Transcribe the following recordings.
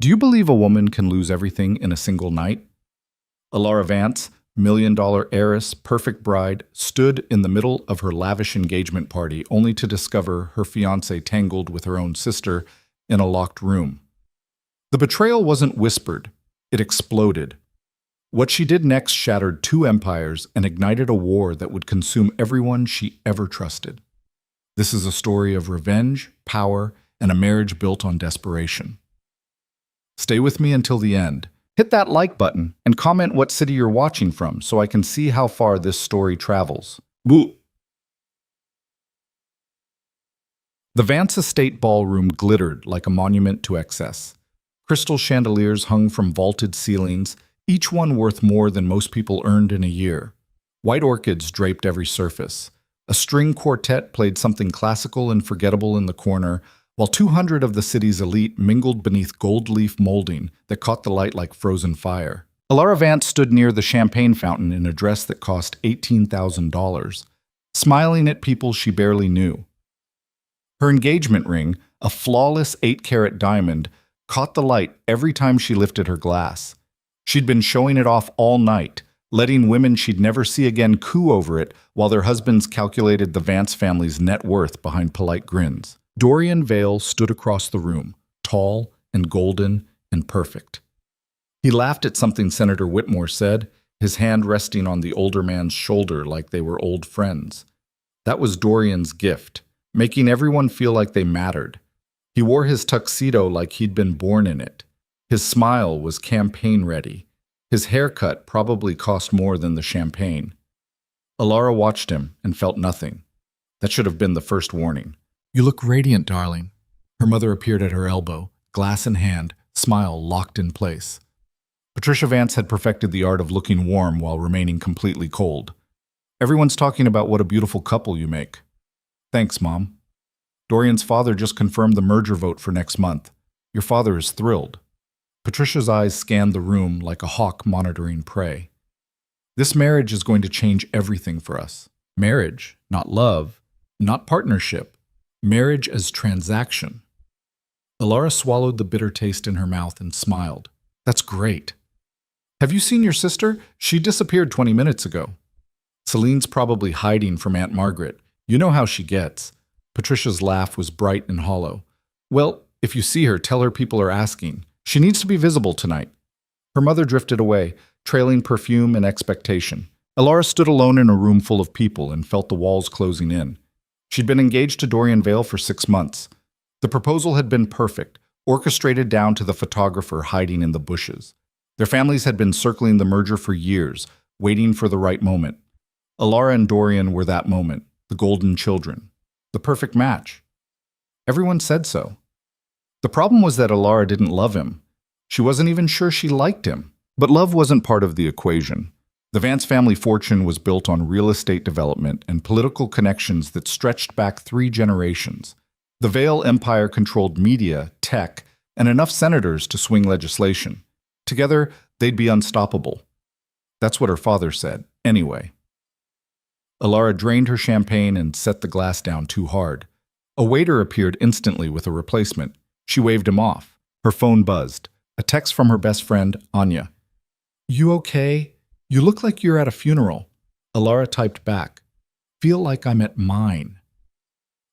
Do you believe a woman can lose everything in a single night? Alara Vance, million-dollar heiress, perfect bride, stood in the middle of her lavish engagement party only to discover her fiancé tangled with her own sister in a locked room. The betrayal wasn't whispered, it exploded. What she did next shattered two empires and ignited a war that would consume everyone she ever trusted. This is a story of revenge, power, and a marriage built on desperation. Stay with me until the end. Hit that like button and comment what city you're watching from so I can see how far this story travels. Boo! The Vance Estate ballroom glittered like a monument to excess. Crystal chandeliers hung from vaulted ceilings, each one worth more than most people earned in a year. White orchids draped every surface. A string quartet played something classical and forgettable in the corner, while 200 of the city's elite mingled beneath gold leaf molding that caught the light like frozen fire. Alara Vance stood near the champagne fountain in a dress that cost $18,000, smiling at people she barely knew. Her engagement ring, a flawless 8-carat diamond, caught the light every time she lifted her glass. She'd been showing it off all night, letting women she'd never see again coo over it while their husbands calculated the Vance family's net worth behind polite grins. Dorian Vale stood across the room, tall and golden and perfect. He laughed at something Senator Whitmore said, his hand resting on the older man's shoulder like they were old friends. That was Dorian's gift, making everyone feel like they mattered. He wore his tuxedo like he'd been born in it. His smile was campaign-ready. His haircut probably cost more than the champagne. Alara watched him and felt nothing. That should have been the first warning. "You look radiant, darling." Her mother appeared at her elbow, glass in hand, smile locked in place. Patricia Vance had perfected the art of looking warm while remaining completely cold. "Everyone's talking about what a beautiful couple you make." "Thanks, Mom. Dorian's father just confirmed the merger vote for next month. Your father is thrilled." Patricia's eyes scanned the room like a hawk monitoring prey. "This marriage is going to change everything for us. Marriage, not love, not partnership. Marriage as transaction." Alara swallowed the bitter taste in her mouth and smiled. "That's great. Have you seen your sister? She disappeared 20 minutes ago." "Celine's probably hiding from Aunt Margaret. You know how she gets." Patricia's laugh was bright and hollow. "Well, if you see her, tell her people are asking. She needs to be visible tonight." Her mother drifted away, trailing perfume and expectation. Alara stood alone in a room full of people and felt the walls closing in. She'd been engaged to Dorian Vale for 6 months. The proposal had been perfect, orchestrated down to the photographer hiding in the bushes. Their families had been circling the merger for years, waiting for the right moment. Alara and Dorian were that moment, the golden children. The perfect match. Everyone said so. The problem was that Alara didn't love him. She wasn't even sure she liked him. But love wasn't part of the equation. The Vance family fortune was built on real estate development and political connections that stretched back 3 generations. The Vale Empire controlled media, tech, and enough senators to swing legislation. Together, they'd be unstoppable. That's what her father said, anyway. Alara drained her champagne and set the glass down too hard. A waiter appeared instantly with a replacement. She waved him off. Her phone buzzed. A text from her best friend, Anya. "You okay? You look like you're at a funeral." Alara typed back. "Feel like I'm at mine."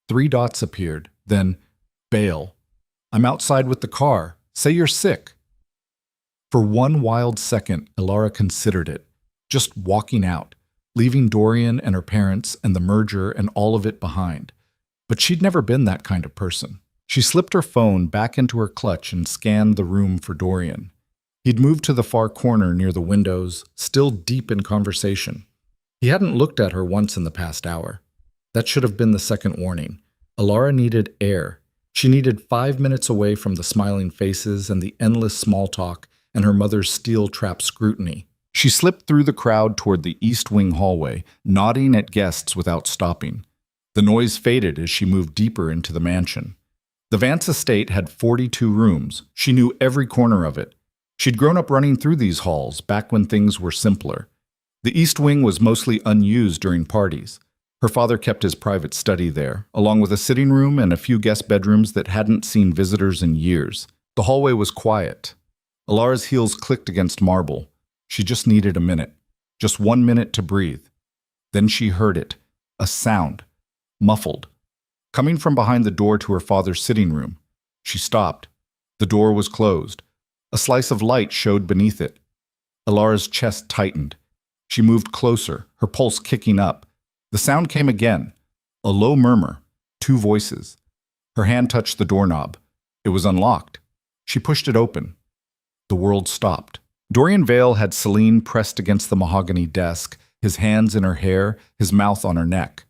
3 dots appeared, then, "Bail. I'm outside with the car. Say you're sick." For one wild second, Alara considered it. Just walking out, leaving Dorian and her parents and the merger and all of it behind. But she'd never been that kind of person. She slipped her phone back into her clutch and scanned the room for Dorian. He'd moved to the far corner near the windows, still deep in conversation. He hadn't looked at her once in the past hour. That should have been the second warning. Alara needed air. She needed 5 minutes away from the smiling faces and the endless small talk and her mother's steel-trap scrutiny. She slipped through the crowd toward the East Wing hallway, nodding at guests without stopping. The noise faded as she moved deeper into the mansion. The Vance estate had 42 rooms. She knew every corner of it. She'd grown up running through these halls back when things were simpler. The East Wing was mostly unused during parties. Her father kept his private study there, along with a sitting room and a few guest bedrooms that hadn't seen visitors in years. The hallway was quiet. Alara's heels clicked against marble. She just needed a minute. Just 1 minute to breathe. Then she heard it. A sound. Muffled. Coming from behind the door to her father's sitting room. She stopped. The door was closed. A slice of light showed beneath it. Alara's chest tightened. She moved closer, her pulse kicking up. The sound came again. A low murmur. 2 voices. Her hand touched the doorknob. It was unlocked. She pushed it open. The world stopped. Dorian Vale had Celine pressed against the mahogany desk, his hands in her hair, his mouth on her neck.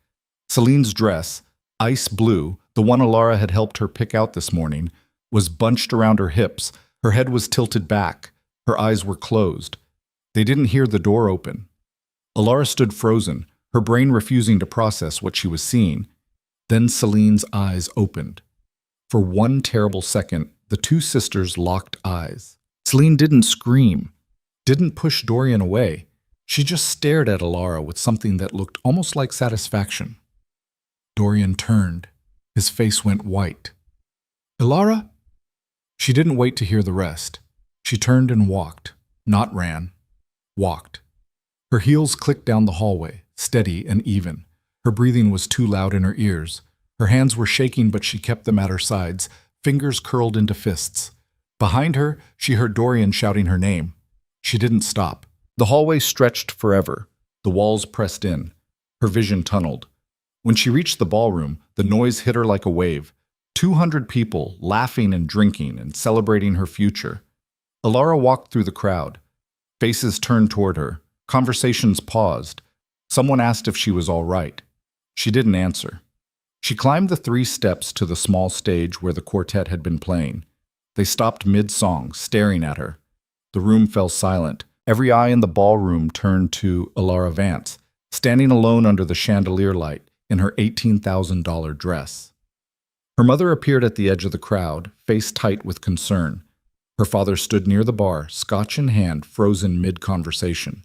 Celine's dress, ice blue, the one Alara had helped her pick out this morning, was bunched around her hips. Her head was tilted back. Her eyes were closed. They didn't hear the door open. Alara stood frozen, her brain refusing to process what she was seeing. Then Celine's eyes opened. For one terrible second, the 2 sisters locked eyes. Celine didn't scream, didn't push Dorian away. She just stared at Alara with something that looked almost like satisfaction. Dorian turned. His face went white. "Alara?" She didn't wait to hear the rest. She turned and walked, not ran, walked. Her heels clicked down the hallway, steady and even. Her breathing was too loud in her ears. Her hands were shaking, but she kept them at her sides, fingers curled into fists. Behind her, she heard Dorian shouting her name. She didn't stop. The hallway stretched forever. The walls pressed in. Her vision tunneled. When she reached the ballroom, the noise hit her like a wave. 200 people laughing and drinking and celebrating her future. Alara walked through the crowd. Faces turned toward her. Conversations paused. Someone asked if she was all right. She didn't answer. She climbed the 3 steps to the small stage where the quartet had been playing. They stopped mid-song, staring at her. The room fell silent. Every eye in the ballroom turned to Alara Vance, standing alone under the chandelier light in her $18,000 dress. Her mother appeared at the edge of the crowd, face tight with concern. Her father stood near the bar, scotch in hand, frozen mid-conversation.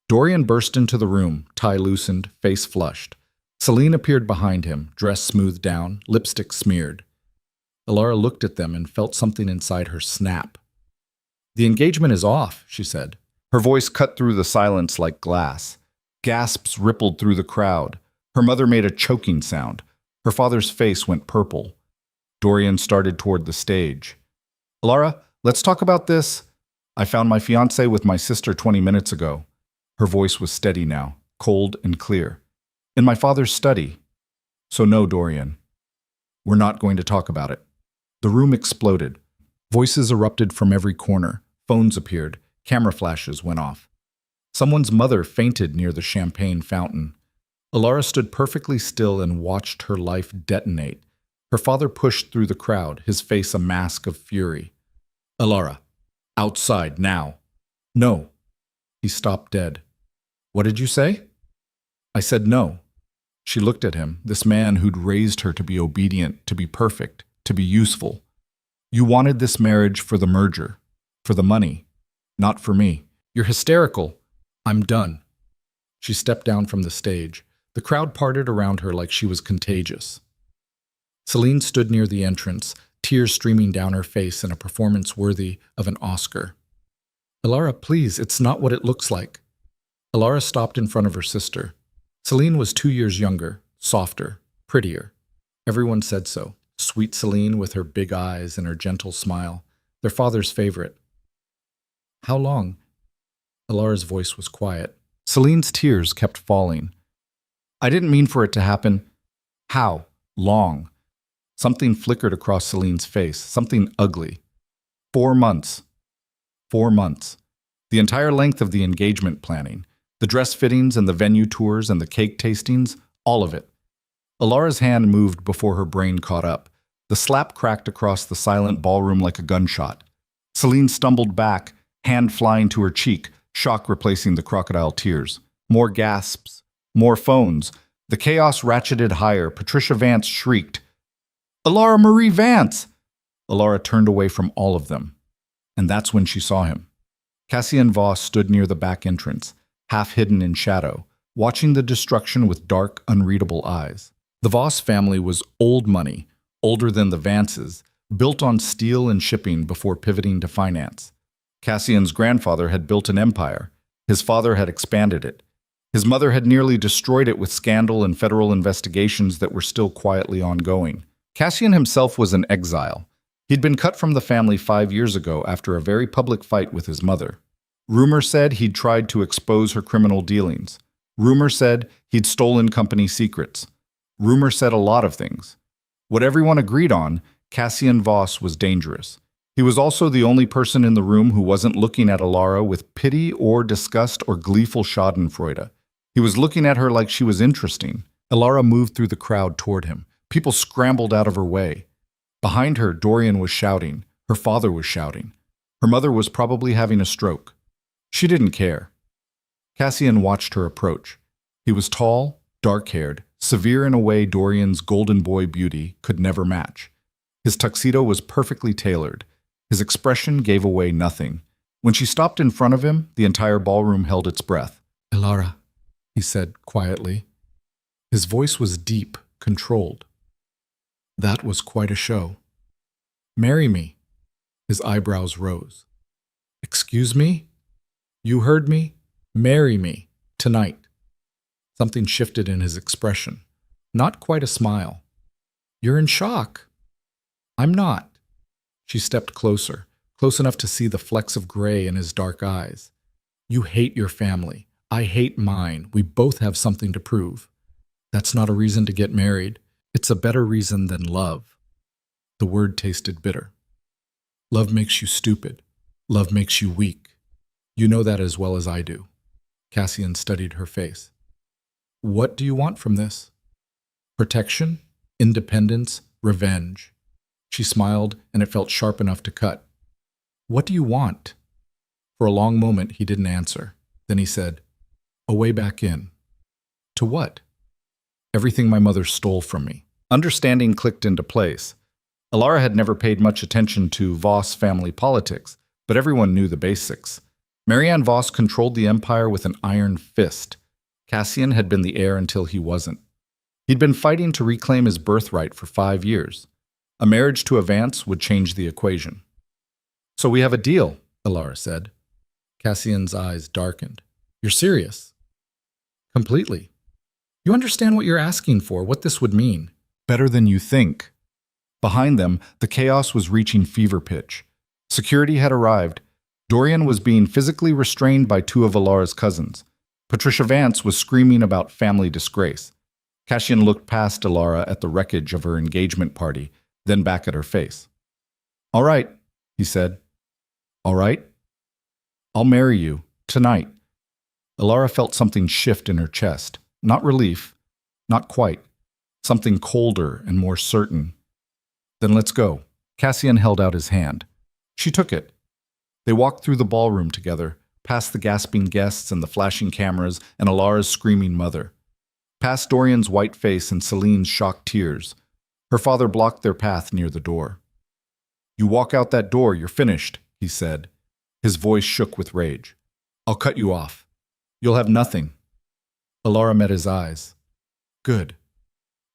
Dorian burst into the room, tie loosened, face flushed. Celine appeared behind him, dress smoothed down, lipstick smeared. Alara looked at them and felt something inside her snap. "The engagement is off," she said. Her voice cut through the silence like glass. Gasps rippled through the crowd. Her mother made a choking sound. Her father's face went purple. Dorian started toward the stage. "Alara, let's talk about this. I found my fiancé with my sister 20 minutes ago." Her voice was steady now, cold and clear. "In my father's study. So no, Dorian. We're not going to talk about it." The room exploded. Voices erupted from every corner. Phones appeared. Camera flashes went off. Someone's mother fainted near the champagne fountain. Alara stood perfectly still and watched her life detonate. Her father pushed through the crowd, his face a mask of fury. "Alara, outside now." "No." He stopped dead. "What did you say?" "I said no." She looked at him, this man who'd raised her to be obedient, to be perfect, to be useful. "You wanted this marriage for the merger, for the money, not for me. You're hysterical. I'm done." She stepped down from the stage. The crowd parted around her like she was contagious. Celine stood near the entrance, tears streaming down her face in a performance worthy of an Oscar. "Alara, please, it's not what it looks like." Alara stopped in front of her sister. Celine was 2 years younger, softer, prettier. Everyone said so. Sweet Celine with her big eyes and her gentle smile, their father's favorite. "How long?" Alara's voice was quiet. Celine's tears kept falling. "I didn't mean for it to happen." "How long?" Something flickered across Celine's face, something ugly. 4 months. 4 months. The entire length of the engagement planning. The dress fittings and the venue tours and the cake tastings, all of it. Alara's hand moved before her brain caught up. The slap cracked across the silent ballroom like a gunshot. Celine stumbled back, hand flying to her cheek, shock replacing the crocodile tears. More gasps, more phones. The chaos ratcheted higher. Patricia Vance shrieked, "Alara Marie Vance!" Alara turned away from all of them. And that's when she saw him. Cassian Voss stood near the back entrance, half hidden in shadow, watching the destruction with dark, unreadable eyes. The Voss family was old money, older than the Vances, built on steel and shipping before pivoting to finance. Cassian's grandfather had built an empire. His father had expanded it. His mother had nearly destroyed it with scandal and federal investigations that were still quietly ongoing. Cassian himself was in exile. He'd been cut from the family 5 years ago after a very public fight with his mother. Rumor said he'd tried to expose her criminal dealings. Rumor said he'd stolen company secrets. Rumor said a lot of things. What everyone agreed on, Cassian Voss was dangerous. He was also the only person in the room who wasn't looking at Alara with pity or disgust or gleeful schadenfreude. He was looking at her like she was interesting. Alara moved through the crowd toward him. People scrambled out of her way. Behind her, Dorian was shouting. Her father was shouting. Her mother was probably having a stroke. She didn't care. Cassian watched her approach. He was tall, dark-haired, severe in a way Dorian's golden boy beauty could never match. His tuxedo was perfectly tailored. His expression gave away nothing. When she stopped in front of him, the entire ballroom held its breath. "Alara," he said quietly. His voice was deep, controlled. "That was quite a show. Marry me." His eyebrows rose. "Excuse me? You heard me? Marry me, tonight." Something shifted in his expression. Not quite a smile. "You're in shock." "I'm not." She stepped closer, close enough to see the flecks of gray in his dark eyes. "You hate your family. I hate mine. We both have something to prove. That's not a reason to get married. It's a better reason than love." The word tasted bitter. "Love makes you stupid. Love makes you weak. You know that as well as I do." Cassian studied her face. "What do you want from this?" "Protection, independence, revenge." She smiled, and it felt sharp enough to cut. "What do you want?" For a long moment, he didn't answer. Then he said, "A way back in." "To what?" "Everything my mother stole from me." Understanding clicked into place. Alara had never paid much attention to Voss family politics, but everyone knew the basics. Marianne Voss controlled the empire with an iron fist. Cassian had been the heir until he wasn't. He'd been fighting to reclaim his birthright for 5 years. A marriage to Avance would change the equation. "So we have a deal," Alara said. Cassian's eyes darkened. "You're serious?" "Completely. You understand what you're asking for, what this would mean." "Better than you think." Behind them, the chaos was reaching fever pitch. Security had arrived. Dorian was being physically restrained by 2 of Alara's cousins. Patricia Vance was screaming about family disgrace. Cassian looked past Alara at the wreckage of her engagement party, then back at her face. "All right," he said. "All right? I'll marry you, tonight." Alara felt something shift in her chest. Not relief. Not quite. Something colder and more certain. "Then let's go." Cassian held out his hand. She took it. They walked through the ballroom together, past the gasping guests and the flashing cameras and Alara's screaming mother. Past Dorian's white face and Celine's shocked tears. Her father blocked their path near the door. "You walk out that door, you're finished," he said. His voice shook with rage. "I'll cut you off. You'll have nothing." Alara met his eyes. Good.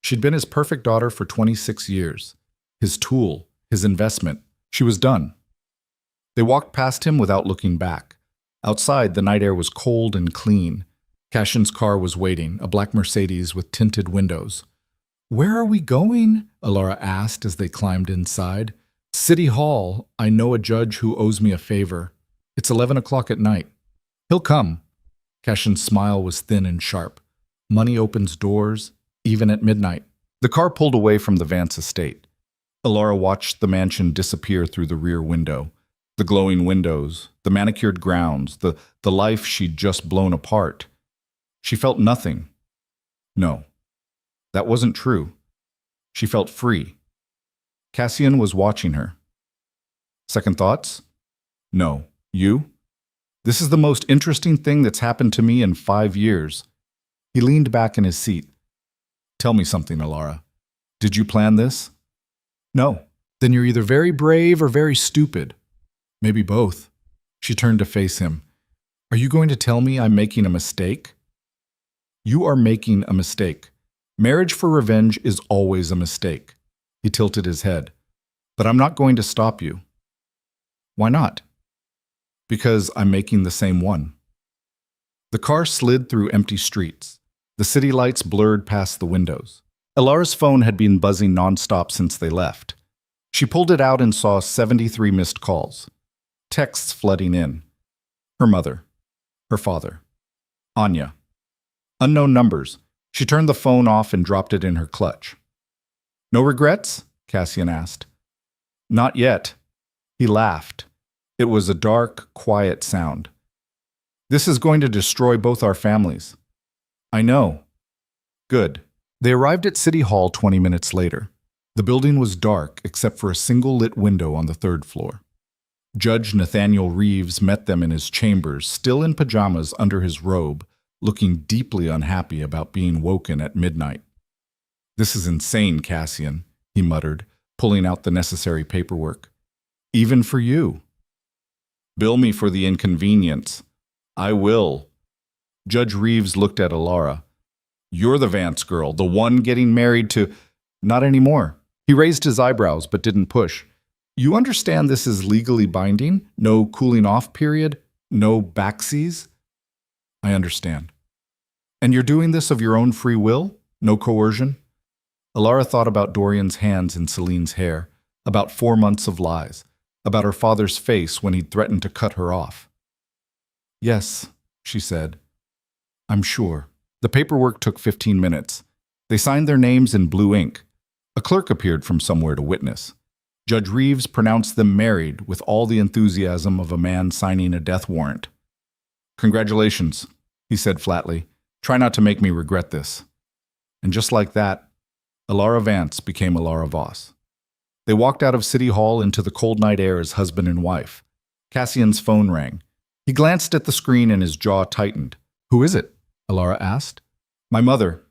She'd been his perfect daughter for 26 years. His tool, his investment. She was done. They walked past him without looking back. Outside, the night air was cold and clean. Cassian's car was waiting, a black Mercedes with tinted windows. "Where are we going?" Alara asked as they climbed inside. "City Hall. I know a judge who owes me a favor. It's 11 o'clock at night." "He'll come." Cassian's smile was thin and sharp. Money opens doors, even at midnight. The car pulled away from the Vance estate. Alara watched the mansion disappear through the rear window. The glowing windows, the manicured grounds, the life she'd just blown apart. She felt nothing. No, that wasn't true. She felt free. Cassian was watching her. "Second thoughts?" "No. You?" "This is the most interesting thing that's happened to me in 5 years." He leaned back in his seat. "Tell me something, Alara. Did you plan this?" "No." "Then you're either very brave or very stupid." "Maybe both." She turned to face him. "Are you going to tell me I'm making a mistake?" "You are making a mistake. Marriage for revenge is always a mistake." He tilted his head. But I'm not going to stop you. Why not? Because I'm making the same one. The car slid through empty streets. The city lights blurred past the windows. Elara's phone had been buzzing nonstop since they left. She pulled it out and saw 73 missed calls. Texts flooding in. Her mother. Her father. Anya. Unknown numbers. She turned the phone off and dropped it in her clutch. No regrets? Cassian asked. Not yet. He laughed. It was a dark, quiet sound. This is going to destroy both our families. I know. Good. They arrived at City Hall 20 minutes later. The building was dark except for a single lit window on the third floor. Judge Nathaniel Reeves met them in his chambers, still in pajamas under his robe, looking deeply unhappy about being woken at midnight. This is insane, Cassian, he muttered, pulling out the necessary paperwork. Even for you. Bill me for the inconvenience. I will. Judge Reeves looked at Elara. You're the Vance girl, the one getting married to... Not anymore. He raised his eyebrows but didn't push. You understand this is legally binding? No cooling off period? No backseas? I understand. And you're doing this of your own free will? No coercion? Elara thought about Dorian's hands in Celine's hair, about 4 months of lies, about her father's face when he'd threatened to cut her off. Yes, she said. I'm sure. The paperwork took 15 minutes. They signed their names in blue ink. A clerk appeared from somewhere to witness. Judge Reeves pronounced them married with all the enthusiasm of a man signing a death warrant. Congratulations, he said flatly. Try not to make me regret this. And just like that, Elara Vance became Elara Voss. They walked out of City Hall into the cold night air as husband and wife. Cassian's phone rang. He glanced at the screen and his jaw tightened. Who is it? Elara asked. My mother.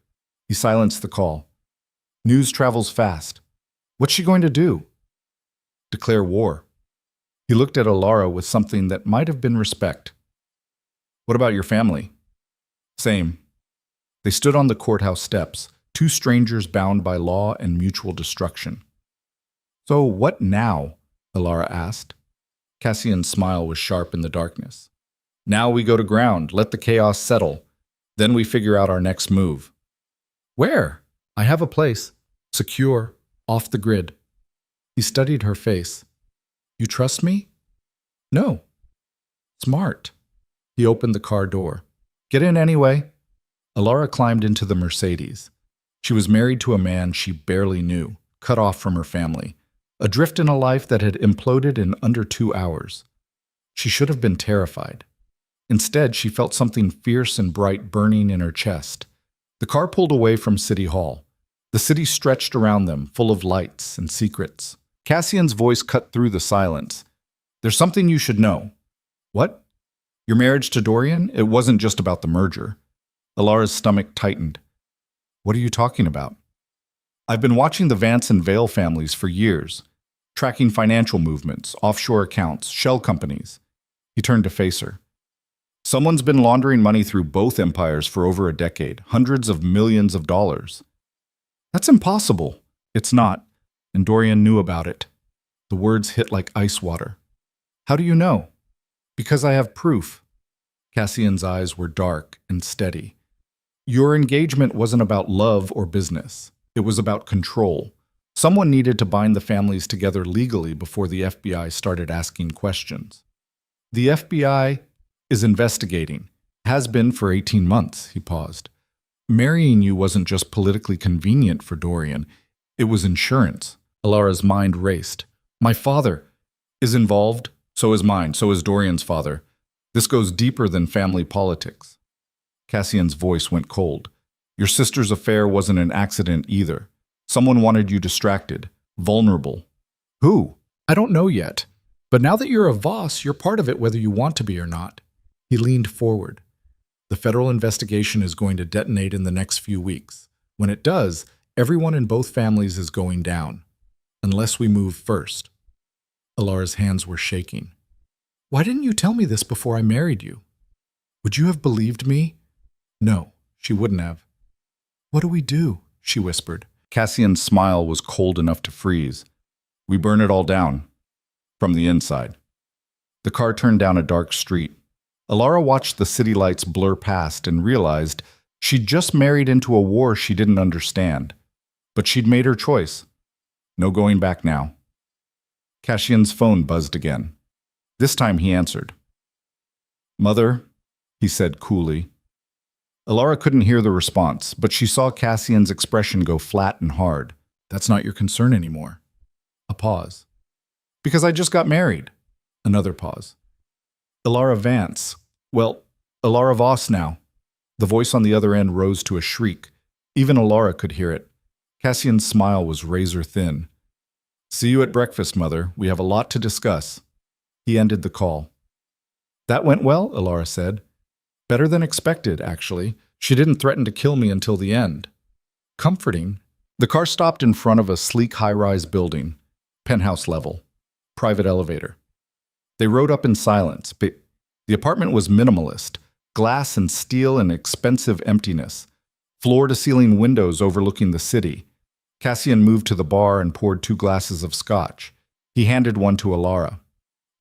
He silenced the call. News travels fast. What's she going to do? Declare war. He looked at Elara with something that might have been respect. What about your family? Same. They stood on the courthouse steps, two strangers bound by law and mutual destruction. So what now? Elara asked. Cassian's smile was sharp in the darkness. Now we go to ground, let the chaos settle. Then we figure out our next move. Where? I have a place. Secure, off the grid. He studied her face. You trust me? No. Smart. He opened the car door. Get in anyway. Elara climbed into the Mercedes. She was married to a man she barely knew, cut off from her family, adrift in a life that had imploded in under 2 hours. She should have been terrified. Instead, she felt something fierce and bright burning in her chest. The car pulled away from City Hall. The city stretched around them, full of lights and secrets. Cassian's voice cut through the silence. There's something you should know. What? Your marriage to Dorian? It wasn't just about the merger. Elara's stomach tightened. What are you talking about? I've been watching the Vance and Vale families for years, tracking financial movements, offshore accounts, shell companies. He turned to face her. Someone's been laundering money through both empires for over a decade, hundreds of millions of dollars. That's impossible. It's not, and Dorian knew about it. The words hit like ice water. How do you know? Because I have proof. Cassian's eyes were dark and steady. Your engagement wasn't about love or business. It was about control. Someone needed to bind the families together legally before the FBI started asking questions. The FBI is investigating. Has been for 18 months, he paused. Marrying you wasn't just politically convenient for Dorian. It was insurance. Elara's mind raced. My father is involved. So is mine. So is Dorian's father. This goes deeper than family politics. Cassian's voice went cold. Your sister's affair wasn't an accident either. Someone wanted you distracted, vulnerable. Who? I don't know yet. But now that you're a Voss, you're part of it whether you want to be or not. He leaned forward. The federal investigation is going to detonate in the next few weeks. When it does, everyone in both families is going down. Unless we move first. Elara's hands were shaking. Why didn't you tell me this before I married you? Would you have believed me? No, she wouldn't have. What do we do? She whispered. Cassian's smile was cold enough to freeze. We burn it all down. From the inside. The car turned down a dark street. Alara watched the city lights blur past and realized she'd just married into a war she didn't understand. But she'd made her choice. No going back now. Cassian's phone buzzed again. This time he answered. "Mother," he said coolly. Alara couldn't hear the response, but she saw Cassian's expression go flat and hard. "That's not your concern anymore." A pause. "Because I just got married." Another pause. "Alara Vance. Well, Alara Voss now." The voice on the other end rose to a shriek. Even Alara could hear it. Cassian's smile was razor thin. "See you at breakfast, Mother. We have a lot to discuss." He ended the call. "That went well," Alara said. "Better than expected, actually. She didn't threaten to kill me until the end." Comforting. The car stopped in front of a sleek high-rise building. Penthouse level. Private elevator. They rode up in silence, but the apartment was minimalist. Glass and steel and expensive emptiness. Floor-to-ceiling windows overlooking the city. Cassian moved to the bar and poured 2 glasses of scotch. He handed one to Alara.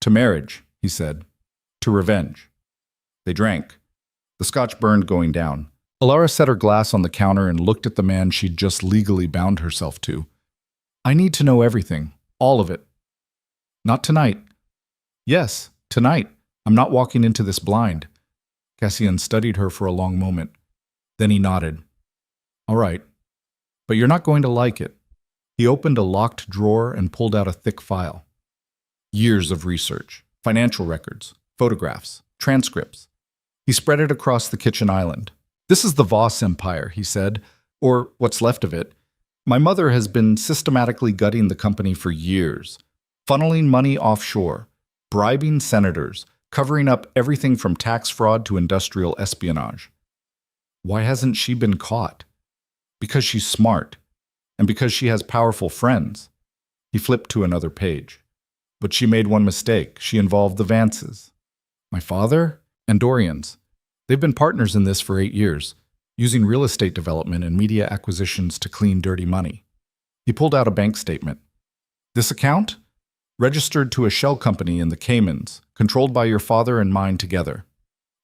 "To marriage," he said. "To revenge." They drank. The scotch burned going down. Alara set her glass on the counter and looked at the man she'd just legally bound herself to. "I need to know everything. All of it." "Not tonight." "Yes, tonight. I'm not walking into this blind." Cassian studied her for a long moment. Then he nodded. "All right. But you're not going to like it." He opened a locked drawer and pulled out a thick file. Years of research, financial records, photographs, transcripts. He spread it across the kitchen island. "This is the Voss Empire," he said, "or what's left of it. My mother has been systematically gutting the company for years, funneling money offshore, bribing senators, covering up everything from tax fraud to industrial espionage. Why hasn't she been caught? Because she's smart, and because she has powerful friends." He flipped to another page. "But she made one mistake. She involved the Vances. My father and Dorian's. They've been partners in this for 8 years, using real estate development and media acquisitions to clean dirty money." He pulled out a bank statement. "This account? Registered to a shell company in the Caymans, controlled by your father and mine together."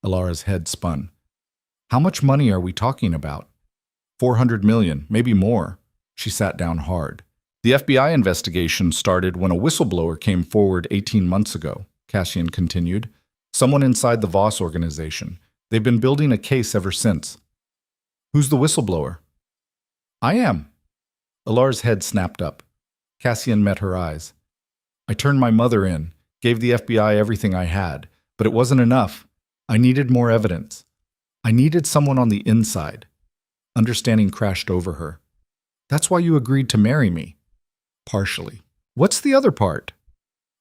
Alara's head spun. "How much money are we talking about?" 400 million, maybe more." She sat down hard. "The FBI investigation started when a whistleblower came forward 18 months ago," Cassian continued. "Someone inside the Voss organization. They've been building a case ever since." "Who's the whistleblower?" "I am." Alara's head snapped up. Cassian met her eyes. "I turned my mother in, gave the FBI everything I had, but it wasn't enough. I needed more evidence. I needed someone on the inside." Understanding crashed over her. "That's why you agreed to marry me." "Partially." "What's the other part?"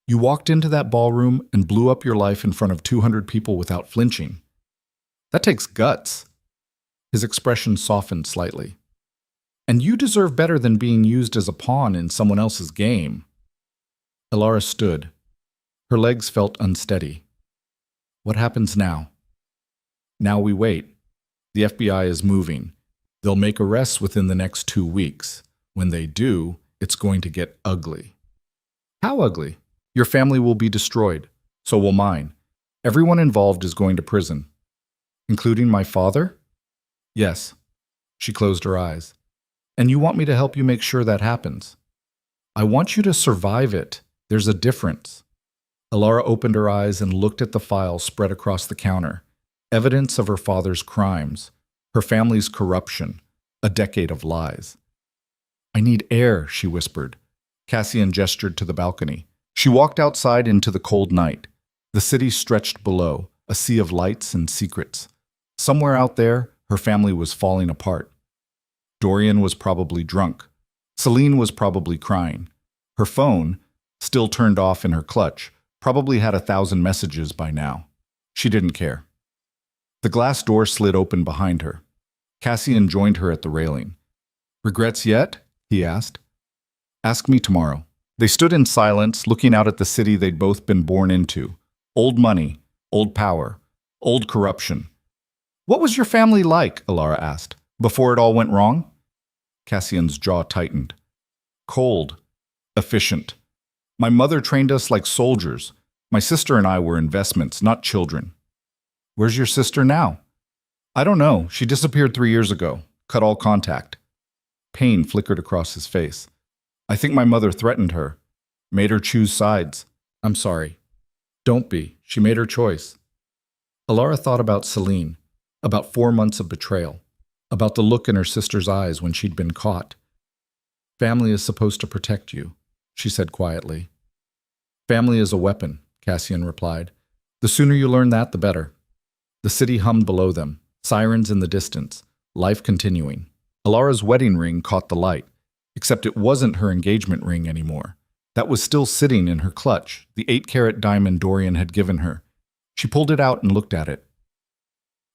"You walked into that ballroom and blew up your life in front of 200 people without flinching. That takes guts." His expression softened slightly. "And you deserve better than being used as a pawn in someone else's game." Alara stood. Her legs felt unsteady. "What happens now?" "Now we wait. The FBI is moving. They'll make arrests within the next 2 weeks. When they do, it's going to get ugly." "How ugly?" "Your family will be destroyed. So will mine. Everyone involved is going to prison." "Including my father?" "Yes." She closed her eyes. "And you want me to help you make sure that happens?" "I want you to survive it. There's a difference." Alara opened her eyes and looked at the file spread across the counter. Evidence of her father's crimes, her family's corruption, a decade of lies. "I need air," she whispered. Cassian gestured to the balcony. She walked outside into the cold night. The city stretched below, a sea of lights and secrets. Somewhere out there, her family was falling apart. Dorian was probably drunk. Celine was probably crying. Her phone, still turned off in her clutch, probably had 1,000 messages by now. She didn't care. The glass door slid open behind her. Cassian joined her at the railing. "Regrets yet?" he asked. "Ask me tomorrow." They stood in silence, looking out at the city they'd both been born into. Old money, old power, old corruption. "What was your family like?" Alara asked. "Before it all went wrong?" Cassian's jaw tightened. "Cold. Efficient. My mother trained us like soldiers. My sister and I were investments, not children. Where's your sister now? I don't know. She disappeared 3 years ago. Cut all contact. Pain flickered across his face. I think my mother threatened her. Made her choose sides. I'm sorry. Don't be. She made her choice. Alara thought about Celine, about 4 months of betrayal, about the look in her sister's eyes when she'd been caught. Family is supposed to protect you, she said quietly. Family is a weapon, Cassian replied. The sooner you learn that, the better. The city hummed below them, sirens in the distance, life continuing. Alara's wedding ring caught the light, except it wasn't her engagement ring anymore. That was still sitting in her clutch, the 8-carat diamond Dorian had given her. She pulled it out and looked at it.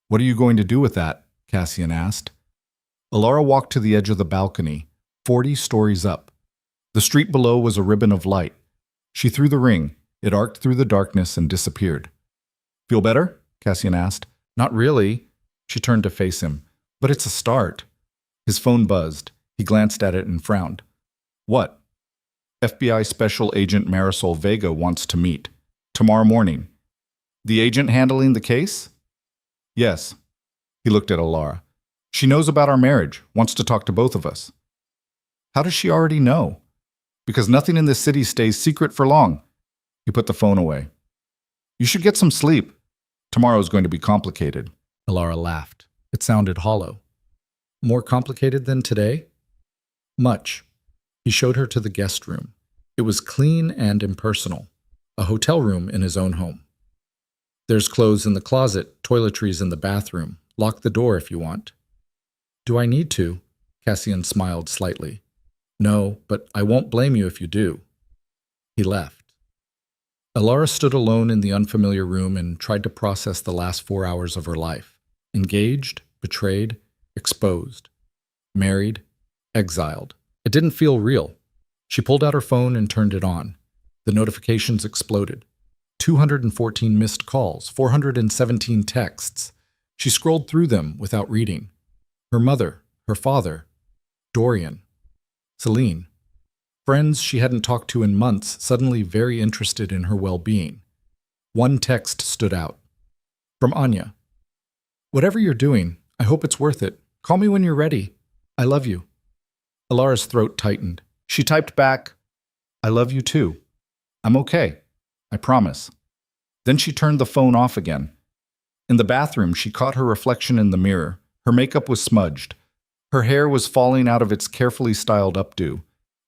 What are you going to do with that? Cassian asked. Alara walked to the edge of the balcony, 40 stories up. The street below was a ribbon of light. She threw the ring. It arced through the darkness and disappeared. Feel better? Cassian asked. Not really. She turned to face him. But it's a start. His phone buzzed. He glanced at it and frowned. What? FBI Special Agent Marisol Vega wants to meet. Tomorrow morning. The agent handling the case? Yes. He looked at Alara. She knows about our marriage, wants to talk to both of us. How does she already know? Because nothing in this city stays secret for long. He put the phone away. You should get some sleep. Tomorrow's going to be complicated. Alara laughed. It sounded hollow. More complicated than today? Much. He showed her to the guest room. It was clean and impersonal, a hotel room in his own home. There's clothes in the closet, toiletries in the bathroom. Lock the door if you want. Do I need to? Cassian smiled slightly. No, but I won't blame you if you do. He left. Alara stood alone in the unfamiliar room and tried to process the last 4 hours of her life. Engaged, betrayed, exposed. Married, exiled. It didn't feel real. She pulled out her phone and turned it on. The notifications exploded. 214 missed calls, 417 texts. She scrolled through them without reading. Her mother, her father, Dorian, Celine. Friends she hadn't talked to in months, suddenly very interested in her well-being. One text stood out. From Anya. Whatever you're doing, I hope it's worth it. Call me when you're ready. I love you. Alara's throat tightened. She typed back, I love you too. I'm okay. I promise. Then she turned the phone off again. In the bathroom, she caught her reflection in the mirror. Her makeup was smudged. Her hair was falling out of its carefully styled updo.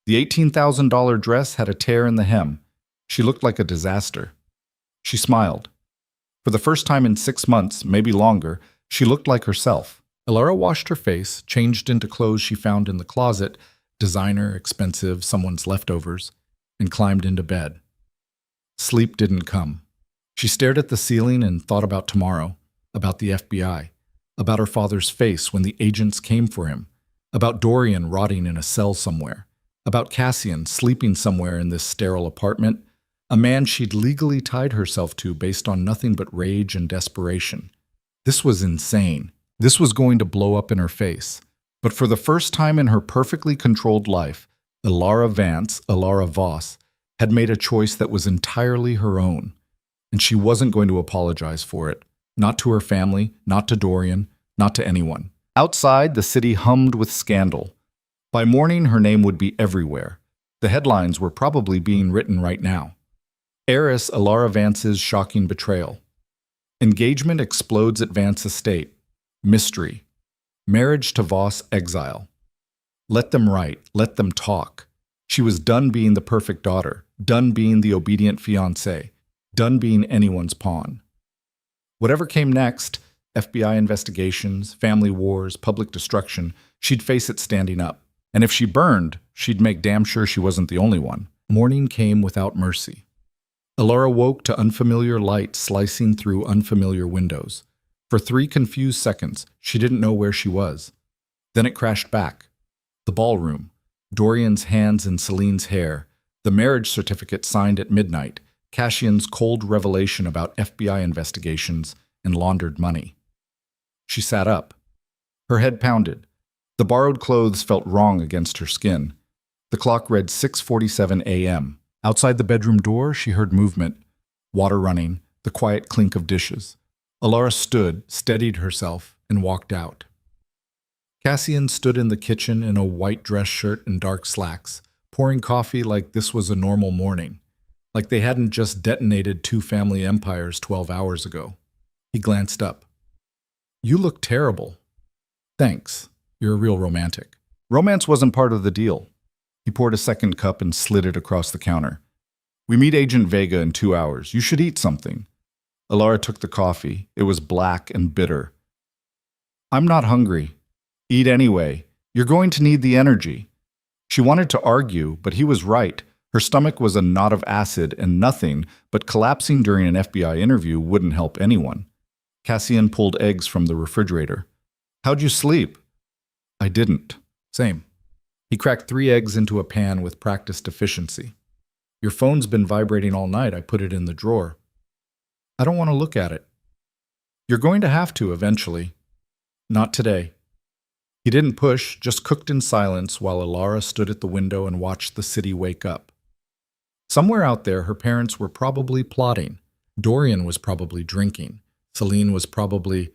The $18,000 dress had a tear in the hem. She looked like a disaster. She smiled. For the first time in 6 months, maybe longer, she looked like herself. Alara washed her face, changed into clothes she found in the closet, designer, expensive, someone's leftovers, and climbed into bed. Sleep didn't come. She stared at the ceiling and thought about tomorrow, about the FBI, about her father's face when the agents came for him, about Dorian rotting in a cell somewhere, about Cassian sleeping somewhere in this sterile apartment, a man she'd legally tied herself to based on nothing but rage and desperation. This was insane. This was going to blow up in her face. But for the first time in her perfectly controlled life, Alara Vance, Alara Voss, had made a choice that was entirely her own. And she wasn't going to apologize for it. Not to her family, not to Dorian, not to anyone. Outside, the city hummed with scandal. By morning, her name would be everywhere. The headlines were probably being written right now. Heiress Alara Vance's shocking betrayal. Engagement explodes at Vance estate. Mystery. Marriage to Voss exile. Let them write. Let them talk. She was done being the perfect daughter, done being the obedient fiancée, done being anyone's pawn. Whatever came next, FBI investigations, family wars, public destruction, she'd face it standing up. And if she burned, she'd make damn sure she wasn't the only one. Morning came without mercy. Alara woke to unfamiliar light slicing through unfamiliar windows. For 3 confused seconds, she didn't know where she was. Then it crashed back. The ballroom, Dorian's hands in Celine's hair, the marriage certificate signed at midnight, Cassian's cold revelation about FBI investigations and laundered money. She sat up. Her head pounded. The borrowed clothes felt wrong against her skin. The clock read 6:47 a.m. Outside the bedroom door, she heard movement, water running, the quiet clink of dishes. Alara stood, steadied herself, and walked out. Cassian stood in the kitchen in a white dress shirt and dark slacks, pouring coffee like this was a normal morning, like they hadn't just detonated two family empires 12 hours ago. He glanced up. "You look terrible." "Thanks. You're a real romantic." Romance wasn't part of the deal. He poured a second cup and slid it across the counter. "We meet Agent Vega in 2 hours. You should eat something." Alara took the coffee. It was black and bitter. "I'm not hungry." "Eat anyway. You're going to need the energy." She wanted to argue, but he was right. Her stomach was a knot of acid and nothing but collapsing during an FBI interview wouldn't help anyone. Cassian pulled eggs from the refrigerator. "How'd you sleep?" "I didn't." "Same." He cracked 3 eggs into a pan with practiced efficiency. "Your phone's been vibrating all night. I put it in the drawer." "I don't want to look at it." "You're going to have to eventually." "Not today." He didn't push, just cooked in silence while Alara stood at the window and watched the city wake up. Somewhere out there, her parents were probably plotting. Dorian was probably drinking. Celine was probably...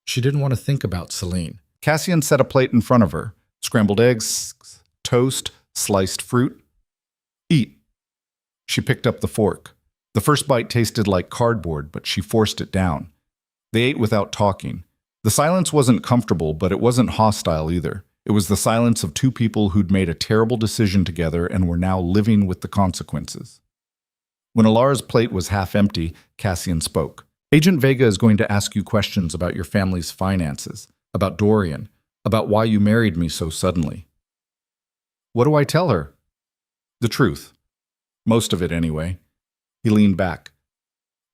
She didn't want to think about Celine. Cassian set a plate in front of her. Scrambled eggs, toast, sliced fruit. "Eat." She picked up the fork. The first bite tasted like cardboard, but she forced it down. They ate without talking. The silence wasn't comfortable, but it wasn't hostile either. It was the silence of two people who'd made a terrible decision together and were now living with the consequences. When Alara's plate was half empty, Cassian spoke. "Agent Vega is going to ask you questions about your family's finances, about Dorian, about why you married me so suddenly." "What do I tell her?" "The truth. Most of it, anyway." He leaned back.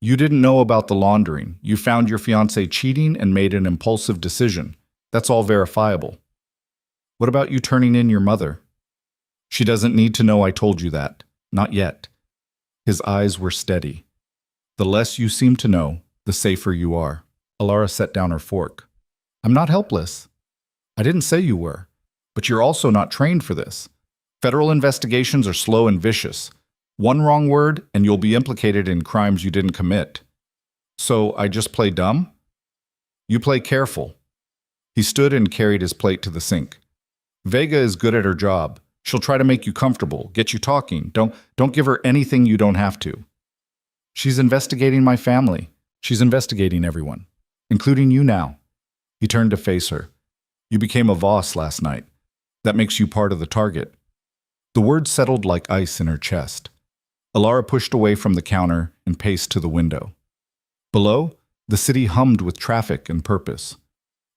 "You didn't know about the laundering. You found your fiancé cheating and made an impulsive decision. That's all verifiable." "What about you turning in your mother?" "She doesn't need to know I told you that. Not yet." His eyes were steady. "The less you seem to know, the safer you are." Alara set down her fork. "I'm not helpless." "I didn't say you were. But you're also not trained for this. Federal investigations are slow and vicious. One wrong word, and you'll be implicated in crimes you didn't commit. So I just play dumb?" "You play careful." He stood and carried his plate to the sink. "Vega is good at her job. She'll try to make you comfortable, get you talking. Don't give her anything you don't have to." "She's investigating my family. She's investigating everyone, including you now." He turned to face her. "You became a Voss last night. That makes you part of the target." The words settled like ice in her chest. Alara pushed away from the counter and paced to the window. Below, the city hummed with traffic and purpose.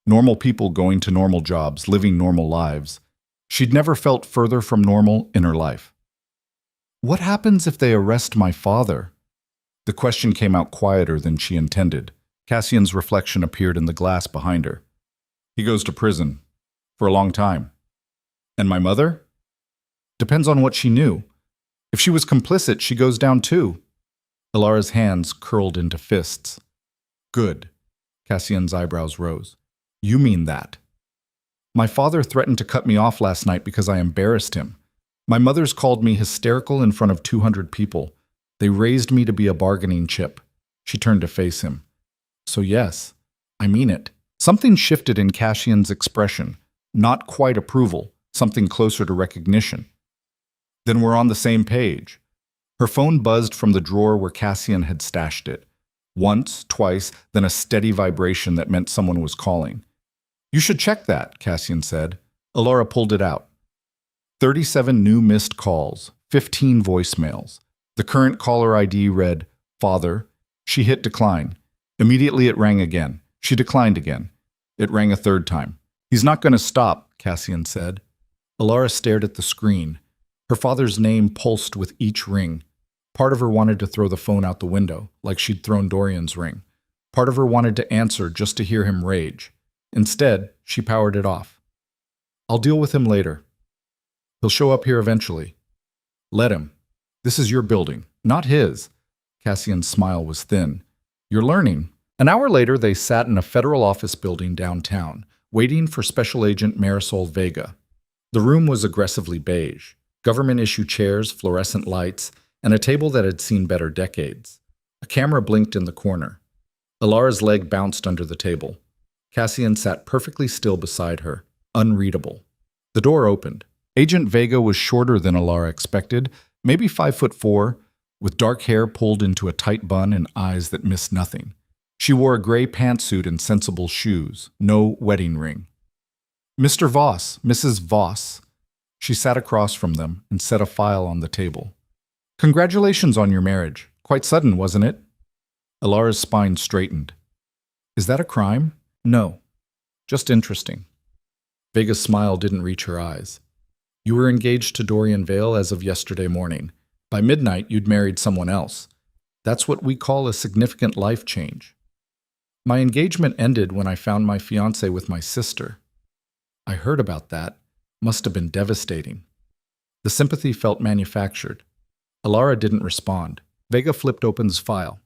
Normal people going to normal jobs, living normal lives. She'd never felt further from normal in her life. "What happens if they arrest my father?" The question came out quieter than she intended. Cassian's reflection appeared in the glass behind her. "He goes to prison. For a long time." "And my mother?" "Depends on what she knew. If she was complicit, she goes down too." Alara's hands curled into fists. "Good." Cassian's eyebrows rose. "You mean that?" "My father threatened to cut me off last night because I embarrassed him. My mother's called me hysterical in front of 200 people. They raised me to be a bargaining chip." She turned to face him. "So yes, I mean it." Something shifted in Cassian's expression. Not quite approval, something closer to recognition. "Then we're on the same page." Her phone buzzed from the drawer where Cassian had stashed it. Once, twice, then a steady vibration that meant someone was calling. "You should check that," Cassian said. Alara pulled it out. 37 new missed calls, 15 voicemails. The current caller ID read, "Father." She hit decline. Immediately it rang again. She declined again. It rang a third time. "He's not going to stop," Cassian said. Alara stared at the screen. Her father's name pulsed with each ring. Part of her wanted to throw the phone out the window, like she'd thrown Dorian's ring. Part of her wanted to answer just to hear him rage. Instead, she powered it off. "I'll deal with him later. He'll show up here eventually. Let him. This is your building, not his." Cassian's smile was thin. "You're learning." An hour later, they sat in a federal office building downtown, waiting for Special Agent Marisol Vega. The room was aggressively beige. Government-issue chairs, fluorescent lights, and a table that had seen better decades. A camera blinked in the corner. Alara's leg bounced under the table. Cassian sat perfectly still beside her, unreadable. The door opened. Agent Vega was shorter than Alara expected, maybe 5'4", with dark hair pulled into a tight bun and eyes that missed nothing. She wore a gray pantsuit and sensible shoes, no wedding ring. Mr. Voss, Mrs. Voss. She sat across from them and set a file on the table. Congratulations on your marriage. Quite sudden, wasn't it? Alara's spine straightened. Is that a crime? No. Just interesting. Vega's smile didn't reach her eyes. You were engaged to Dorian Vale as of yesterday morning. By midnight, you'd married someone else. That's what we call a significant life change. My engagement ended when I found my fiancé with my sister. I heard about that. Must have been devastating. The sympathy felt manufactured. Alara didn't respond. Vega flipped open his file.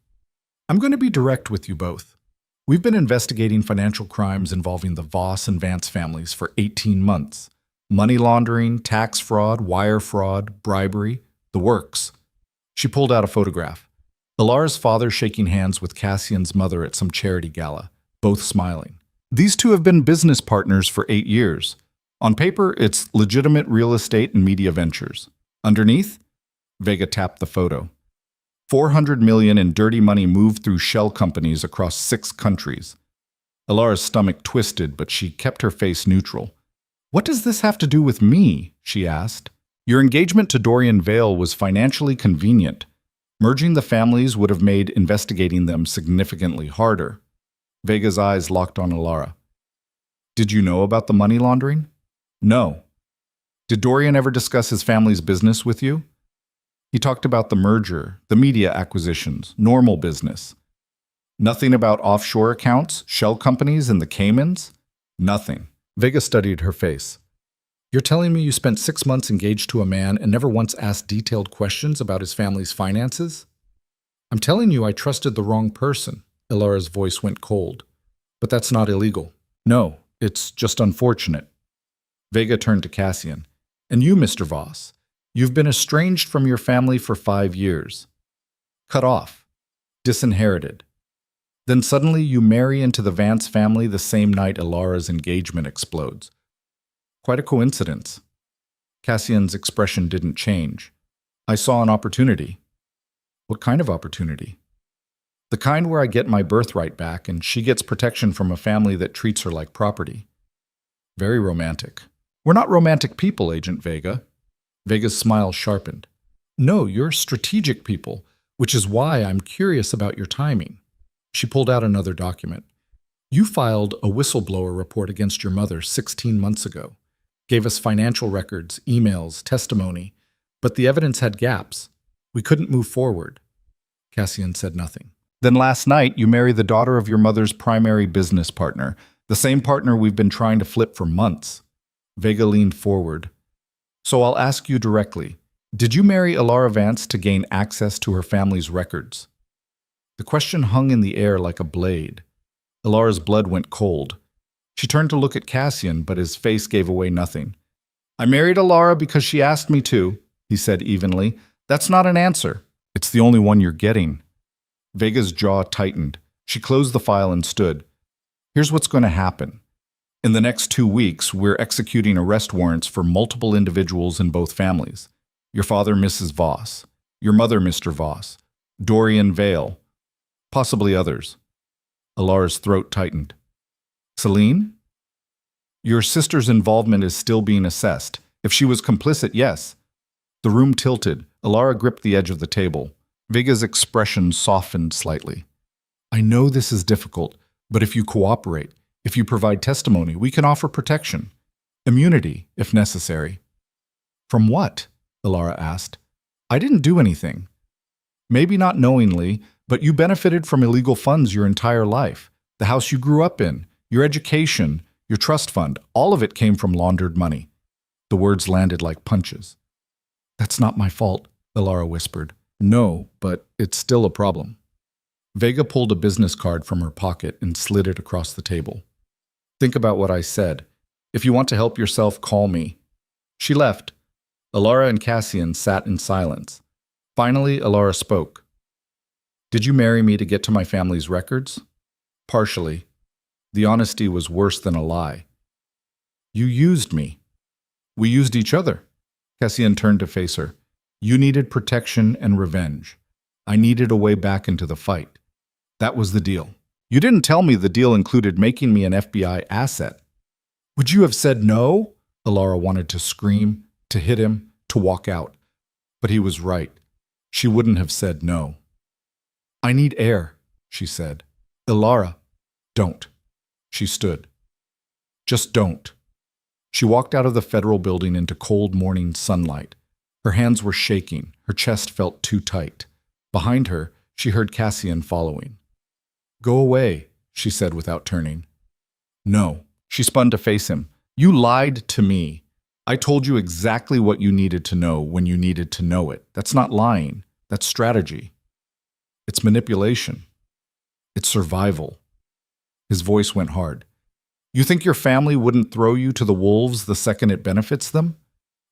I'm going to be direct with you both. We've been investigating financial crimes involving the Voss and Vance families for 18 months. Money laundering, tax fraud, wire fraud, bribery, the works. She pulled out a photograph. Alara's father shaking hands with Cassian's mother at some charity gala, both smiling. These two have been business partners for 8 years. On paper, it's legitimate real estate and media ventures. Underneath, Vega tapped the photo. 400 million in dirty money moved through shell companies across 6 countries. Alara's stomach twisted, but she kept her face neutral. What does this have to do with me? She asked. Your engagement to Dorian Vale was financially convenient. Merging the families would have made investigating them significantly harder. Vega's eyes locked on Alara. Did you know about the money laundering? No. Did Dorian ever discuss his family's business with you? He talked about the merger, the media acquisitions, normal business. Nothing about offshore accounts, shell companies, and the Caymans? Nothing. Vega studied her face. You're telling me you spent 6 months engaged to a man and never once asked detailed questions about his family's finances? I'm telling you I trusted the wrong person. Alara's voice went cold. But that's not illegal. No, it's just unfortunate. Vega turned to Cassian. And you, Mr. Voss, you've been estranged from your family for 5 years. Cut off. Disinherited. Then suddenly you marry into the Vance family the same night Alara's engagement explodes. Quite a coincidence. Cassian's expression didn't change. I saw an opportunity. What kind of opportunity? The kind where I get my birthright back and she gets protection from a family that treats her like property. Very romantic. We're not romantic people, Agent Vega. Vega's smile sharpened. No, you're strategic people, which is why I'm curious about your timing. She pulled out another document. You filed a whistleblower report against your mother 16 months ago. Gave us financial records, emails, testimony, but the evidence had gaps. We couldn't move forward. Cassian said nothing. Then last night, you marry the daughter of your mother's primary business partner, the same partner we've been trying to flip for months. Vega leaned forward. So I'll ask you directly. Did you marry Alara Vance to gain access to her family's records? The question hung in the air like a blade. Alara's blood went cold. She turned to look at Cassian, but his face gave away nothing. I married Alara because she asked me to, he said evenly. That's not an answer. It's the only one you're getting. Vega's jaw tightened. She closed the file and stood. Here's what's going to happen. In the next 2 weeks, we're executing arrest warrants for multiple individuals in both families. Your father, Mrs. Voss. Your mother, Mr. Voss. Dorian Vale. Possibly others. Alara's throat tightened. Celine? Your sister's involvement is still being assessed. If she was complicit, yes. The room tilted. Alara gripped the edge of the table. Vega's expression softened slightly. I know this is difficult, but if you cooperate, if you provide testimony, we can offer protection. Immunity, if necessary. From what? Alara asked. I didn't do anything. Maybe not knowingly, but you benefited from illegal funds your entire life. The house you grew up in, your education, your trust fund, all of it came from laundered money. The words landed like punches. That's not my fault, Alara whispered. No, but it's still a problem. Vega pulled a business card from her pocket and slid it across the table. Think about what I said. If you want to help yourself, call me. She left. Alara and Cassian sat in silence. Finally, Alara spoke. Did you marry me to get to my family's records? Partially. The honesty was worse than a lie. You used me. We used each other. Cassian turned to face her. You needed protection and revenge. I needed a way back into the fight. That was the deal. You didn't tell me the deal included making me an FBI asset. Would you have said no? Alara wanted to scream, to hit him, to walk out. But he was right. She wouldn't have said no. I need air, she said. Alara, don't. She stood. Just don't. She walked out of the federal building into cold morning sunlight. Her hands were shaking. Her chest felt too tight. Behind her, she heard Cassian following. Go away, she said without turning. No. She spun to face him. You lied to me. I told you exactly what you needed to know when you needed to know it. That's not lying. That's strategy. It's manipulation. It's survival. His voice went hard. You think your family wouldn't throw you to the wolves the second it benefits them?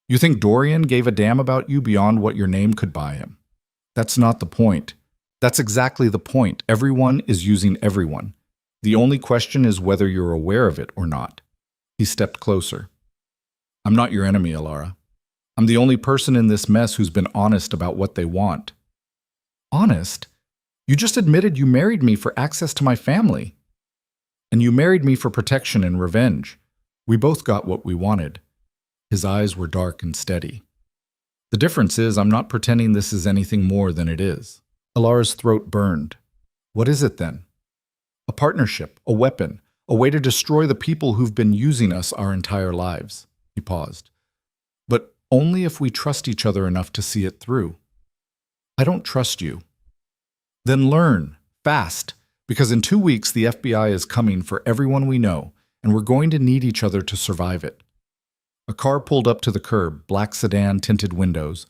You think Dorian gave a damn about you beyond what your name could buy him? That's not the point. That's exactly the point. Everyone is using everyone. The only question is whether you're aware of it or not. He stepped closer. I'm not your enemy, Alara. I'm the only person in this mess who's been honest about what they want. Honest? You just admitted you married me for access to my family. And you married me for protection and revenge. We both got what we wanted. His eyes were dark and steady. The difference is I'm not pretending this is anything more than it is. Alara's throat burned. What is it then? A partnership, a weapon, a way to destroy the people who've been using us our entire lives. He paused. But only if we trust each other enough to see it through. I don't trust you. Then learn, fast, because in 2 weeks the FBI is coming for everyone we know, and we're going to need each other to survive it. A car pulled up to the curb, black sedan, tinted windows.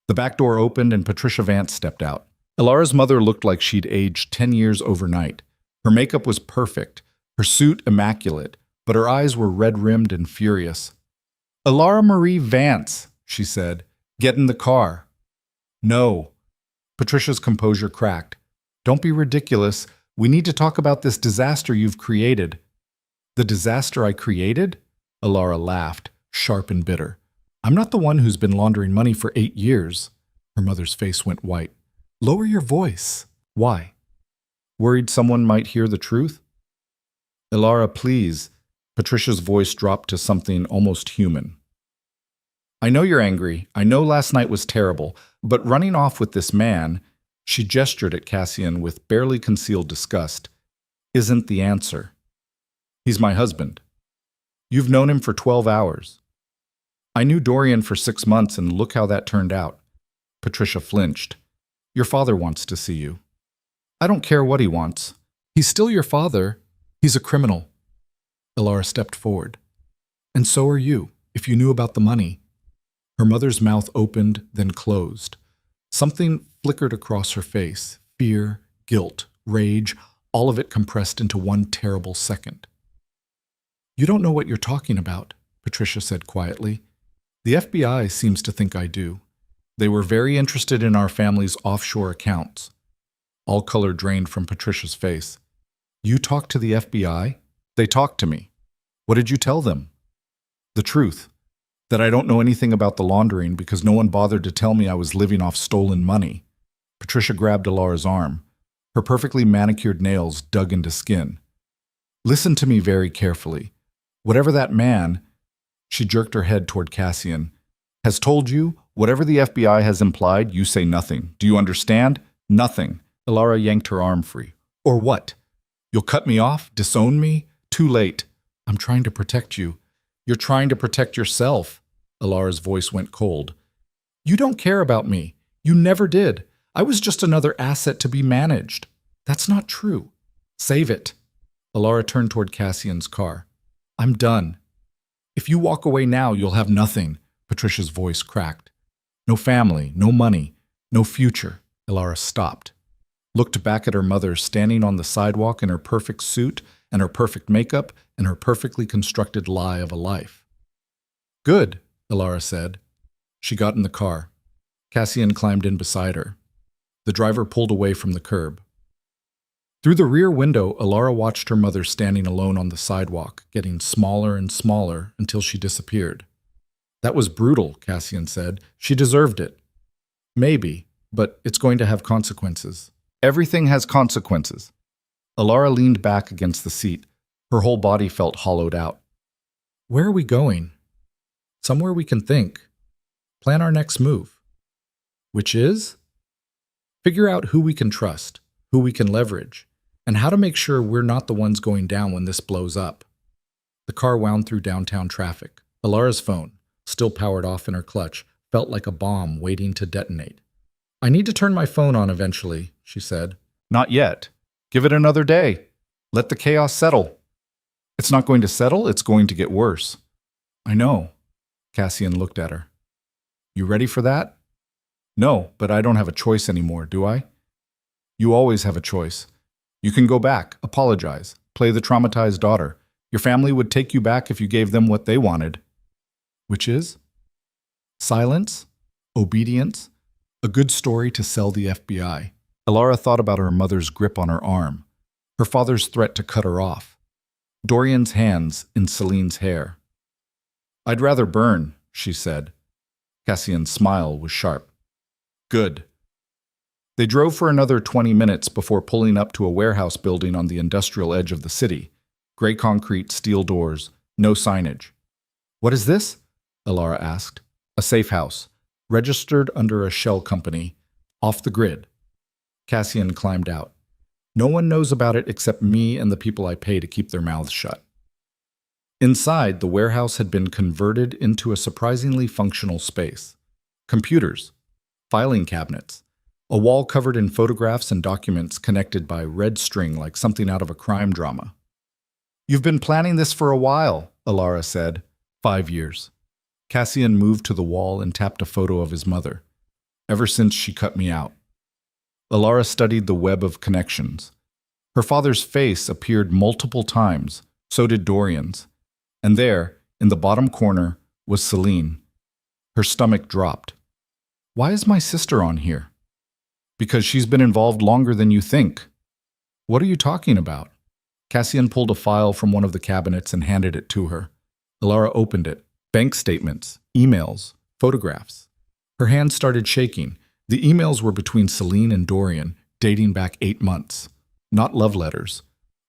The back door opened and Patricia Vance stepped out. Alara's mother looked like she'd aged 10 years overnight. Her makeup was perfect, her suit immaculate, but her eyes were red-rimmed and furious. Alara Marie Vance, she said. Get in the car. No. Patricia's composure cracked. Don't be ridiculous. We need to talk about this disaster you've created. The disaster I created? Alara laughed, sharp and bitter. I'm not the one who's been laundering money for 8 years. Her mother's face went white. Lower your voice. Why? Worried someone might hear the truth? Alara, please. Patricia's voice dropped to something almost human. I know you're angry. I know last night was terrible. But running off with this man, she gestured at Cassian with barely concealed disgust, isn't the answer. He's my husband. You've known him for 12 hours. I knew Dorian for 6 months, and look how that turned out. Patricia flinched. Your father wants to see you. I don't care what he wants. He's still your father. He's a criminal. Alara stepped forward. And so are you, if you knew about the money. Her mother's mouth opened, then closed. Something flickered across her face. Fear, guilt, rage, all of it compressed into one terrible second. You don't know what you're talking about, Patricia said quietly. The FBI seems to think I do. They were very interested in our family's offshore accounts. All color drained from Patricia's face. You talked to the FBI? They talked to me. What did you tell them? The truth. That I don't know anything about the laundering because no one bothered to tell me I was living off stolen money. Patricia grabbed Alara's arm. Her perfectly manicured nails dug into skin. Listen to me very carefully. Whatever that man, she jerked her head toward Cassian, has told you, whatever the FBI has implied, you say nothing. Do you understand? Nothing. Alara yanked her arm free. Or what? You'll cut me off? Disown me? Too late. I'm trying to protect you. You're trying to protect yourself. Alara's voice went cold. You don't care about me. You never did. I was just another asset to be managed. That's not true. Save it. Alara turned toward Cassian's car. I'm done. If you walk away now, you'll have nothing. Patricia's voice cracked. No family, no money, no future. Alara stopped. Looked back at her mother standing on the sidewalk in her perfect suit and her perfect makeup and her perfectly constructed lie of a life. Good, Alara said. She got in the car. Cassian climbed in beside her. The driver pulled away from the curb. Through the rear window, Alara watched her mother standing alone on the sidewalk, getting smaller and smaller until she disappeared. That was brutal, Cassian said. She deserved it. Maybe, but it's going to have consequences. Everything has consequences. Alara leaned back against the seat. Her whole body felt hollowed out. Where are we going? Somewhere we can think. Plan our next move. Which is? Figure out who we can trust, who we can leverage, and how to make sure we're not the ones going down when this blows up. The car wound through downtown traffic. Alara's phone, still powered off in her clutch, felt like a bomb waiting to detonate. I need to turn my phone on eventually, she said. Not yet. Give it another day. Let the chaos settle. It's not going to settle, it's going to get worse. I know. Cassian looked at her. You ready for that? No, but I don't have a choice anymore, do I? You always have a choice. You can go back, apologize, play the traumatized daughter. Your family would take you back if you gave them what they wanted. Which is? Silence, obedience, a good story to sell the FBI. Alara thought about her mother's grip on her arm, her father's threat to cut her off, Dorian's hands in Celine's hair. I'd rather burn, she said. Cassian's smile was sharp. Good. They drove for another 20 minutes before pulling up to a warehouse building on the industrial edge of the city. Gray concrete, steel doors, no signage. What is this? Alara asked. A safe house, registered under a shell company, off the grid. Cassian climbed out. No one knows about it except me and the people I pay to keep their mouths shut. Inside, the warehouse had been converted into a surprisingly functional space. Computers, filing cabinets, a wall covered in photographs and documents connected by red string like something out of a crime drama. You've been planning this for a while, Alara said. 5 years. Cassian moved to the wall and tapped a photo of his mother. Ever since she cut me out. Alara studied the web of connections. Her father's face appeared multiple times, so did Dorian's. And there, in the bottom corner, was Celine. Her stomach dropped. Why is my sister on here? Because she's been involved longer than you think. What are you talking about? Cassian pulled a file from one of the cabinets and handed it to her. Alara opened it. Bank statements, emails, photographs. Her hands started shaking. The emails were between Celine and Dorian, dating back 8 months. Not love letters.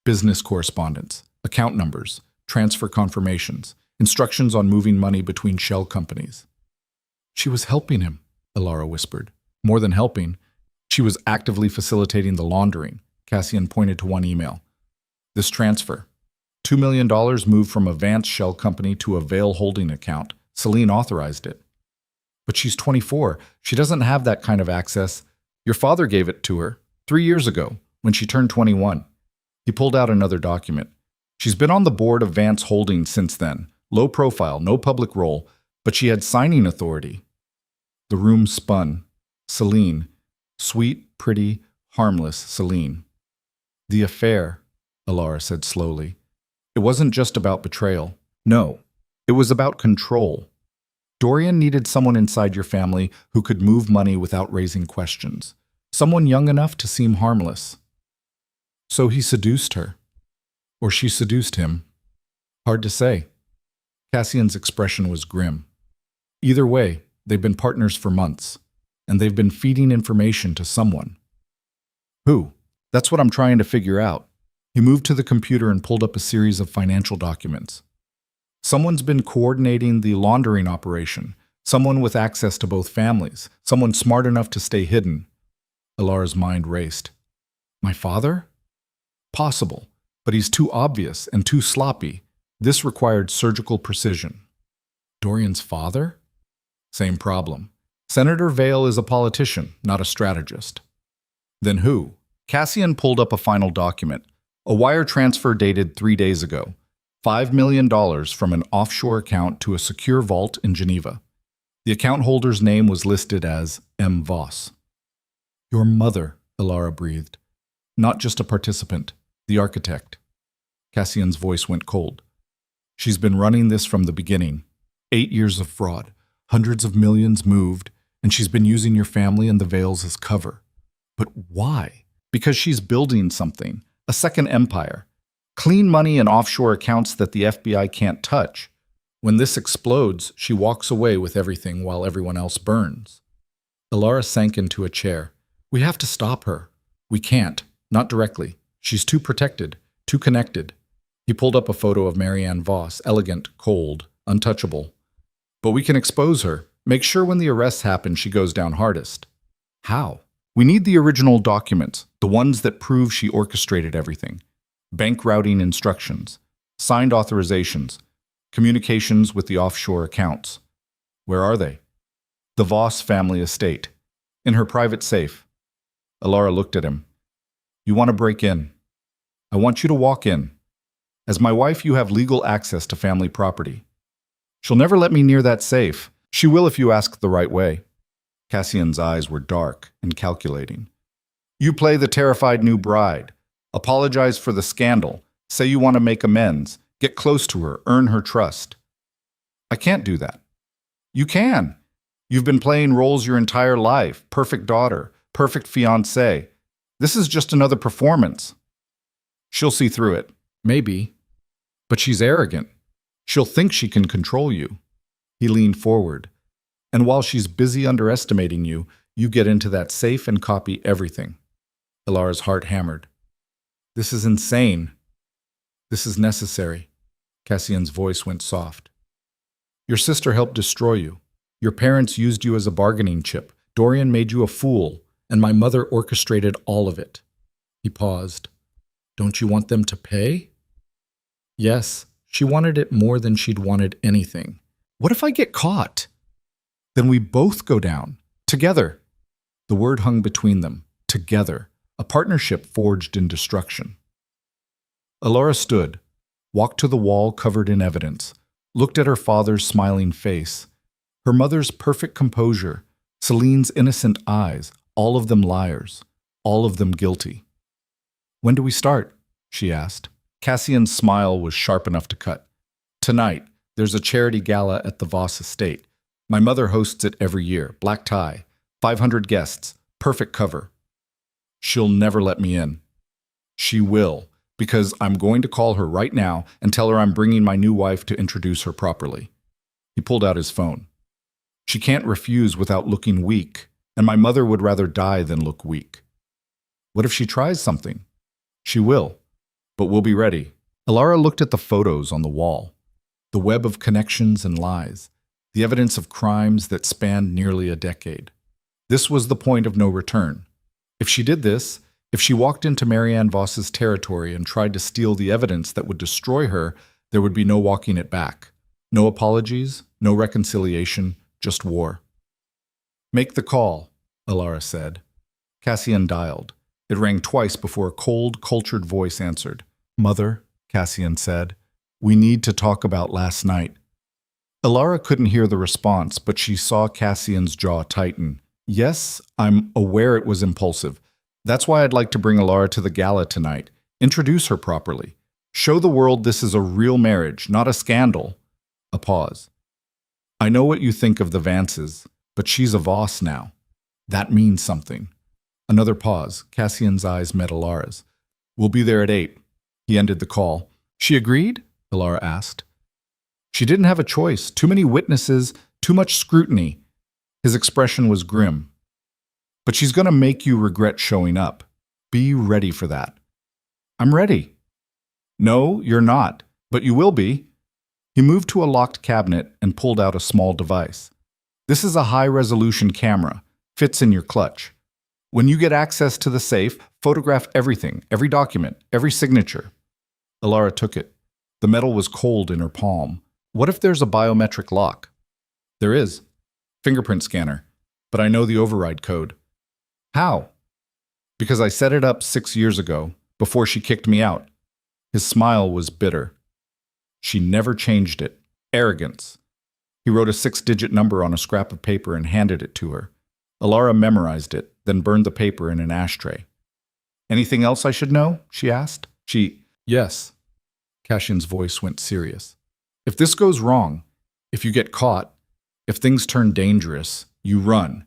Business correspondence, account numbers, transfer confirmations, instructions on moving money between shell companies. She was helping him, Alara whispered. More than helping, she was actively facilitating the laundering. Cassian pointed to one email. This transfer. $2 million moved from a Vance shell company to a Vail holding account. Celine authorized it. But she's 24. She doesn't have that kind of access. Your father gave it to her 3 years ago, when she turned 21. He pulled out another document. She's been on the board of Vance Holdings since then. Low profile, no public role, but she had signing authority. The room spun. Celine. Sweet, pretty, harmless Celine. The affair, Alara said slowly. It wasn't just about betrayal. No, it was about control. Dorian needed someone inside your family who could move money without raising questions. Someone young enough to seem harmless. So he seduced her. Or she seduced him. Hard to say. Cassian's expression was grim. Either way, they've been partners for months, and they've been feeding information to someone. Who? That's what I'm trying to figure out. He moved to the computer and pulled up a series of financial documents. Someone's been coordinating the laundering operation. Someone with access to both families. Someone smart enough to stay hidden. Alara's mind raced. My father? Possible, but he's too obvious and too sloppy. This required surgical precision. Dorian's father? Same problem. Senator Vail is a politician, not a strategist. Then who? Cassian pulled up a final document. A wire transfer dated 3 days ago. $5 million from an offshore account to a secure vault in Geneva. The account holder's name was listed as M. Voss. Your mother, Alara breathed. Not just a participant, the architect. Cassian's voice went cold. She's been running this from the beginning. 8 years of fraud. Hundreds of millions moved, and she's been using your family and the veils as cover. But why? Because she's building something, a second empire. Clean money and offshore accounts that the FBI can't touch. When this explodes, she walks away with everything while everyone else burns. Alara sank into a chair. We have to stop her. We can't. Not directly. She's too protected, too connected. He pulled up a photo of Marianne Voss, elegant, cold, untouchable. But we can expose her. Make sure when the arrests happen, she goes down hardest. How? We need the original documents, the ones that prove she orchestrated everything. Bank routing instructions, signed authorizations, communications with the offshore accounts. Where are they? The Voss family estate. In her private safe. Alara looked at him. You want to break in. I want you to walk in. As my wife, you have legal access to family property. She'll never let me near that safe. She will if you ask the right way. Cassian's eyes were dark and calculating. You play the terrified new bride. Apologize for the scandal. Say you want to make amends. Get close to her. Earn her trust. I can't do that. You can. You've been playing roles your entire life. Perfect daughter. Perfect fiancée. This is just another performance. She'll see through it. Maybe. But she's arrogant. She'll think she can control you. He leaned forward. And while she's busy underestimating you, you get into that safe and copy everything. Alara's heart hammered. This is insane. This is necessary. Cassian's voice went soft. Your sister helped destroy you. Your parents used you as a bargaining chip. Dorian made you a fool, and my mother orchestrated all of it. He paused. Don't you want them to pay? Yes, she wanted it more than she'd wanted anything. What if I get caught? Then we both go down. Together. The word hung between them. Together. A partnership forged in destruction. Alara stood, walked to the wall covered in evidence, looked at her father's smiling face, her mother's perfect composure, Celine's innocent eyes, all of them liars, all of them guilty. When do we start? She asked. Cassian's smile was sharp enough to cut. Tonight, there's a charity gala at the Voss estate. My mother hosts it every year. Black tie, 500 guests, perfect cover. She'll never let me in. She will, because I'm going to call her right now and tell her I'm bringing my new wife to introduce her properly. He pulled out his phone. She can't refuse without looking weak, and my mother would rather die than look weak. What if she tries something? She will, but we'll be ready. Alara looked at the photos on the wall, the web of connections and lies, the evidence of crimes that spanned nearly a decade. This was the point of no return. If she did this, if she walked into Marianne Voss's territory and tried to steal the evidence that would destroy her, there would be no walking it back. No apologies, no reconciliation, just war. Make the call, Alara said. Cassian dialed. It rang twice before a cold, cultured voice answered. Mother, Cassian said, we need to talk about last night. Alara couldn't hear the response, but she saw Cassian's jaw tighten. Yes, I'm aware it was impulsive. That's why I'd like to bring Alara to the gala tonight. Introduce her properly. Show the world this is a real marriage, not a scandal. A pause. I know what you think of the Vances, but she's a Voss now. That means something. Another pause. Cassian's eyes met Alara's. We'll be there at 8. He ended the call. She agreed? Alara asked. She didn't have a choice. Too many witnesses, too much scrutiny. His expression was grim. But she's going to make you regret showing up. Be ready for that. I'm ready. No, you're not, but you will be. He moved to a locked cabinet and pulled out a small device. This is a high-resolution camera. Fits in your clutch. When you get access to the safe, photograph everything, every document, every signature. Alara took it. The metal was cold in her palm. What if there's a biometric lock? There is. Fingerprint scanner. But I know the override code. How? Because I set it up 6 years ago, before she kicked me out. His smile was bitter. She never changed it. Arrogance. He wrote a 6-digit number on a scrap of paper and handed it to her. Alara memorized it, then burned the paper in an ashtray. Anything else I should know? She asked. Yes. Cassian's voice went serious. If this goes wrong, if you get caught, If things turn dangerous, you run.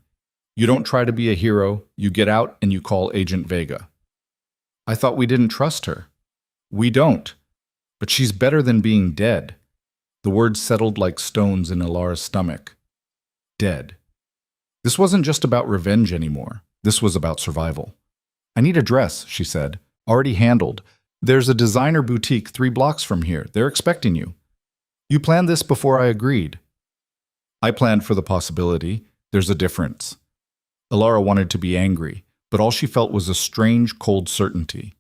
You don't try to be a hero, you get out and you call Agent Vega. I thought we didn't trust her. We don't. But she's better than being dead. The words settled like stones in Ilara's stomach. Dead. This wasn't just about revenge anymore. This was about survival. I need a dress, she said. Already handled. There's a designer boutique 3 blocks from here. They're expecting you. You planned this before I agreed. I planned for the possibility. There's a difference. Ilara wanted to be angry, but all she felt was a strange, cold certainty.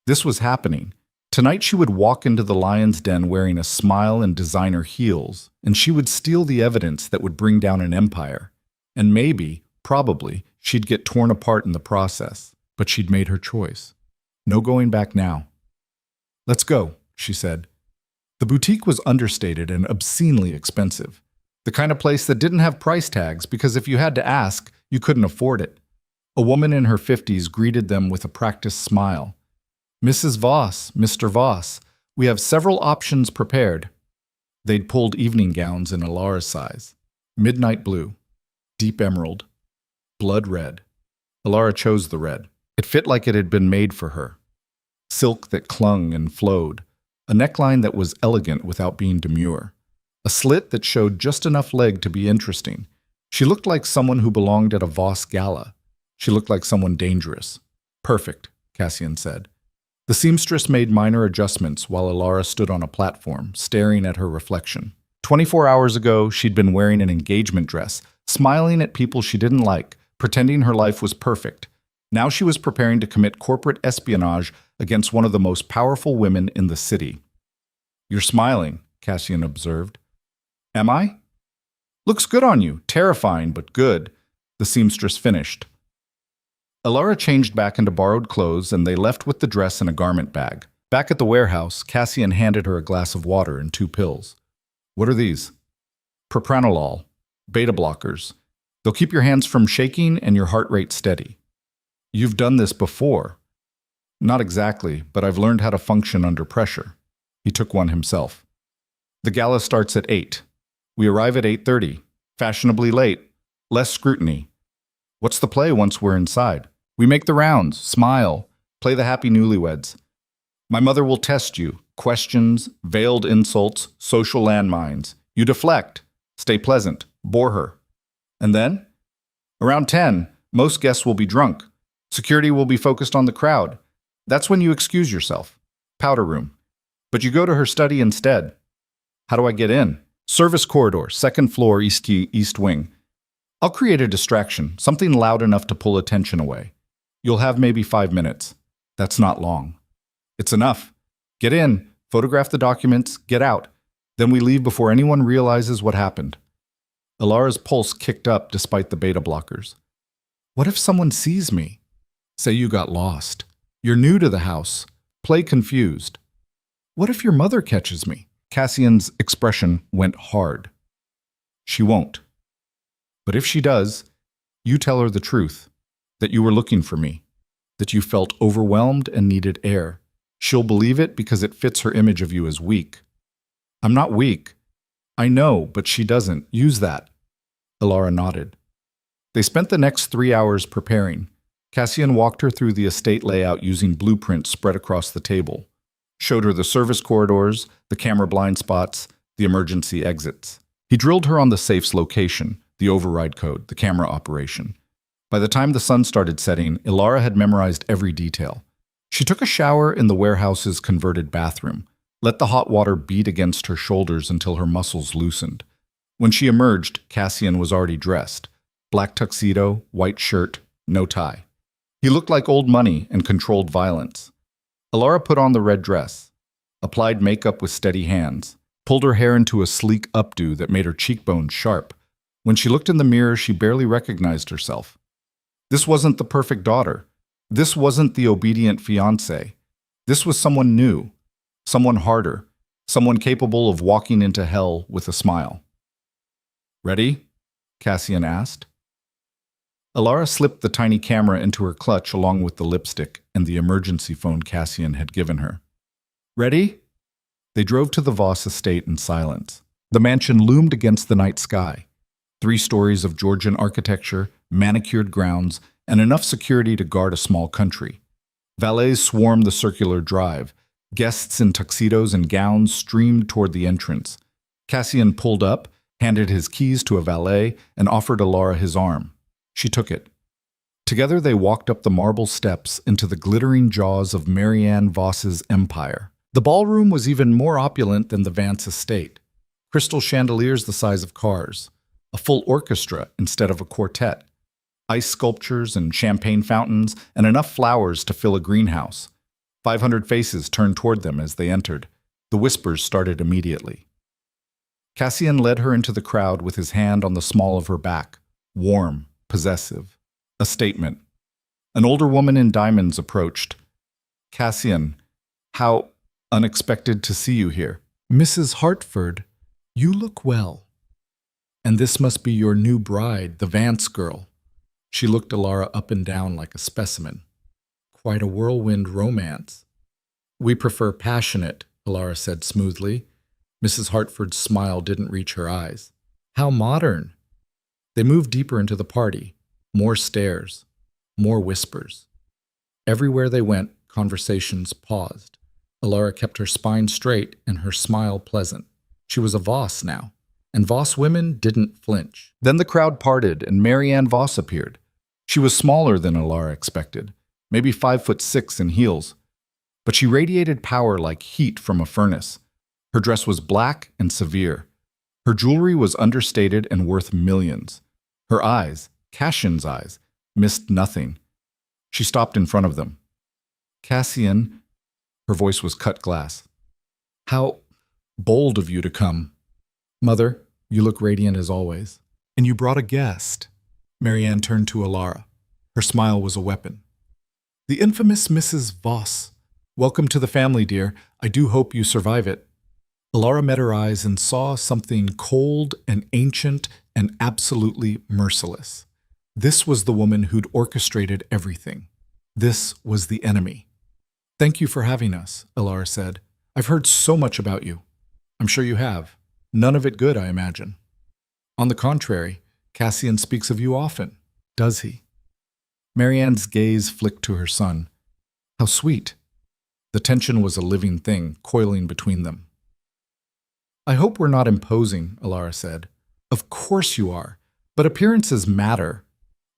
This was happening. Tonight she would walk into the lion's den wearing a smile and designer heels, and she would steal the evidence that would bring down an empire. And maybe, probably, she'd get torn apart in the process. But she'd made her choice. No going back now. Let's go, she said. The boutique was understated and obscenely expensive. The kind of place that didn't have price tags because if you had to ask, you couldn't afford it. A woman in her 50s greeted them with a practiced smile. Mrs. Voss, Mr. Voss, we have several options prepared. They'd pulled evening gowns in Ilara's size. Midnight blue, deep emerald, blood red. Ilara chose the red. It fit like it had been made for her. Silk that clung and flowed. A neckline that was elegant without being demure. A slit that showed just enough leg to be interesting. She looked like someone who belonged at a Voss gala. She looked like someone dangerous. Perfect, Cassian said. The seamstress made minor adjustments while Ilara stood on a platform, staring at her reflection. 24 hours ago, she'd been wearing an engagement dress, smiling at people she didn't like, pretending her life was perfect. Now she was preparing to commit corporate espionage against one of the most powerful women in the city. You're smiling, Cassian observed. Am I? Looks good on you. Terrifying, but good. The seamstress finished. Ilara changed back into borrowed clothes and they left with the dress in a garment bag. Back at the warehouse, Cassian handed her a glass of water and 2 pills. What are these? Propranolol. Beta blockers. They'll keep your hands from shaking and your heart rate steady. You've done this before. Not exactly, but I've learned how to function under pressure. He took one himself. The gala starts at 8. We arrive at 8:30. Fashionably late. Less scrutiny. What's the play once we're inside? We make the rounds, smile, play the happy newlyweds. My mother will test you. Questions, veiled insults, social landmines. You deflect. Stay pleasant. Bore her. And then? Around 10, most guests will be drunk. Security will be focused on the crowd. That's when you excuse yourself. Powder room. But you go to her study instead. How do I get in? Service corridor, 2nd floor, east wing. I'll create a distraction, something loud enough to pull attention away. You'll have maybe 5 minutes. That's not long. It's enough. Get in, photograph the documents, get out. Then we leave before anyone realizes what happened. Ilara's pulse kicked up despite the beta blockers. What if someone sees me? Say you got lost. You're new to the house. Play confused. What if your mother catches me? Cassian's expression went hard. She won't. But if she does, you tell her the truth, that you were looking for me, that you felt overwhelmed and needed air. She'll believe it because it fits her image of you as weak. I'm not weak. I know, but she doesn't. Use that. Ilara nodded. They spent the next 3 hours preparing. Cassian walked her through the estate layout using blueprints spread across the table. Showed her the service corridors, the camera blind spots, the emergency exits. He drilled her on the safe's location, the override code, the camera operation. By the time the sun started setting, Ilara had memorized every detail. She took a shower in the warehouse's converted bathroom, let the hot water beat against her shoulders until her muscles loosened. When she emerged, Cassian was already dressed. Black tuxedo, white shirt, no tie. He looked like old money and controlled violence. Ilara put on the red dress, applied makeup with steady hands, pulled her hair into a sleek updo that made her cheekbones sharp. When she looked in the mirror, she barely recognized herself. This wasn't the perfect daughter. This wasn't the obedient fiancé. This was someone new, someone harder, someone capable of walking into hell with a smile. Ready? Cassian asked. Ilara slipped the tiny camera into her clutch along with the lipstick and the emergency phone Cassian had given her. Ready? They drove to the Voss estate in silence. The mansion loomed against the night sky. 3 stories of Georgian architecture, manicured grounds, and enough security to guard a small country. Valets swarmed the circular drive. Guests in tuxedos and gowns streamed toward the entrance. Cassian pulled up, handed his keys to a valet, and offered Alara his arm. She took it. Together they walked up the marble steps into the glittering jaws of Marianne Voss's empire. The ballroom was even more opulent than the Vance estate. Crystal chandeliers the size of cars. A full orchestra instead of a quartet. Ice sculptures and champagne fountains, and enough flowers to fill a greenhouse. 500 faces turned toward them as they entered. The whispers started immediately. Cassian led her into the crowd with his hand on the small of her back, warm, possessive. A statement. An older woman in diamonds approached. Cassian, how unexpected to see you here. Mrs. Hartford, you look well. And this must be your new bride, the Vance girl. She looked Alara up and down like a specimen. Quite a whirlwind romance. We prefer passionate, Alara said smoothly. Mrs. Hartford's smile didn't reach her eyes. How modern. They moved deeper into the party. More stairs. More whispers. Everywhere they went, conversations paused. Alara kept her spine straight and her smile pleasant. She was a Voss now, and Voss women didn't flinch. Then the crowd parted and Marianne Voss appeared. She was smaller than Alara expected, maybe 5'6" in heels, but she radiated power like heat from a furnace. Her dress was black and severe. Her jewelry was understated and worth millions. Her eyes, Cassian's eyes, missed nothing. She stopped in front of them. Cassian, her voice was cut glass. How bold of you to come. Mother, you look radiant as always. And you brought a guest. Marianne turned to Alara. Her smile was a weapon. The infamous Mrs. Voss. Welcome to the family, dear. I do hope you survive it. Alara met her eyes and saw something cold and ancient and absolutely merciless. This was the woman who'd orchestrated everything. This was the enemy. Thank you for having us, Alara said. I've heard so much about you. I'm sure you have. None of it good, I imagine. On the contrary, Cassian speaks of you often. Does he? Marianne's gaze flicked to her son. How sweet. The tension was a living thing, coiling between them. I hope we're not imposing, Alara said. Of course you are, but appearances matter.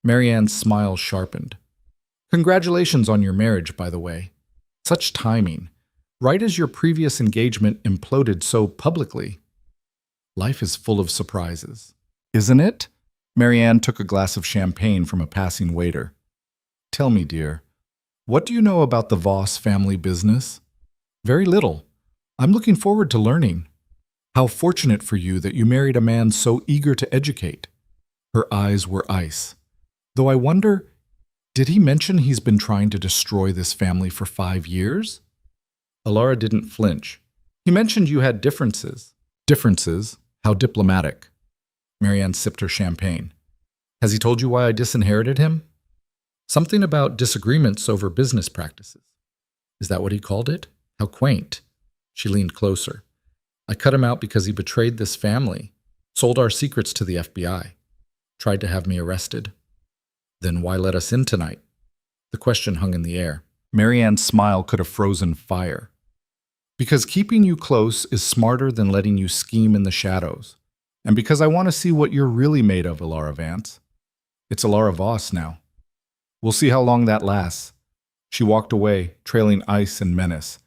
Marianne's smile sharpened. Congratulations on your marriage, by the way. Such timing. Right as your previous engagement imploded so publicly. Life is full of surprises. Isn't it? Marianne took a glass of champagne from a passing waiter. Tell me, dear, what do you know about the Voss family business? Very little. I'm looking forward to learning. How fortunate for you that you married a man so eager to educate. Her eyes were ice. Though I wonder, did he mention he's been trying to destroy this family for 5 years? Alara didn't flinch. He mentioned you had differences. Differences? How diplomatic. Marianne sipped her champagne. Has he told you why I disinherited him? Something about disagreements over business practices. Is that what he called it? How quaint. She leaned closer. I cut him out because he betrayed this family, sold our secrets to the FBI, tried to have me arrested. Then why let us in tonight? The question hung in the air. Marianne's smile could have frozen fire. Because keeping you close is smarter than letting you scheme in the shadows. And because I want to see what you're really made of, Alara Vance. It's Alara Voss now. We'll see how long that lasts. She walked away, trailing ice and menace.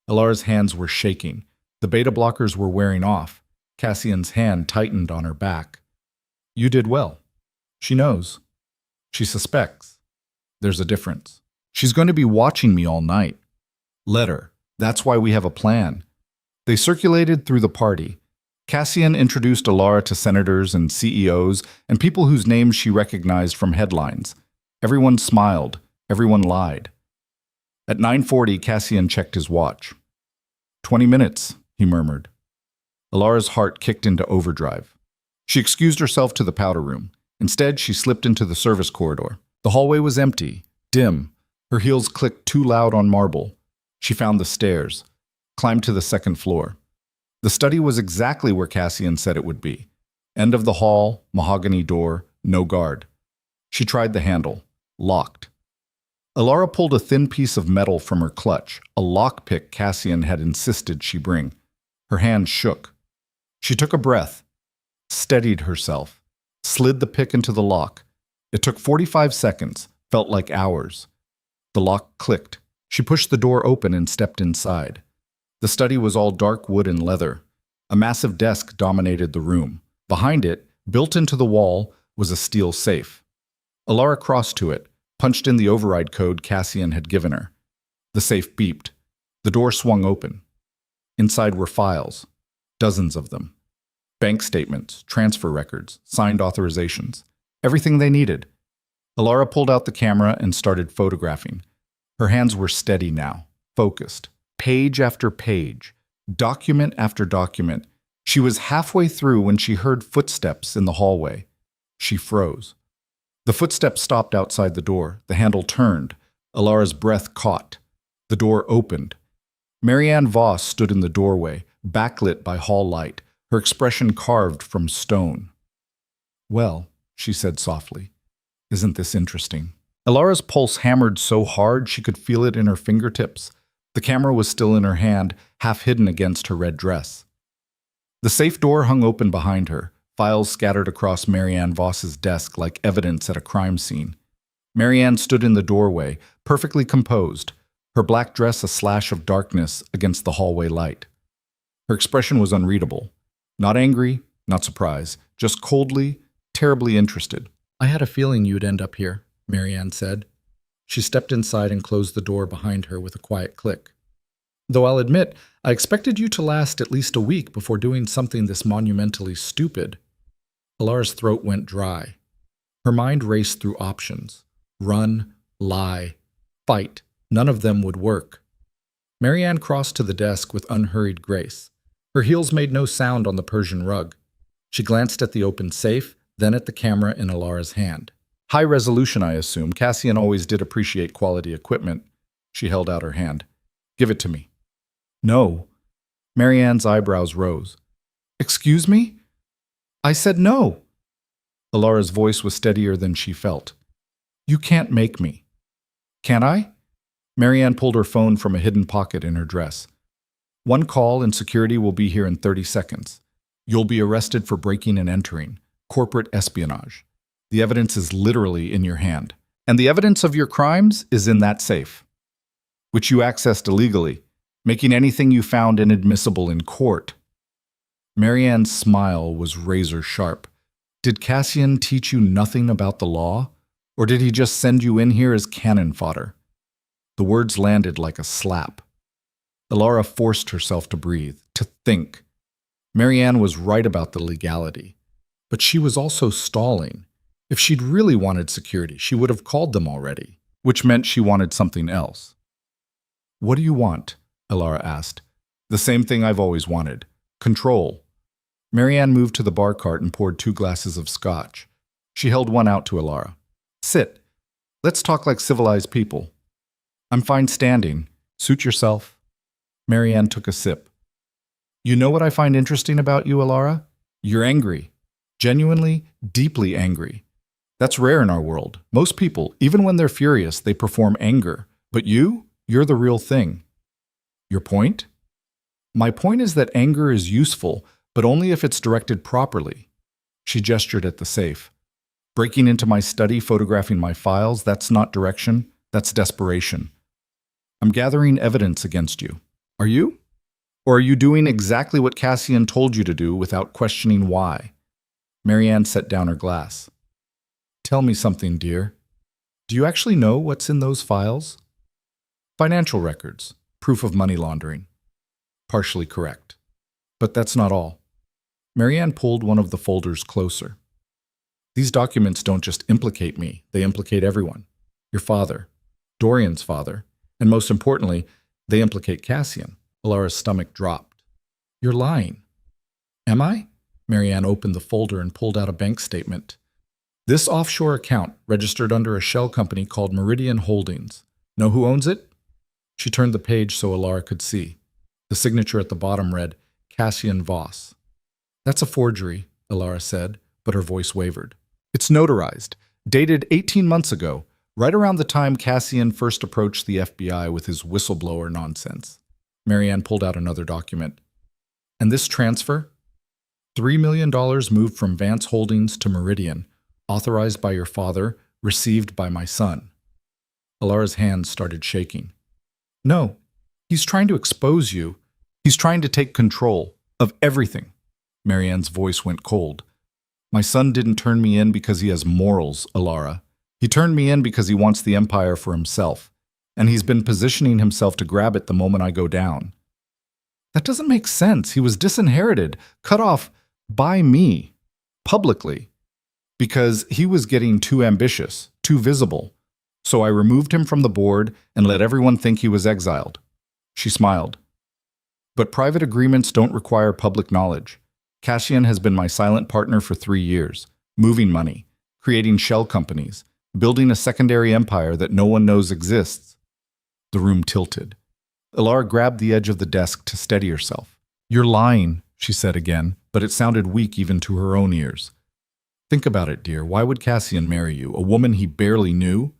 Alara's hands were shaking. The beta blockers were wearing off. Cassian's hand tightened on her back. You did well. She knows. She suspects. There's a difference. She's going to be watching me all night. Let her. That's why we have a plan. They circulated through the party. Cassian introduced Alara to senators and CEOs and people whose names she recognized from headlines. Everyone smiled. Everyone lied. At 9:40, Cassian checked his watch. 20 minutes, he murmured. Alara's heart kicked into overdrive. She excused herself to the powder room. Instead, she slipped into the service corridor. The hallway was empty, dim. Her heels clicked too loud on marble. She found the stairs, climbed to the second floor. The study was exactly where Cassian said it would be. End of the hall, mahogany door, no guard. She tried the handle. Locked. Alara pulled a thin piece of metal from her clutch, a lockpick Cassian had insisted she bring. Her hand shook. She took a breath, steadied herself, slid the pick into the lock. It took 45 seconds, felt like hours. The lock clicked. She pushed the door open and stepped inside. The study was all dark wood and leather. A massive desk dominated the room. Behind it, built into the wall, was a steel safe. Alara crossed to it, punched in the override code Cassian had given her. The safe beeped. The door swung open. Inside were files, dozens of them. Bank statements, transfer records, signed authorizations, everything they needed. Alara pulled out the camera and started photographing. Her hands were steady now, focused. Page after page, document after document. She was halfway through when she heard footsteps in the hallway. She froze. The footsteps stopped outside the door. The handle turned. Alara's breath caught. The door opened. Marianne Voss stood in the doorway, backlit by hall light, her expression carved from stone. "Well," she said softly, "isn't this interesting?" Alara's pulse hammered so hard she could feel it in her fingertips. The camera was still in her hand, half hidden against her red dress. The safe door hung open behind her, files scattered across Marianne Voss's desk like evidence at a crime scene. Marianne stood in the doorway, perfectly composed, her black dress a slash of darkness against the hallway light. Her expression was unreadable. Not angry, not surprised, just coldly, terribly interested. "I had a feeling you'd end up here," Marianne said. She stepped inside and closed the door behind her with a quiet click. "Though I'll admit, I expected you to last at least a week before doing something this monumentally stupid." Alara's throat went dry. Her mind raced through options. Run, lie, fight. None of them would work. Marianne crossed to the desk with unhurried grace. Her heels made no sound on the Persian rug. She glanced at the open safe, then at the camera in Alara's hand. "High resolution, I assume. Cassian always did appreciate quality equipment." She held out her hand. "Give it to me." "No." Marianne's eyebrows rose. "Excuse me?" "I said no." Alara's voice was steadier than she felt. "You can't make me." "Can I?" Marianne pulled her phone from a hidden pocket in her dress. "One call and security will be here in 30 seconds. You'll be arrested for breaking and entering. Corporate espionage. The evidence is literally in your hand. And the evidence of your crimes is in that safe, which you accessed illegally, making anything you found inadmissible in court." Marianne's smile was razor sharp. "Did Cassian teach you nothing about the law? Or did he just send you in here as cannon fodder?" The words landed like a slap. Alara forced herself to breathe, to think. Marianne was right about the legality. But she was also stalling. If she'd really wanted security, she would have called them already, which meant she wanted something else. "What do you want?" Alara asked. "The same thing I've always wanted. Control." Marianne moved to the bar cart and poured 2 glasses of scotch. She held one out to Alara. "Sit. Let's talk like civilized people." "I'm fine standing. Suit yourself." Marianne took a sip. "You know what I find interesting about you, Alara? You're angry. Genuinely, deeply angry. That's rare in our world. Most people, even when they're furious, they perform anger. But you're the real thing." "Your point?" "My point is that anger is useful, but only if it's directed properly." She gestured at the safe. "Breaking into my study, photographing my files, that's not direction, that's desperation. I'm gathering evidence against you. Are you? Or are you doing exactly what Cassian told you to do without questioning why?" Marianne set down her glass. "Tell me something, dear. Do you actually know what's in those files?" "Financial records, proof of money laundering." "Partially correct. But that's not all." Marianne pulled one of the folders closer. "These documents don't just implicate me, they implicate everyone. Your father, Dorian's father, and most importantly, they implicate Cassian." Alara's stomach dropped. "You're lying." "Am I?" Marianne opened the folder and pulled out a bank statement. "This offshore account, registered under a shell company called Meridian Holdings. Know who owns it?" She turned the page so Alara could see. The signature at the bottom read, "Cassian Voss." "That's a forgery. Ilara said, but her voice wavered. It's notarized, dated 18 months ago, right around the time Cassian first approached the FBI with his whistleblower nonsense. Marianne pulled out another document. And this transfer? $3 million moved from Vance Holdings to Meridian, authorized by your father, received by my son. Ilara's hands started shaking. No, he's trying to expose you. He's trying to take control of everything. Marianne's voice went cold. My son didn't turn me in because he has morals, Ilara. He turned me in because he wants the empire for himself, and he's been positioning himself to grab it the moment I go down. That doesn't make sense. He was disinherited, cut off by me, publicly, because he was getting too ambitious, too visible. So I removed him from the board and let everyone think he was exiled. She smiled. But private agreements don't require public knowledge. Cassian has been my silent partner for 3 years, moving money, creating shell companies, building a secondary empire that no one knows exists. The room tilted. Ilara grabbed the edge of the desk to steady herself. You're lying, she said again, but it sounded weak even to her own ears. Think about it, dear. Why would Cassian marry you, a woman he barely knew?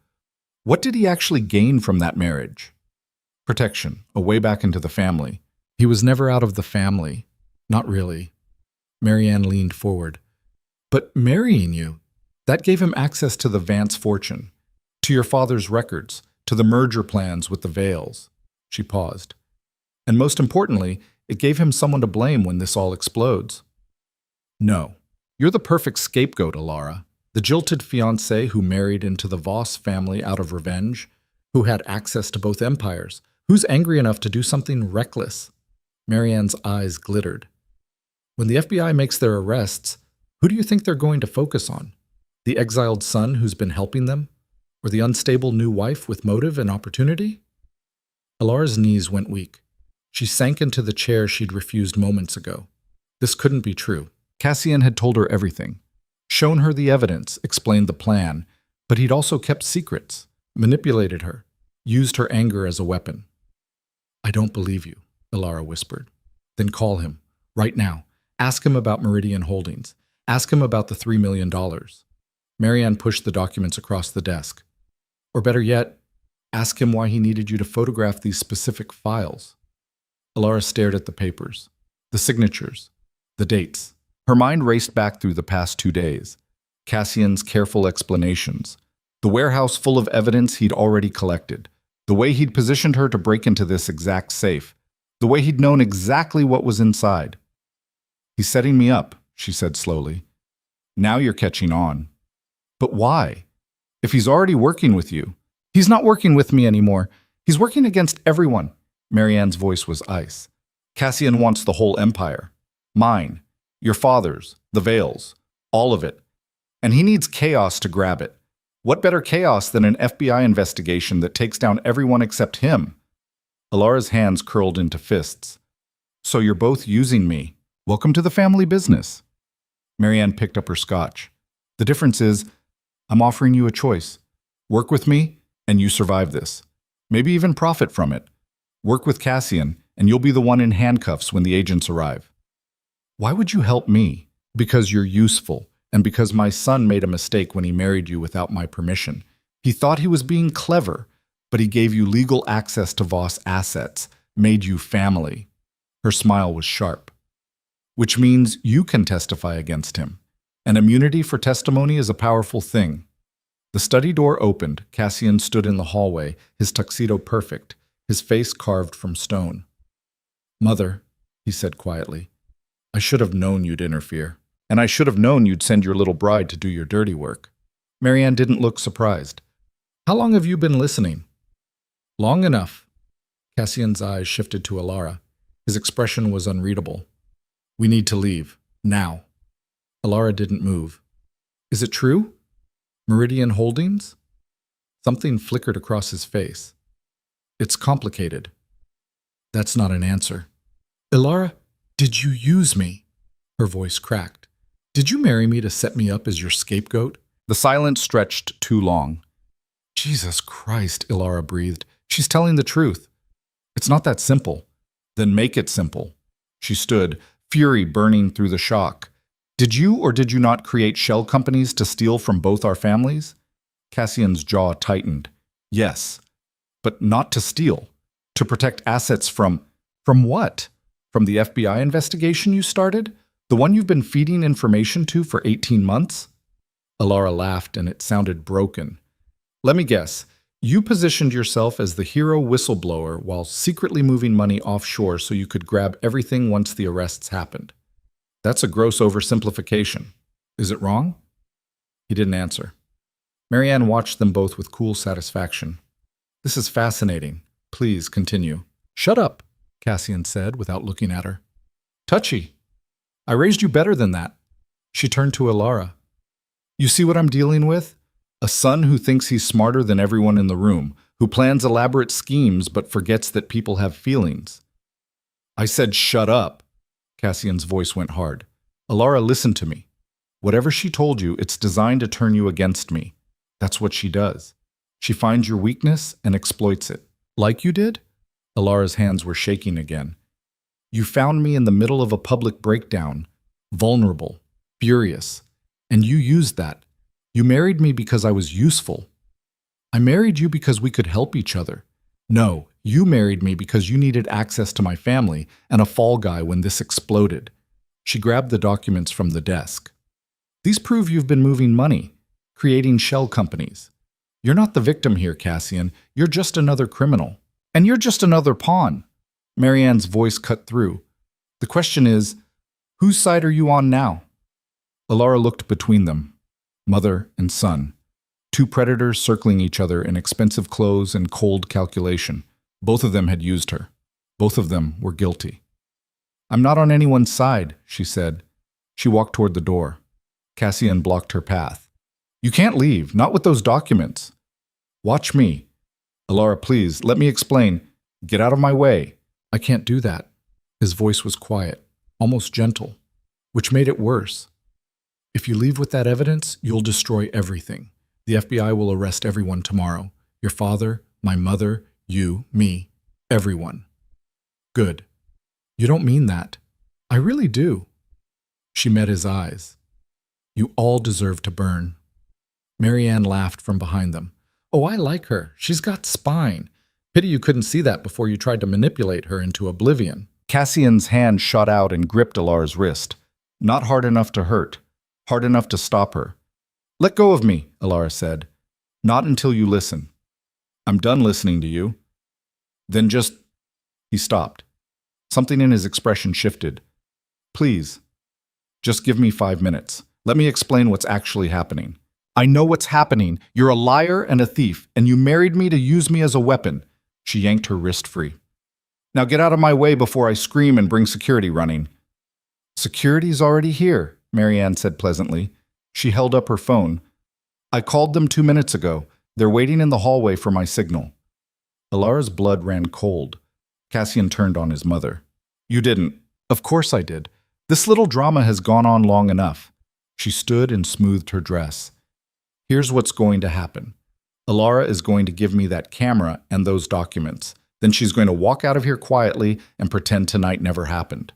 What did he actually gain from that marriage? Protection, a way back into the family. He was never out of the family. Not really. Marianne leaned forward. But marrying you, that gave him access to the Vance fortune, to your father's records, to the merger plans with the Vales. She paused. And most importantly, it gave him someone to blame when this all explodes. No, you're the perfect scapegoat, Ilara. The jilted fiancé who married into the Voss family out of revenge, who had access to both empires, who's angry enough to do something reckless. Marianne's eyes glittered. When the FBI makes their arrests, who do you think they're going to focus on? The exiled son who's been helping them? Or the unstable new wife with motive and opportunity? Ilara's knees went weak. She sank into the chair she'd refused moments ago. This couldn't be true. Cassian had told her everything, shown her the evidence, explained the plan, but he'd also kept secrets, manipulated her, used her anger as a weapon. I don't believe you, Ilara whispered. Then call him, right now. Ask him about Meridian Holdings. Ask him about the $3 million. Marianne pushed the documents across the desk. Or better yet, ask him why he needed you to photograph these specific files. Ilara stared at the papers, the signatures, the dates. Her mind raced back through the past 2 days. Cassian's careful explanations, the warehouse full of evidence he'd already collected, the way he'd positioned her to break into this exact safe, the way he'd known exactly what was inside. He's setting me up, she said slowly. Now you're catching on. But why? If he's already working with you. He's not working with me anymore. He's working against everyone. Marianne's voice was ice. Cassian wants the whole empire. Mine, your father's, the Vales, all of it. And he needs chaos to grab it. What better chaos than an FBI investigation that takes down everyone except him? Ilara's hands curled into fists. So you're both using me. Welcome to the family business. Marianne picked up her scotch. The difference is, I'm offering you a choice. Work with me, and you survive this. Maybe even profit from it. Work with Cassian, and you'll be the one in handcuffs when the agents arrive. Why would you help me? Because you're useful, and because my son made a mistake when he married you without my permission. He thought he was being clever, but he gave you legal access to Voss assets, made you family. Her smile was sharp. Which means you can testify against him. And immunity for testimony is a powerful thing. The study door opened. Cassian stood in the hallway, his tuxedo perfect, his face carved from stone. Mother, he said quietly, I should have known you'd interfere. And I should have known you'd send your little bride to do your dirty work. Marianne didn't look surprised. How long have you been listening? Long enough. Cassian's eyes shifted to Ilara. His expression was unreadable. We need to leave. Now. Ilara didn't move. Is it true? Meridian Holdings? Something flickered across his face. It's complicated. That's not an answer. Ilara, did you use me? Her voice cracked. Did you marry me to set me up as your scapegoat? The silence stretched too long. Jesus Christ, Ilara breathed. She's telling the truth. It's not that simple. Then make it simple. She stood, fury burning through the shock. Did you or did you not create shell companies to steal from both our families? Cassian's jaw tightened. Yes, but not to steal. To protect assets from… From what? From the FBI investigation you started? The one you've been feeding information to for 18 months? Alara laughed and it sounded broken. Let me guess. You positioned yourself as the hero whistleblower while secretly moving money offshore so you could grab everything once the arrests happened. That's a gross oversimplification. Is it wrong? He didn't answer. Marianne watched them both with cool satisfaction. This is fascinating. Please continue. Shut up, Cassian said without looking at her. Touchy. I raised you better than that. She turned to Alara. You see what I'm dealing with? A son who thinks he's smarter than everyone in the room, who plans elaborate schemes but forgets that people have feelings. I said shut up. Cassian's voice went hard. Alara, listen to me. Whatever she told you, it's designed to turn you against me. That's what she does. She finds your weakness and exploits it. Like you did? Alara's hands were shaking again. You found me in the middle of a public breakdown, vulnerable, furious, and you used that. You married me because I was useful. I married you because we could help each other. No, you married me because you needed access to my family and a fall guy when this exploded. She grabbed the documents from the desk. These prove you've been moving money, creating shell companies. You're not the victim here, Cassian. You're just another criminal. And you're just another pawn. Marianne's voice cut through. The question is, whose side are you on now? Alara looked between them. Mother and son. Two predators circling each other in expensive clothes and cold calculation. Both of them had used her. Both of them were guilty. I'm not on anyone's side, she said. She walked toward the door. Cassian blocked her path. You can't leave, not with those documents. Watch me. Alara, please, let me explain. Get out of my way. I can't do that. His voice was quiet, almost gentle, which made it worse. If you leave with that evidence, you'll destroy everything. The FBI will arrest everyone tomorrow. Your father, my mother, you, me, everyone. Good. You don't mean that. I really do. She met his eyes. You all deserve to burn. Marianne laughed from behind them. Oh, I like her. She's got spine. Pity you couldn't see that before you tried to manipulate her into oblivion. Cassian's hand shot out and gripped Alara's wrist. Not hard enough to hurt. Hard enough to stop her. Let go of me, Alara said. Not until you listen. I'm done listening to you. Then just… He stopped. Something in his expression shifted. Please, just give me 5 minutes. Let me explain what's actually happening. I know what's happening. You're a liar and a thief, and you married me to use me as a weapon. She yanked her wrist free. Now get out of my way before I scream and bring security running. Security's already here, Marianne said pleasantly. She held up her phone. I called them 2 minutes ago. They're waiting in the hallway for my signal. Alara's blood ran cold. Cassian turned on his mother. You didn't. Of course I did. This little drama has gone on long enough. She stood and smoothed her dress. Here's what's going to happen. Alara is going to give me that camera and those documents. Then she's going to walk out of here quietly and pretend tonight never happened.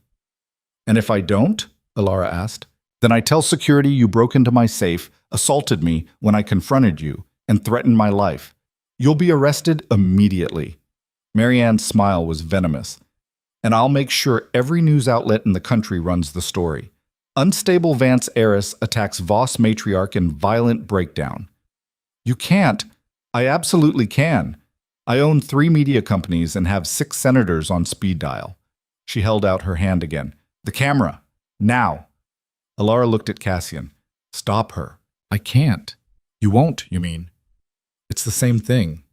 And if I don't, Alara asked, then I tell security you broke into my safe, assaulted me when I confronted you, and threatened my life. You'll be arrested immediately. Marianne's smile was venomous. And I'll make sure every news outlet in the country runs the story. Unstable Vance heiress attacks Voss matriarch in violent breakdown. You can't. I absolutely can. I own 3 media companies and have 6 senators on speed dial. She held out her hand again. The camera. Now. Alara looked at Cassian. Stop her. I can't. You won't, you mean? It's the same thing.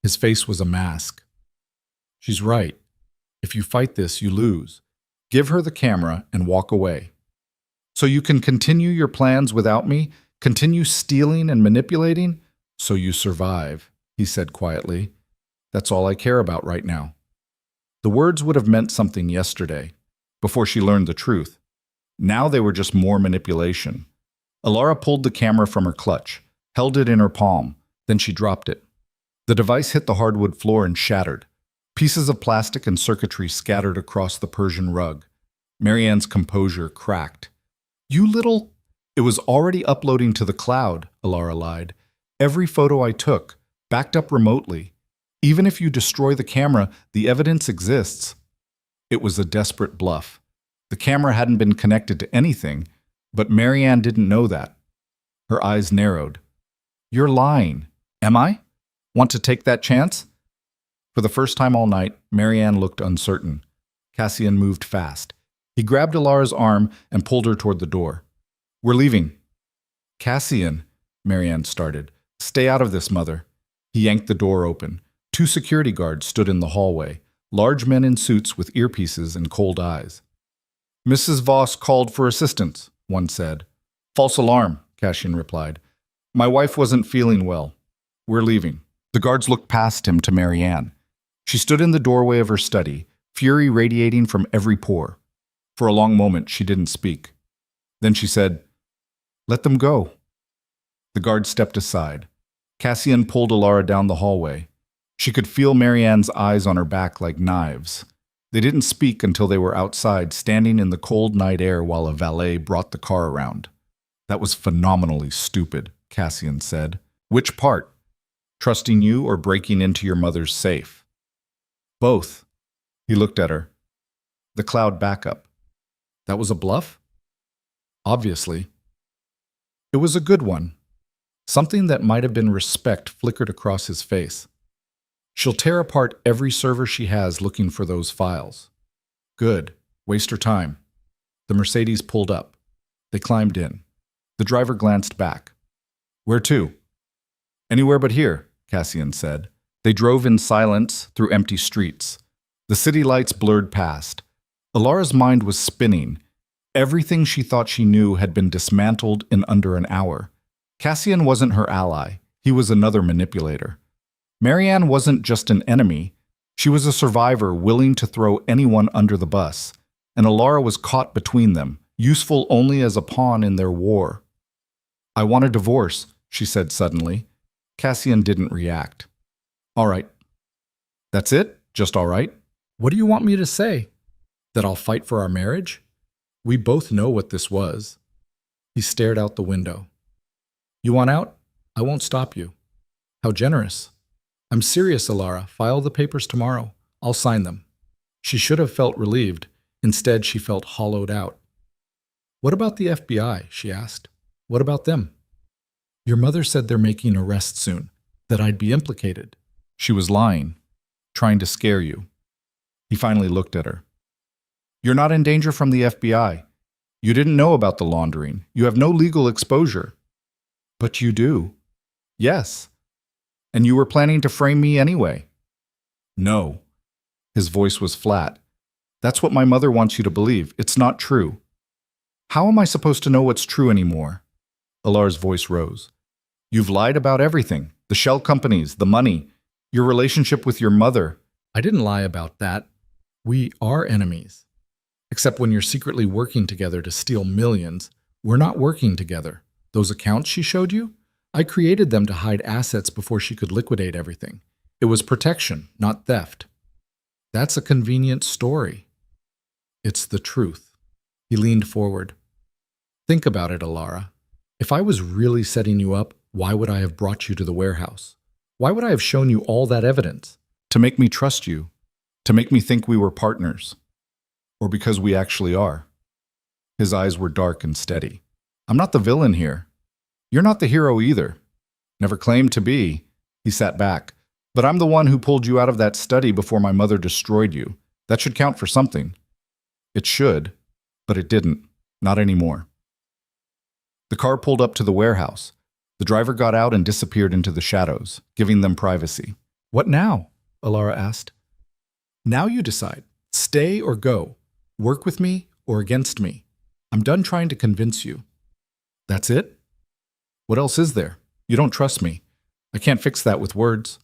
His face was a mask. She's right. If you fight this, you lose. Give her the camera and walk away. So you can continue your plans without me, continue stealing and manipulating, so you survive, he said quietly. That's all I care about right now. The words would have meant something yesterday, before she learned the truth. Now they were just more manipulation. Alara pulled the camera from her clutch, held it in her palm, then she dropped it. The device hit the hardwood floor and shattered. Pieces of plastic and circuitry scattered across the Persian rug. Marianne's composure cracked. You little... It was already uploading to the cloud, Alara lied. Every photo I took, backed up remotely. Even if you destroy the camera, the evidence exists. It was a desperate bluff. The camera hadn't been connected to anything, but Marianne didn't know that. Her eyes narrowed. You're lying. Am I? Want to take that chance? For the first time all night, Marianne looked uncertain. Cassian moved fast. He grabbed Alara's arm and pulled her toward the door. We're leaving. Cassian, Marianne started. Stay out of this, Mother. He yanked the door open. 2 security guards stood in the hallway, large men in suits with earpieces and cold eyes. Mrs. Voss called for assistance, one said. False alarm, Cassian replied. My wife wasn't feeling well. We're leaving. The guards looked past him to Marianne. She stood in the doorway of her study, fury radiating from every pore. For a long moment, she didn't speak. Then she said, Let them go. The guard stepped aside. Cassian pulled Alara down the hallway. She could feel Marianne's eyes on her back like knives. They didn't speak until they were outside, standing in the cold night air while a valet brought the car around. That was phenomenally stupid, Cassian said. Which part? Trusting you or breaking into your mother's safe? Both. He looked at her. The cloud backup. That was a bluff? Obviously. It was a good one. Something that might have been respect flickered across his face. She'll tear apart every server she has looking for those files. Good. Waste her time. The Mercedes pulled up. They climbed in. The driver glanced back. Where to? Anywhere but here, Cassian said. They drove in silence through empty streets. The city lights blurred past. Alara's mind was spinning. Everything she thought she knew had been dismantled in under an hour. Cassian wasn't her ally. He was another manipulator. Marianne wasn't just an enemy. She was a survivor willing to throw anyone under the bus. And Alara was caught between them, useful only as a pawn in their war. I want a divorce, she said suddenly. Cassian didn't react. All right. That's it? Just all right? What do you want me to say? That I'll fight for our marriage? We both know what this was. He stared out the window. You want out? I won't stop you. How generous. I'm serious, Alara. File the papers tomorrow. I'll sign them. She should have felt relieved. Instead, she felt hollowed out. What about the FBI? She asked. What about them? Your mother said they're making arrests soon, that I'd be implicated. She was lying, trying to scare you. He finally looked at her. You're not in danger from the FBI. You didn't know about the laundering. You have no legal exposure. But you do. Yes. And you were planning to frame me anyway. No. His voice was flat. That's what my mother wants you to believe. It's not true. How am I supposed to know what's true anymore? Alara's voice rose. You've lied about everything. The shell companies, the money, your relationship with your mother. I didn't lie about that. We are enemies. Except when you're secretly working together to steal millions, we're not working together. Those accounts she showed you? I created them to hide assets before she could liquidate everything. It was protection, not theft. That's a convenient story. It's the truth. He leaned forward. Think about it, Alara. If I was really setting you up, why would I have brought you to the warehouse? Why would I have shown you all that evidence? To make me trust you. To make me think we were partners. Or because we actually are. His eyes were dark and steady. I'm not the villain here. You're not the hero either. Never claimed to be. He sat back. But I'm the one who pulled you out of that study before my mother destroyed you. That should count for something. It should, but it didn't. Not anymore. The car pulled up to the warehouse. The driver got out and disappeared into the shadows, giving them privacy. What now? Alara asked. Now you decide. Stay or go. Work with me or against me. I'm done trying to convince you. That's it? What else is there? You don't trust me. I can't fix that with words.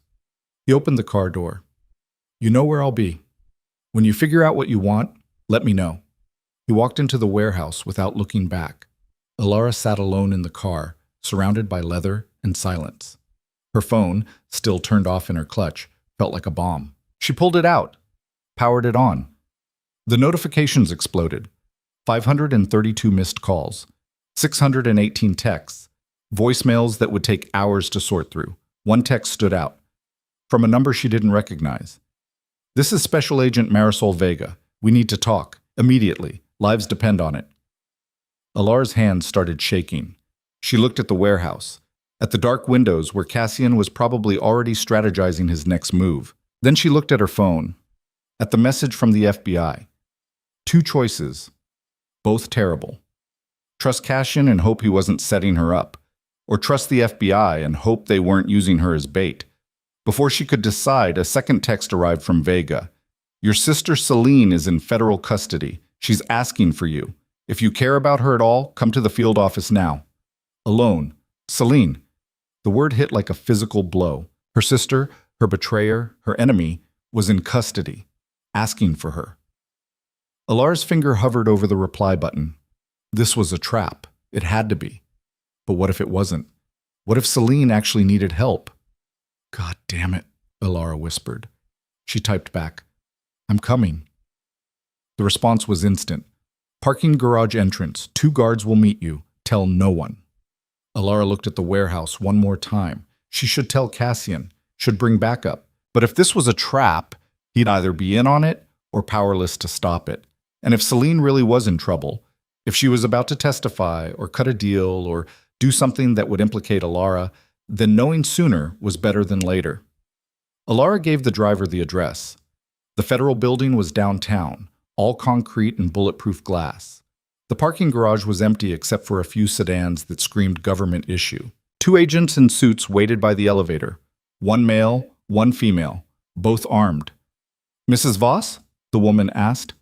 He opened the car door. You know where I'll be. When you figure out what you want, let me know. He walked into the warehouse without looking back. Alara sat alone in the car, surrounded by leather and silence. Her phone, still turned off in her clutch, felt like a bomb. She pulled it out, powered it on. The notifications exploded. 532 missed calls, 618 texts, voicemails that would take hours to sort through. One text stood out, from a number she didn't recognize. "This is Special Agent Marisol Vega. We need to talk. Immediately. Lives depend on it." Alara's hands started shaking. She looked at the warehouse, at the dark windows where Cassian was probably already strategizing his next move. Then she looked at her phone, at the message from the FBI. Two choices, both terrible. Trust Cassian and hope he wasn't setting her up, or trust the FBI and hope they weren't using her as bait. Before she could decide, a second text arrived from Vega. "Your sister Celine is in federal custody. She's asking for you. If you care about her at all, come to the field office now." Alone. Celine. The word hit like a physical blow. Her sister, her betrayer, her enemy, was in custody, asking for her. Alara's finger hovered over the reply button. This was a trap. It had to be. But what if it wasn't? What if Celine actually needed help? "God damn it," Alara whispered. She typed back, "I'm coming." The response was instant. "Parking garage entrance. 2 guards will meet you. Tell no one." Alara looked at the warehouse one more time. She should tell Cassian, should bring backup. But if this was a trap, he'd either be in on it or powerless to stop it. And if Celine really was in trouble, if she was about to testify or cut a deal or do something that would implicate Alara, then knowing sooner was better than later. Alara gave the driver the address. The federal building was downtown, all concrete and bulletproof glass. The parking garage was empty except for a few sedans that screamed government issue. 2 agents in suits waited by the elevator. 1 male, 1 female, both armed. "Mrs. Voss?" the woman asked.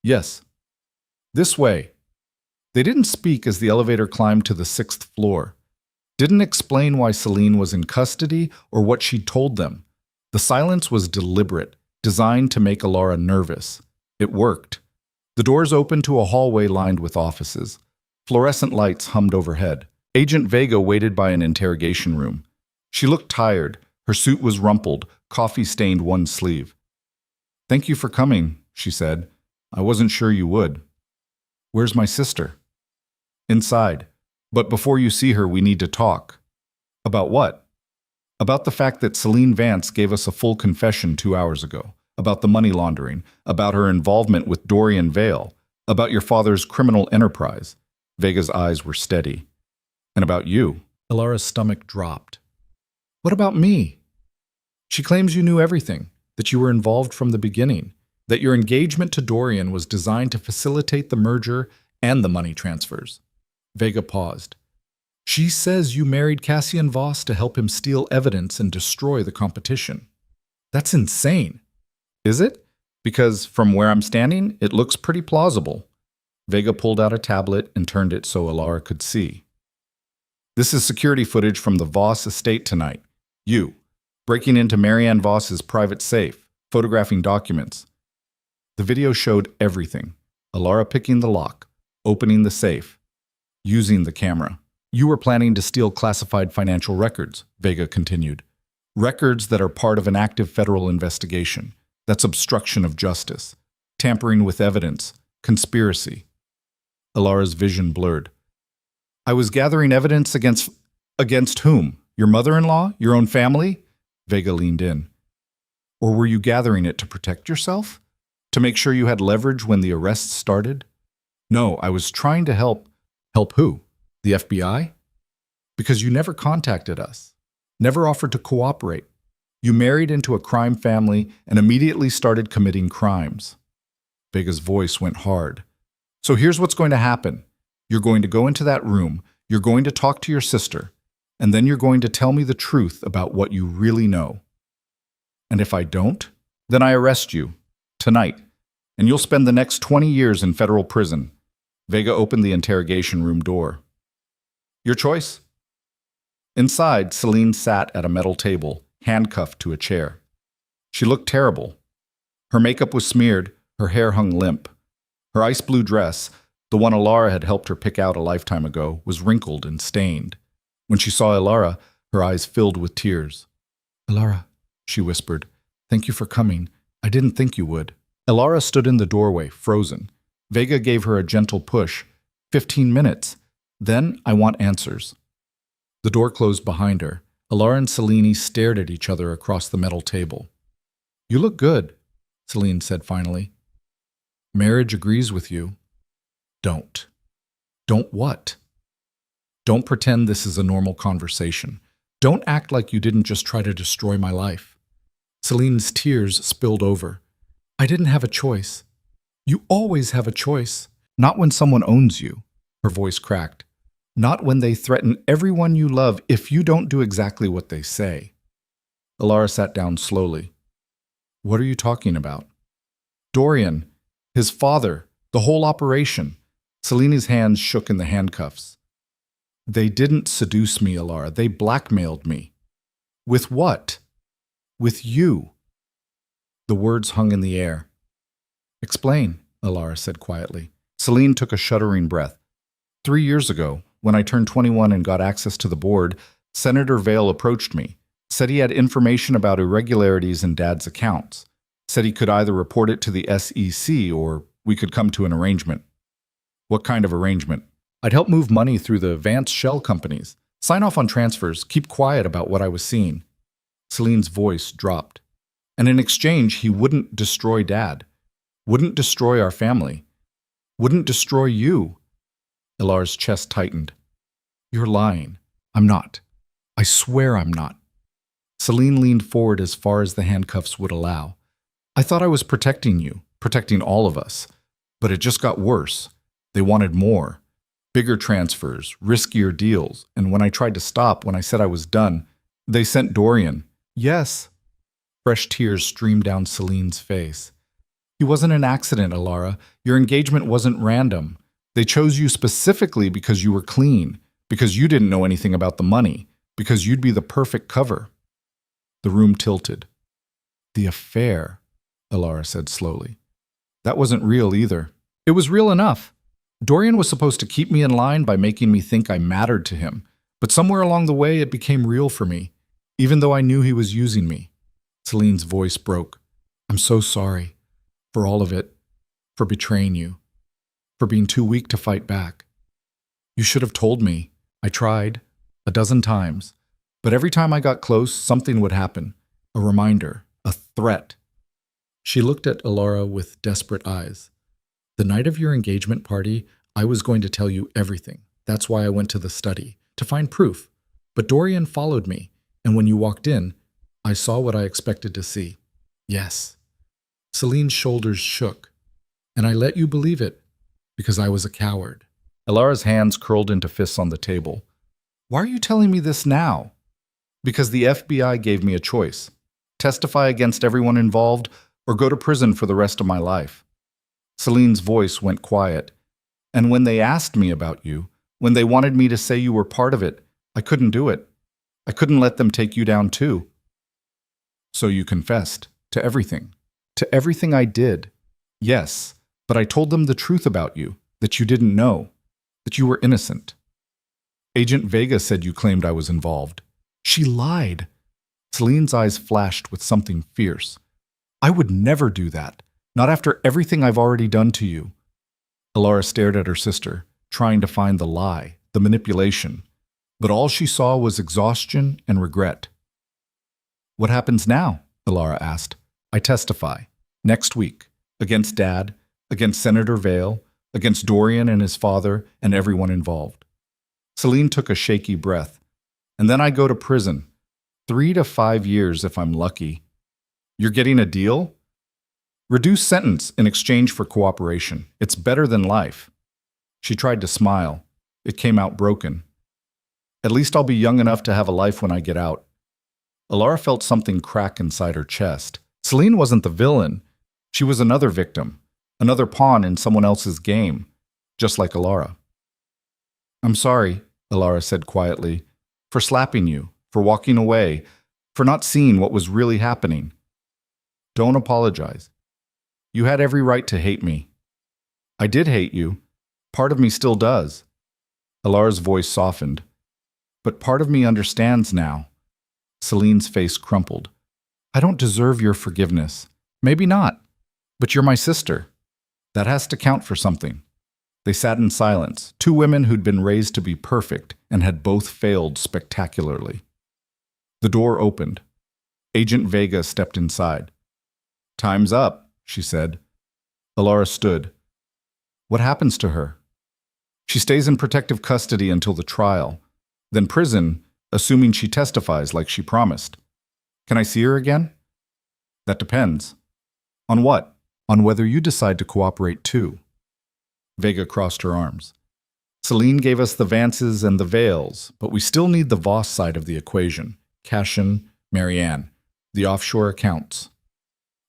"Yes." "This way." They didn't speak as the elevator climbed to the 6th floor. Didn't explain why Celine was in custody or what she'd told them. The silence was deliberate, designed to make Alara nervous. It worked. The doors opened to a hallway lined with offices. Fluorescent lights hummed overhead. Agent Vega waited by an interrogation room. She looked tired. Her suit was rumpled, coffee stained one sleeve. "Thank you for coming," she said. "I wasn't sure you would." "Where's my sister?" "Inside. But before you see her, we need to talk." "About what?" "About the fact that Celine Vance gave us a full confession 2 hours ago. About the money laundering. About her involvement with Dorian Vale. About your father's criminal enterprise." Vega's eyes were steady. "And about you." Alara's stomach dropped. "What about me?" "She claims you knew everything, that you were involved from the beginning, that your engagement to Dorian was designed to facilitate the merger and the money transfers." Vega paused. "She says you married Cassian Voss to help him steal evidence and destroy the competition. That's insane." "Is it? Because from where I'm standing, it looks pretty plausible." Vega pulled out a tablet and turned it so Alara could see. "This is security footage from the Voss estate tonight. You, breaking into Marianne Voss's private safe, photographing documents." The video showed everything. Alara picking the lock, opening the safe, using the camera. "You were planning to steal classified financial records," Vega continued. "Records that are part of an active federal investigation. That's obstruction of justice, tampering with evidence, conspiracy." Alara's vision blurred. "I was gathering evidence against whom? Your mother-in-law? Your own family?" Vega leaned in. "Or were you gathering it to protect yourself? To make sure you had leverage when the arrests started?" "No, I was trying to help." "Help who? The FBI?" "Because you never contacted us, never offered to cooperate. You married into a crime family and immediately started committing crimes." Vega's voice went hard. "So here's what's going to happen. You're going to go into that room, you're going to talk to your sister, and then you're going to tell me the truth about what you really know. And if I don't, then I arrest you, tonight, and you'll spend the next 20 years in federal prison." Vega opened the interrogation room door. "Your choice?" Inside, Celine sat at a metal table, handcuffed to a chair. She looked terrible. Her makeup was smeared, her hair hung limp. Her ice blue dress, the one Alara had helped her pick out a lifetime ago, was wrinkled and stained. When she saw Alara, her eyes filled with tears. "Alara," she whispered, "thank you for coming. I didn't think you would." Alara stood in the doorway, frozen. Vega gave her a gentle push. 15 minutes. Then I want answers. The door closed behind her. Alara and Selene stared at each other across the metal table. You look good, Selene said finally. Marriage agrees with you. Don't. Don't what? Don't pretend this is a normal conversation. Don't act like you didn't just try to destroy my life. Selene's tears spilled over. I didn't have a choice. You always have a choice. Not when someone owns you. Her voice cracked. Not when they threaten everyone you love if you don't do exactly what they say. Alara sat down slowly. What are you talking about? Dorian, his father, the whole operation. Selene's hands shook in the handcuffs. They didn't seduce me, Alara. They blackmailed me. With what? With you. The words hung in the air. Explain, Alara said quietly. Selene took a shuddering breath. 3 years ago, when I turned 21 and got access to the board, Senator Vale approached me, said he had information about irregularities in Dad's accounts, said he could either report it to the SEC or we could come to an arrangement. What kind of arrangement? I'd help move money through the Vance shell companies, sign off on transfers, keep quiet about what I was seeing. Selene's voice dropped. And in exchange, he wouldn't destroy Dad, wouldn't destroy our family, wouldn't destroy you. Alara's chest tightened. You're lying. I'm not. I swear I'm not. Selene leaned forward as far as the handcuffs would allow. I thought I was protecting you, protecting all of us. But it just got worse. They wanted more. Bigger transfers, riskier deals, and when I tried to stop, when I said I was done, they sent Dorian. Yes. Fresh tears streamed down Selene's face. He wasn't an accident, Alara. Your engagement wasn't random. They chose you specifically because you were clean, because you didn't know anything about the money, because you'd be the perfect cover. The room tilted. The affair, Alara said slowly. That wasn't real either. It was real enough. Dorian was supposed to keep me in line by making me think I mattered to him, but somewhere along the way it became real for me, even though I knew he was using me. Selene's voice broke. I'm so sorry. For all of it. For betraying you. For being too weak to fight back. You should have told me. I tried. 12 times. But every time I got close, something would happen. A reminder. A threat. She looked at Alara with desperate eyes. The night of your engagement party, I was going to tell you everything. That's why I went to the study. To find proof. But Dorian followed me. And when you walked in, I saw what I expected to see. Yes. Selene's shoulders shook. And I let you believe it. Because I was a coward. Alara's hands curled into fists on the table. Why are you telling me this now? Because the FBI gave me a choice. Testify against everyone involved or go to prison for the rest of my life. Selene's voice went quiet. And when they asked me about you, when they wanted me to say you were part of it, I couldn't do it. I couldn't let them take you down too. So you confessed to everything. To everything I did. Yes. But I told them the truth about you, that you didn't know, that you were innocent. Agent Vega said you claimed I was involved. She lied. Selene's eyes flashed with something fierce. I would never do that, not after everything I've already done to you. Alara stared at her sister, trying to find the lie, the manipulation, but all she saw was exhaustion and regret. What happens now? Alara asked. I testify, next week, against Dad, against Senator Vale, against Dorian and his father, and everyone involved. Selene took a shaky breath. And then I go to prison. 3 to 5 years if I'm lucky. You're getting a deal? Reduced sentence in exchange for cooperation. It's better than life. She tried to smile. It came out broken. At least I'll be young enough to have a life when I get out. Alara felt something crack inside her chest. Selene wasn't the villain. She was another victim. Another pawn in someone else's game, just like Alara. I'm sorry, Alara said quietly, for slapping you, for walking away, for not seeing what was really happening. Don't apologize. You had every right to hate me. I did hate you. Part of me still does. Alara's voice softened. But part of me understands now. Selene's face crumpled. I don't deserve your forgiveness. Maybe not. But you're my sister. That has to count for something. They sat in silence, two women who'd been raised to be perfect and had both failed spectacularly. The door opened. Agent Vega stepped inside. "Time's up," she said. Alara stood. "What happens to her?" "She stays in protective custody until the trial, then prison, assuming she testifies like she promised." "Can I see her again?" "That depends." "On what?" "On whether you decide to cooperate too." Vega crossed her arms. "Celine gave us the Vances and the Vales, but we still need the Voss side of the equation. Cassian, Marianne, the offshore accounts."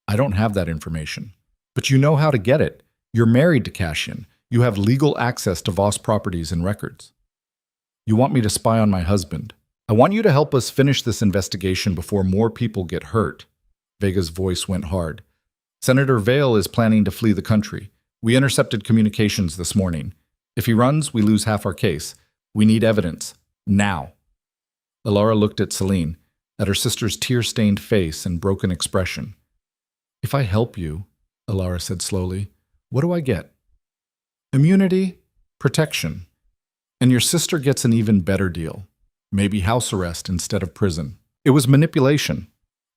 "I don't have that information." "But you know how to get it. You're married to Cassian. You have legal access to Voss properties and records." "You want me to spy on my husband. I want you to help us finish this investigation before more people get hurt." Vega's voice went hard. "Senator Vale is planning to flee the country. We intercepted communications this morning. If he runs, we lose half our case. We need evidence. Now." Alara looked at Celine, at her sister's tear-stained face and broken expression. "If I help you," Alara said slowly, "what do I get?" "Immunity, protection. And your sister gets an even better deal. Maybe house arrest instead of prison." It was manipulation.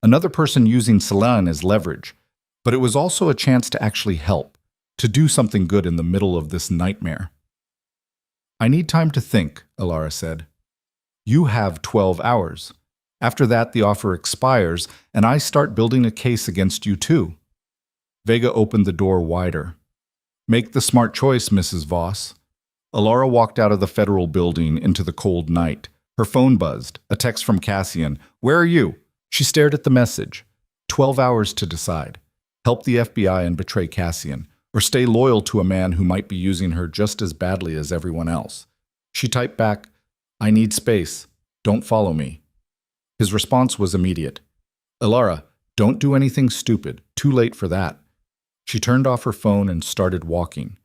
Another person using Celine as leverage. But it was also a chance to actually help, to do something good in the middle of this nightmare. "I need time to think," Alara said. "You have 12 hours. After that, the offer expires, and I start building a case against you too." Vega opened the door wider. "Make the smart choice, Mrs. Voss." Alara walked out of the federal building into the cold night. Her phone buzzed, a text from Cassian. "Where are you?" She stared at the message. 12 hours to decide. Help the FBI and betray Cassian, or stay loyal to a man who might be using her just as badly as everyone else. She typed back, "I need space. Don't follow me." His response was immediate. "Alara, don't do anything stupid. Too late for that." She turned off her phone and started walking.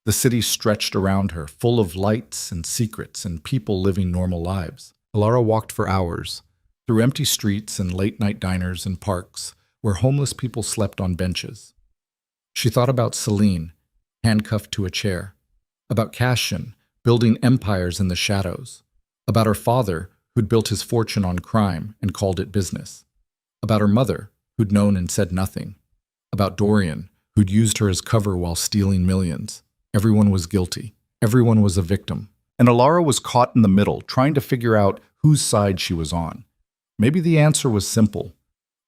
The city stretched around her, full of lights and secrets and people living normal lives. Alara walked for hours, through empty streets and late-night diners and parks, where homeless people slept on benches. She thought about Celine, handcuffed to a chair, about Cassian, building empires in the shadows, about her father, who'd built his fortune on crime and called it business, about her mother, who'd known and said nothing, about Dorian, who'd used her as cover while stealing millions. Everyone was guilty. Everyone was a victim. And Alara was caught in the middle, trying to figure out whose side she was on. Maybe the answer was simple.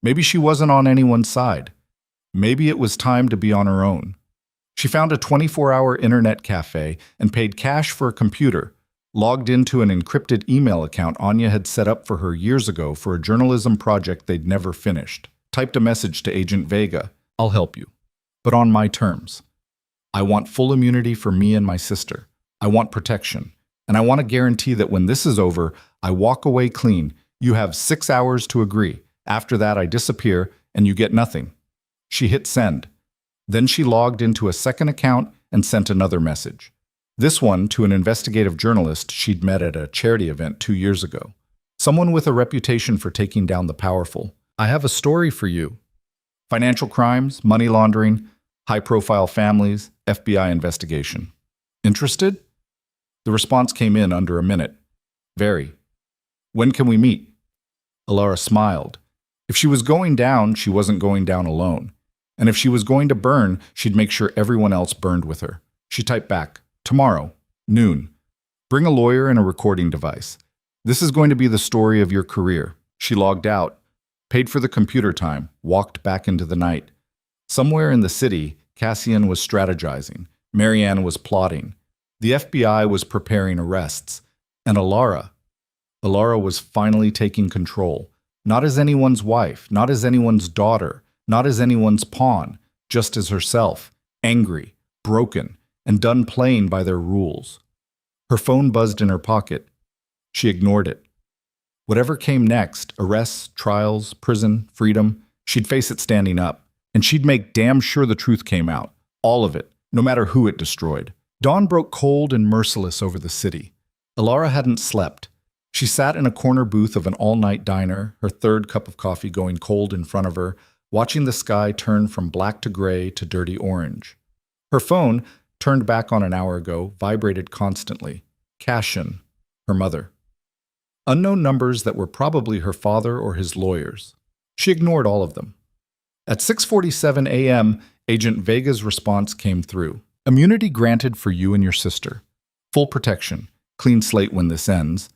Maybe she wasn't on anyone's side. Maybe it was time to be on her own. She found a 24-hour internet cafe and paid cash for a computer, logged into an encrypted email account Anya had set up for her years ago for a journalism project they'd never finished, typed a message to Agent Vega, "I'll help you, but on my terms. I want full immunity for me and my sister. I want protection. And I want to guarantee that when this is over, I walk away clean. You have 6 hours to agree. After that, I disappear and you get nothing." She hit send. Then she logged into a second account and sent another message. This one to an investigative journalist she'd met at a charity event 2 years ago. Someone with a reputation for taking down the powerful. "I have a story for you. Financial crimes, money laundering, high-profile families, FBI investigation. Interested?" The response came in under a minute. "Very. When can we meet?" Alara smiled. If she was going down, she wasn't going down alone. And if she was going to burn, she'd make sure everyone else burned with her. She typed back, "Tomorrow, noon. Bring a lawyer and a recording device. This is going to be the story of your career." She logged out, paid for the computer time, walked back into the night. Somewhere in the city, Cassian was strategizing. Marianne was plotting. The FBI was preparing arrests. And Alara was finally taking control. Not as anyone's wife, not as anyone's daughter, not as anyone's pawn, just as herself, angry, broken, and done playing by their rules. Her phone buzzed in her pocket. She ignored it. Whatever came next, arrests, trials, prison, freedom, she'd face it standing up. And she'd make damn sure the truth came out. All of it, no matter who it destroyed. Dawn broke cold and merciless over the city. Alara hadn't slept. She sat in a corner booth of an all-night diner, her third cup of coffee going cold in front of her, watching the sky turn from black to gray to dirty orange. Her phone, turned back on an hour ago, vibrated constantly. Cashin, her mother. Unknown numbers that were probably her father or his lawyers. She ignored all of them. At 6:47 a.m., Agent Vega's response came through. Immunity granted for you and your sister. Full protection. Clean slate when this ends.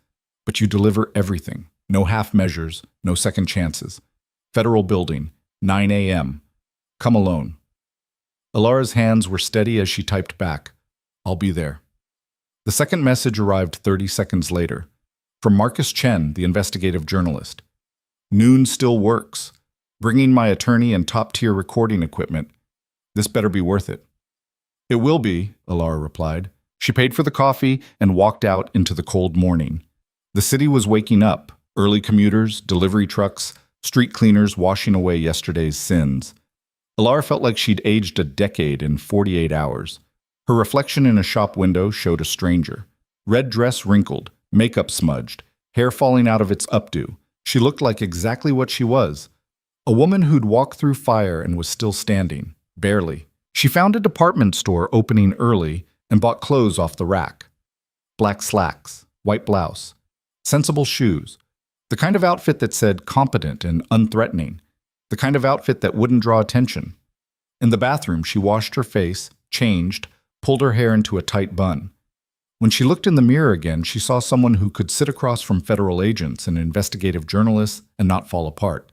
But you deliver everything. No half measures, no second chances. Federal building, 9 a.m. Come alone. Alara's hands were steady as she typed back. I'll be there. The second message arrived 30 seconds later. From Marcus Chen, the investigative journalist. Noon still works. Bringing my attorney and top-tier recording equipment. This better be worth it. It will be, Alara replied. She paid for the coffee and walked out into the cold morning. The city was waking up. Early commuters, delivery trucks, street cleaners washing away yesterday's sins. Alara felt like she'd aged a decade in 48 hours. Her reflection in a shop window showed a stranger. Red dress wrinkled, makeup smudged, hair falling out of its updo. She looked like exactly what she was. A woman who'd walked through fire and was still standing. Barely. She found a department store opening early and bought clothes off the rack. Black slacks, white blouse, sensible shoes. The kind of outfit that said competent and unthreatening. The kind of outfit that wouldn't draw attention. In the bathroom, she washed her face, changed, pulled her hair into a tight bun. When she looked in the mirror again, she saw someone who could sit across from federal agents and investigative journalists and not fall apart.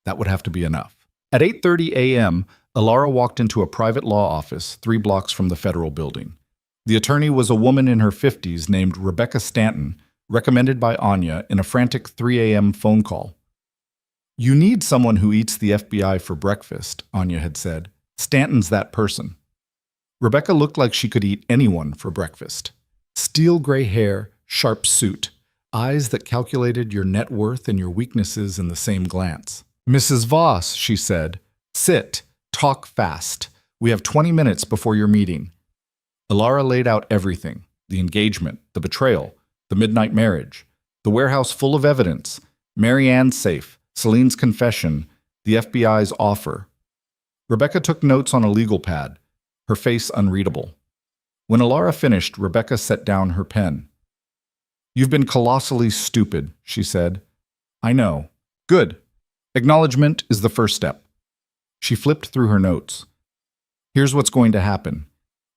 That would have to be enough. At 8:30 a.m., Alara walked into a private law office 3 blocks from the federal building. The attorney was a woman in her 50s named Rebecca Stanton, recommended by Anya in a frantic 3 a.m. phone call. You need someone who eats the FBI for breakfast, Anya had said. Stanton's that person. Rebecca looked like she could eat anyone for breakfast. Steel gray hair, sharp suit, eyes that calculated your net worth and your weaknesses in the same glance. Mrs. Voss, she said, sit, talk fast. We have 20 minutes before your meeting. Alara laid out everything, the engagement, the betrayal, the midnight marriage, the warehouse full of evidence, Marianne's safe, Celine's confession, the FBI's offer. Rebecca took notes on a legal pad, her face unreadable. When Alara finished, Rebecca set down her pen. You've been colossally stupid, she said. I know. Good. Acknowledgement is the first step. She flipped through her notes. Here's what's going to happen.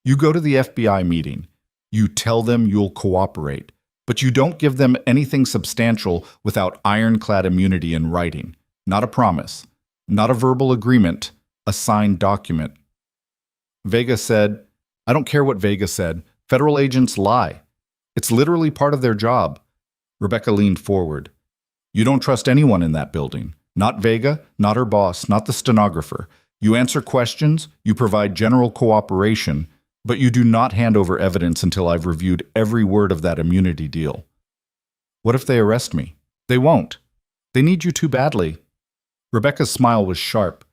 You go to the FBI meeting. You tell them you'll cooperate, but you don't give them anything substantial without ironclad immunity in writing. Not a promise. Not a verbal agreement. A signed document. Vega said, I don't care what Vega said. Federal agents lie. It's literally part of their job. Rebecca leaned forward. You don't trust anyone in that building. Not Vega, not her boss, not the stenographer. You answer questions, you provide general cooperation, but you do not hand over evidence until I've reviewed every word of that immunity deal. What if they arrest me? They won't. They need you too badly. Rebecca's smile was sharp.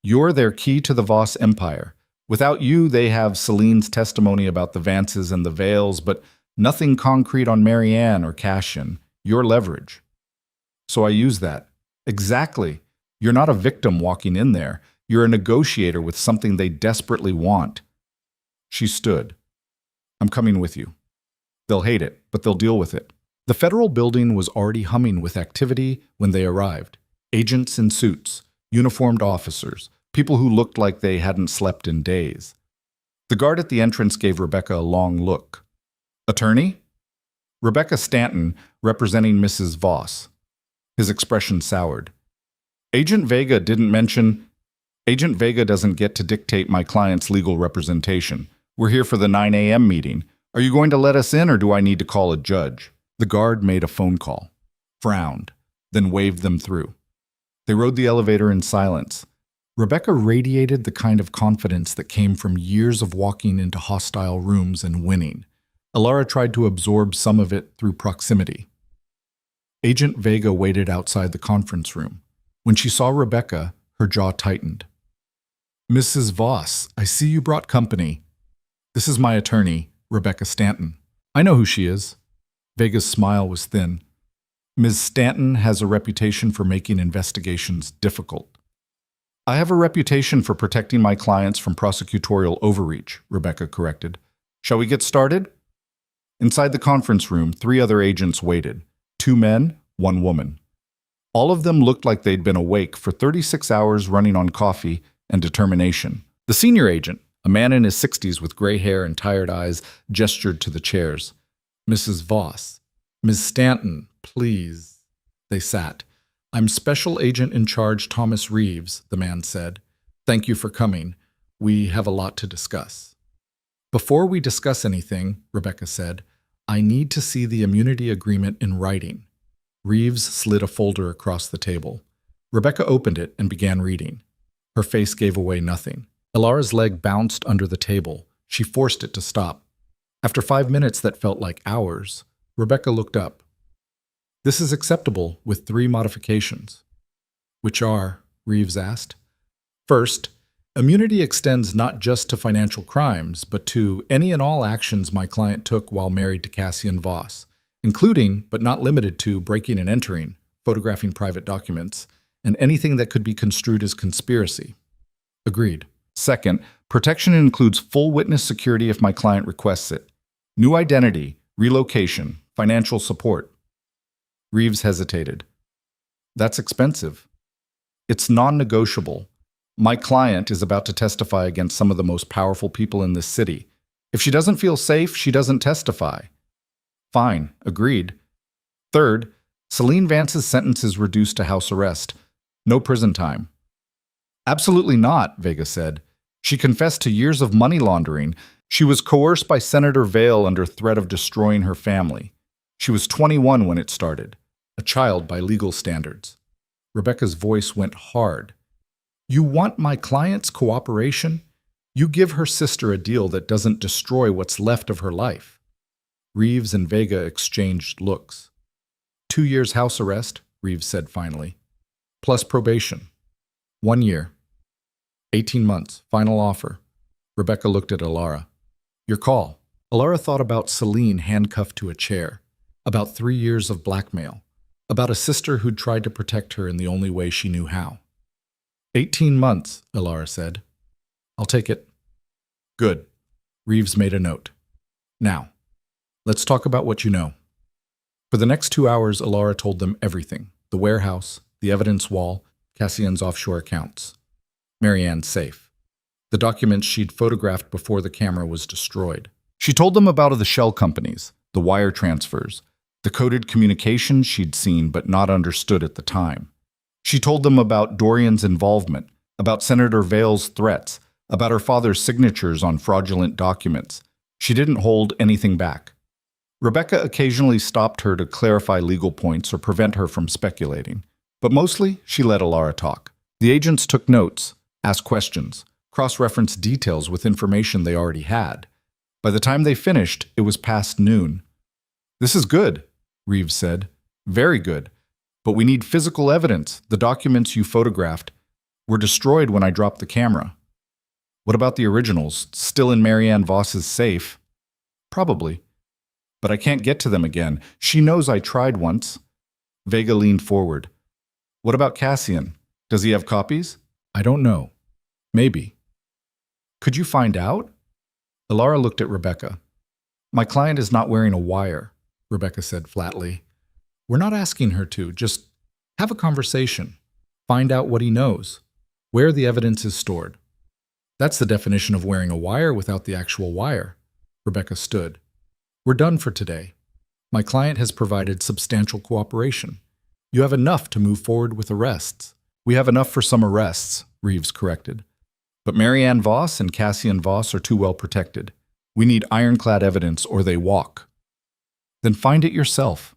You're their key to the Voss empire. Without you, they have Celine's testimony about the Vances and the Vales, but nothing concrete on Marianne or Cashin. Your leverage. So I use that. Exactly. You're not a victim walking in there. You're a negotiator with something they desperately want. She stood. I'm coming with you. They'll hate it, but they'll deal with it. The federal building was already humming with activity when they arrived. Agents in suits, uniformed officers, people who looked like they hadn't slept in days. The guard at the entrance gave Rebecca a long look. Attorney? Rebecca Stanton, representing Mrs. Voss. His expression soured. Agent Vega doesn't get to dictate my client's legal representation. We're here for the 9 a.m. meeting. Are you going to let us in or do I need to call a judge? The guard made a phone call, frowned, then waved them through. They rode the elevator in silence. Rebecca radiated the kind of confidence that came from years of walking into hostile rooms and winning. Alara tried to absorb some of it through proximity. Agent Vega waited outside the conference room. When she saw Rebecca, her jaw tightened. Mrs. Voss, I see you brought company. This is my attorney, Rebecca Stanton. I know who she is. Vega's smile was thin. Ms. Stanton has a reputation for making investigations difficult. I have a reputation for protecting my clients from prosecutorial overreach, Rebecca corrected. Shall we get started? Inside the conference room, 3 other agents waited. 2 men, 1 woman. All of them looked like they'd been awake for 36 hours running on coffee and determination. The senior agent, a man in his 60s with gray hair and tired eyes, gestured to the chairs. Mrs. Voss. Ms. Stanton, please. They sat. I'm Special Agent in Charge Thomas Reeves, the man said. Thank you for coming. We have a lot to discuss. Before we discuss anything, Rebecca said, I need to see the immunity agreement in writing. Reeves slid a folder across the table. Rebecca opened it and began reading. Her face gave away nothing. Elara's leg bounced under the table. She forced it to stop. After 5 minutes that felt like hours, Rebecca looked up. This is acceptable with 3 modifications. Which are? Reeves asked. First, immunity extends not just to financial crimes, but to any and all actions my client took while married to Cassian Voss, including, but not limited to, breaking and entering, photographing private documents, and anything that could be construed as conspiracy. Agreed. Second, protection includes full witness security if my client requests it. New identity, relocation, financial support. Reeves hesitated. That's expensive. It's non-negotiable. My client is about to testify against some of the most powerful people in this city. If she doesn't feel safe, she doesn't testify. Fine, agreed. Third, Celine Vance's sentence is reduced to house arrest. No prison time. Absolutely not, Vega said. She confessed to years of money laundering. She was coerced by Senator Vale under threat of destroying her family. She was 21 when it started, a child by legal standards. Rebecca's voice went hard. You want my client's cooperation? You give her sister a deal that doesn't destroy what's left of her life. Reeves and Vega exchanged looks. 2 years house arrest, Reeves said finally, plus probation. 1 year. 18 months, final offer. Rebecca looked at Elara. Your call. Elara thought about Celine handcuffed to a chair, about 3 years of blackmail, about a sister who'd tried to protect her in the only way she knew how. 18 months, Elara said. I'll take it. Good. Reeves made a note. Now, let's talk about what you know. For the next 2 hours, Elara told them everything. The warehouse, the evidence wall, Cassian's offshore accounts. Marianne's safe. The documents she'd photographed before the camera was destroyed. She told them about the shell companies, the wire transfers, the coded communications she'd seen but not understood at the time. She told them about Dorian's involvement, about Senator Vale's threats, about her father's signatures on fraudulent documents. She didn't hold anything back. Rebecca occasionally stopped her to clarify legal points or prevent her from speculating, but mostly she let Elara talk. The agents took notes, asked questions, cross-referenced details with information they already had. By the time they finished, it was past noon. This is good, Reeves said. Very good. But we need physical evidence. The documents you photographed were destroyed when I dropped the camera. What about the originals, still in Marianne Voss's safe? Probably. But I can't get to them again. She knows I tried once. Vega leaned forward. What about Cassian? Does he have copies? I don't know. Maybe. Could you find out? Elara looked at Rebecca. My client is not wearing a wire, Rebecca said flatly. We're not asking her to. Just have a conversation. Find out what he knows. Where the evidence is stored. That's the definition of wearing a wire without the actual wire. Rebecca stood. We're done for today. My client has provided substantial cooperation. You have enough to move forward with arrests. We have enough for some arrests, Reeves corrected. But Marianne Voss and Cassian Voss are too well protected. We need ironclad evidence or they walk. Then find it yourself.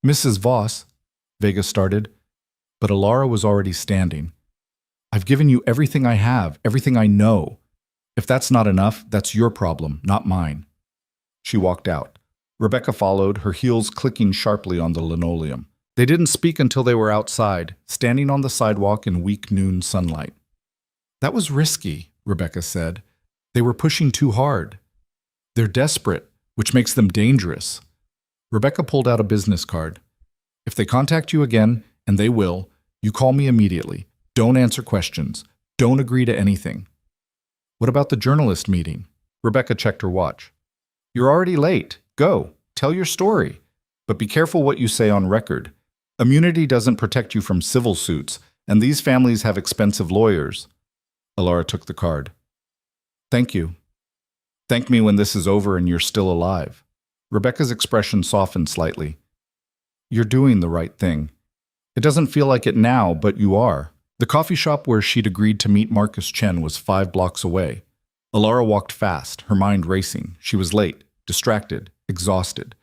Mrs. Voss, Vega started, but Elara was already standing. I've given you everything I have, everything I know. If that's not enough, that's your problem, not mine. She walked out. Rebecca followed, her heels clicking sharply on the linoleum. They didn't speak until they were outside, standing on the sidewalk in weak noon sunlight. That was risky, Rebecca said. They were pushing too hard. They're desperate, which makes them dangerous. Rebecca pulled out a business card. If they contact you again, and they will, you call me immediately. Don't answer questions. Don't agree to anything. What about the journalist meeting? Rebecca checked her watch. You're already late. Go. Tell your story. But be careful what you say on record. Immunity doesn't protect you from civil suits, and these families have expensive lawyers. Alara took the card. Thank you. Thank me when this is over and you're still alive. Rebecca's expression softened slightly. You're doing the right thing. It doesn't feel like it now, but you are. The coffee shop where she'd agreed to meet Marcus Chen was 5 blocks away. Alara walked fast, her mind racing. She was late, distracted, exhausted.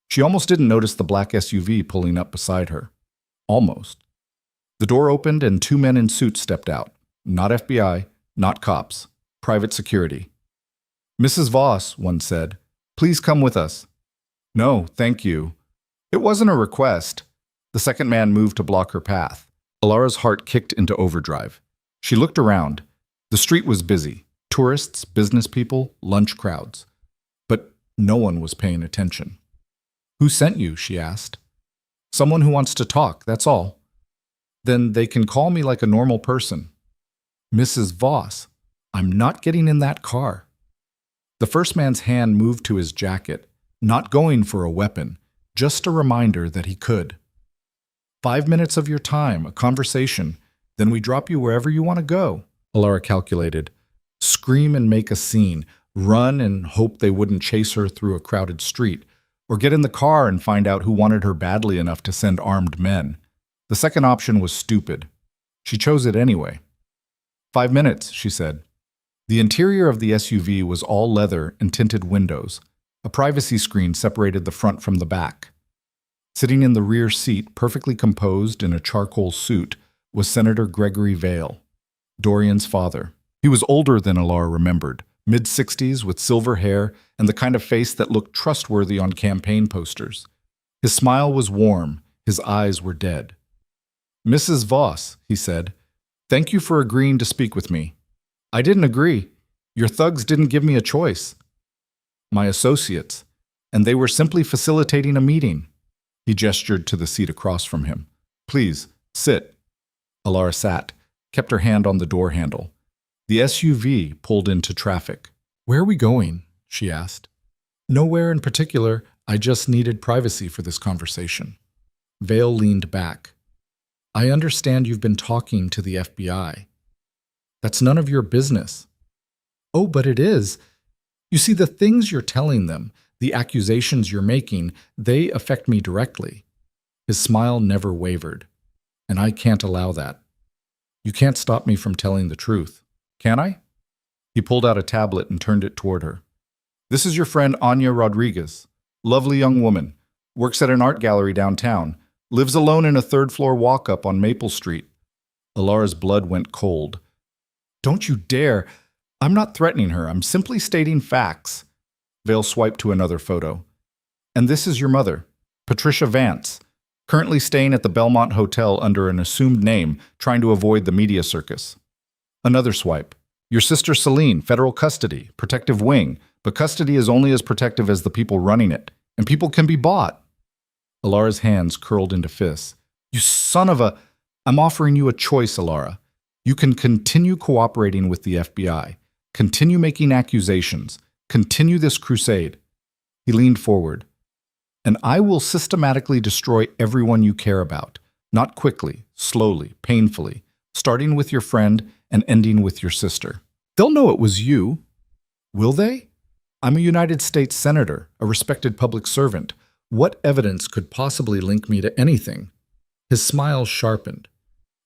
She almost didn't notice the black SUV pulling up beside her. Almost. The door opened and 2 men in suits stepped out. Not FBI, not cops. Private security. Mrs. Voss, one said, please come with us. No, thank you. It wasn't a request. The second man moved to block her path. Alara's heart kicked into overdrive. She looked around. The street was busy. Tourists, business people, lunch crowds. But no one was paying attention. Who sent you? She asked. Someone who wants to talk, that's all. Then they can call me like a normal person. Mrs. Voss, I'm not getting in that car. The first man's hand moved to his jacket, not going for a weapon, just a reminder that he could. 5 minutes of your time, a conversation, then we drop you wherever you want to go, Alara calculated. Scream and make a scene, run and hope they wouldn't chase her through a crowded street, or get in the car and find out who wanted her badly enough to send armed men. The second option was stupid. She chose it anyway. 5 minutes, she said. The interior of the SUV was all leather and tinted windows. A privacy screen separated the front from the back. Sitting in the rear seat, perfectly composed in a charcoal suit, was Senator Gregory Vale, Dorian's father. He was older than Alara remembered, mid-60s with silver hair and the kind of face that looked trustworthy on campaign posters. His smile was warm, his eyes were dead. Mrs. Voss, he said, thank you for agreeing to speak with me. I didn't agree. Your thugs didn't give me a choice. My associates, and they were simply facilitating a meeting. He gestured to the seat across from him. Please, sit. Alara sat, kept her hand on the door handle. The SUV pulled into traffic. Where are we going? She asked. Nowhere in particular. I just needed privacy for this conversation. Vale leaned back. I understand you've been talking to the FBI. That's none of your business. Oh, but it is. You see, the things you're telling them, the accusations you're making, they affect me directly. His smile never wavered. And I can't allow that. You can't stop me from telling the truth. Can I? He pulled out a tablet and turned it toward her. This is your friend Anya Rodriguez. Lovely young woman. Works at an art gallery downtown. Lives alone in a third-floor walk-up on Maple Street. Alara's blood went cold. Don't you dare. I'm not threatening her. I'm simply stating facts. Vale swiped to another photo. And this is your mother, Patricia Vance, currently staying at the Belmont Hotel under an assumed name, trying to avoid the media circus. Another swipe. Your sister Celine, federal custody, protective wing, but custody is only as protective as the people running it, and people can be bought. Alara's hands curled into fists. You son of a... I'm offering you a choice, Alara. You can continue cooperating with the FBI, continue making accusations, continue this crusade. He leaned forward. And I will systematically destroy everyone you care about, not quickly, slowly, painfully, starting with your friend and ending with your sister. They'll know it was you. Will they? I'm a United States Senator, a respected public servant. What evidence could possibly link me to anything? His smile sharpened.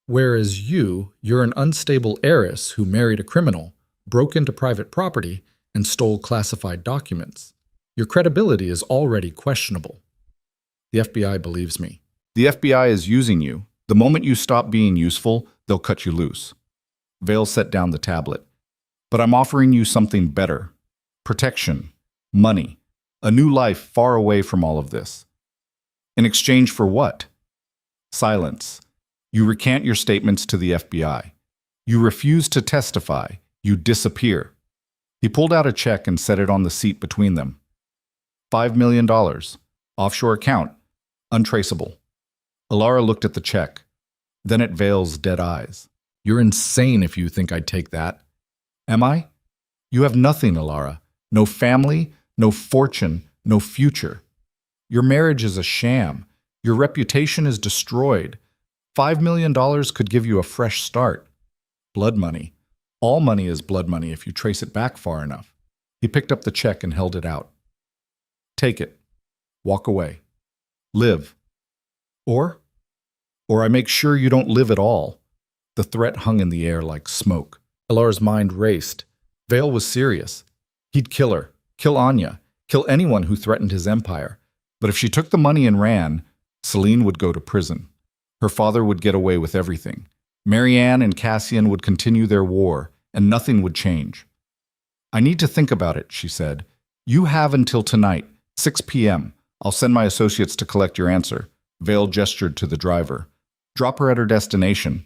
Whereas you're an unstable heiress who married a criminal, broke into private property, and stole classified documents. Your credibility is already questionable. The FBI believes me. The FBI is using you. The moment you stop being useful, they'll cut you loose. Vale set down the tablet. But I'm offering you something better. Protection, money, a new life far away from all of this. In exchange for what? Silence. You recant your statements to the FBI. You refuse to testify. You disappear. He pulled out a check and set it on the seat between them. $5 million. Offshore account. Untraceable. Alara looked at the check, then at Vale's dead eyes. You're insane if you think I'd take that. Am I? You have nothing, Alara. No family, no fortune, no future. Your marriage is a sham. Your reputation is destroyed. $5 million could give you a fresh start. Blood money. All money is blood money if you trace it back far enough. He picked up the check and held it out. Take it. Walk away. Live. Or I make sure you don't live at all. The threat hung in the air like smoke. Alara's mind raced. Vale was serious. He'd kill her, kill Anya, kill anyone who threatened his empire. But if she took the money and ran, Celine would go to prison. Her father would get away with everything. Marianne and Cassian would continue their war, and nothing would change. I need to think about it, she said. You have until tonight, 6 p.m. I'll send my associates to collect your answer. Vale gestured to the driver. Drop her at her destination.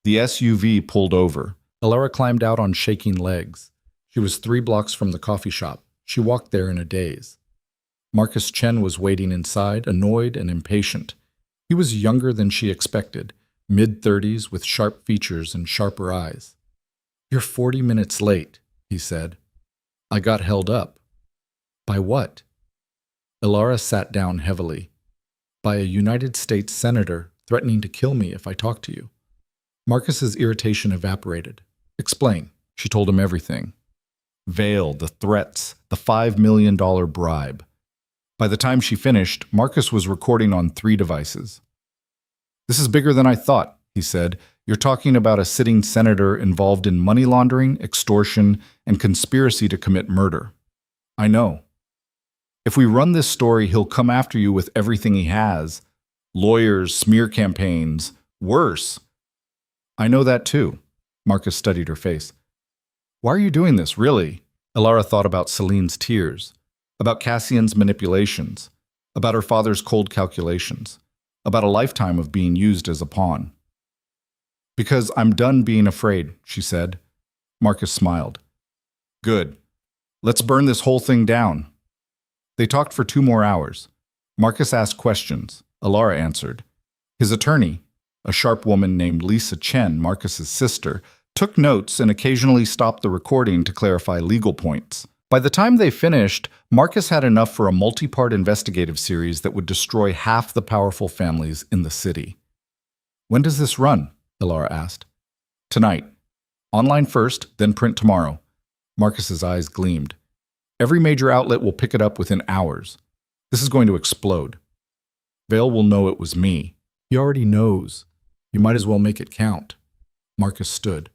The SUV pulled over. Alara climbed out on shaking legs. She was 3 blocks from the coffee shop. She walked there in a daze. Marcus Chen was waiting inside, annoyed and impatient. He was younger than she expected, mid-30s with sharp features and sharper eyes. You're 40 minutes late, he said. I got held up. By what? Alara sat down heavily. By a United States senator threatening to kill me if I talk to you. Marcus's irritation evaporated. Explain. She told him everything. Vale, the threats, the $5 million bribe. By the time she finished, Marcus was recording on 3 devices. This is bigger than I thought, he said. You're talking about a sitting senator involved in money laundering, extortion, and conspiracy to commit murder. I know. If we run this story, he'll come after you with everything he has. Lawyers, smear campaigns, worse. I know that too. Marcus studied her face. Why are you doing this, really? Alara thought about Celine's tears, about Cassian's manipulations, about her father's cold calculations, about a lifetime of being used as a pawn. Because I'm done being afraid, she said. Marcus smiled. Good. Let's burn this whole thing down. They talked for 2 more hours. Marcus asked questions. Alara answered. His attorney, a sharp woman named Lisa Chen, Marcus's sister, took notes and occasionally stopped the recording to clarify legal points. By the time they finished, Marcus had enough for a multi-part investigative series that would destroy half the powerful families in the city. When does this run? Alara asked. Tonight. Online first, then print tomorrow. Marcus's eyes gleamed. Every major outlet will pick it up within hours. This is going to explode. Vale will know it was me. He already knows. You might as well make it count. Marcus stood.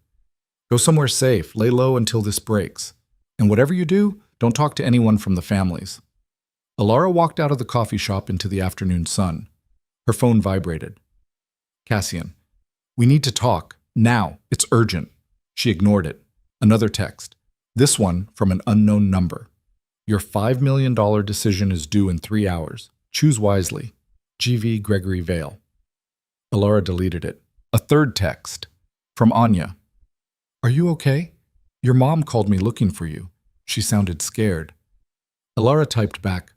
Go somewhere safe, lay low until this breaks. And whatever you do, don't talk to anyone from the families. Alara walked out of the coffee shop into the afternoon sun. Her phone vibrated. Cassian. We need to talk. Now. It's urgent. She ignored it. Another text. This one from an unknown number. Your $5 million decision is due in 3 hours. Choose wisely. G.V. Gregory Vale. Alara deleted it. A third text. From Anya. Are you okay? Your mom called me looking for you. She sounded scared. Alara typed back.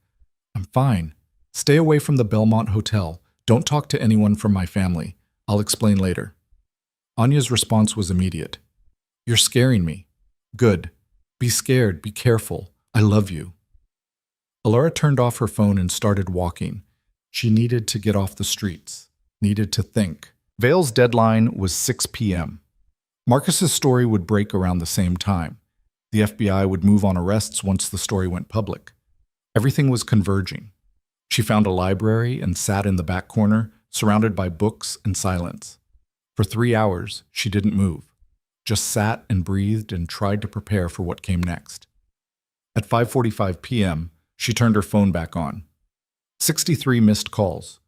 I'm fine. Stay away from the Belmont Hotel. Don't talk to anyone from my family. I'll explain later. Anya's response was immediate. You're scaring me. Good. Be scared. Be careful. I love you. Alara turned off her phone and started walking. She needed to get off the streets. Needed to think. Vale's deadline was 6 p.m. Marcus's story would break around the same time. The FBI would move on arrests once the story went public. Everything was converging. She found a library and sat in the back corner, surrounded by books and silence. For 3 hours, she didn't move, just sat and breathed and tried to prepare for what came next. At 5:45 p.m., she turned her phone back on. 63 missed calls,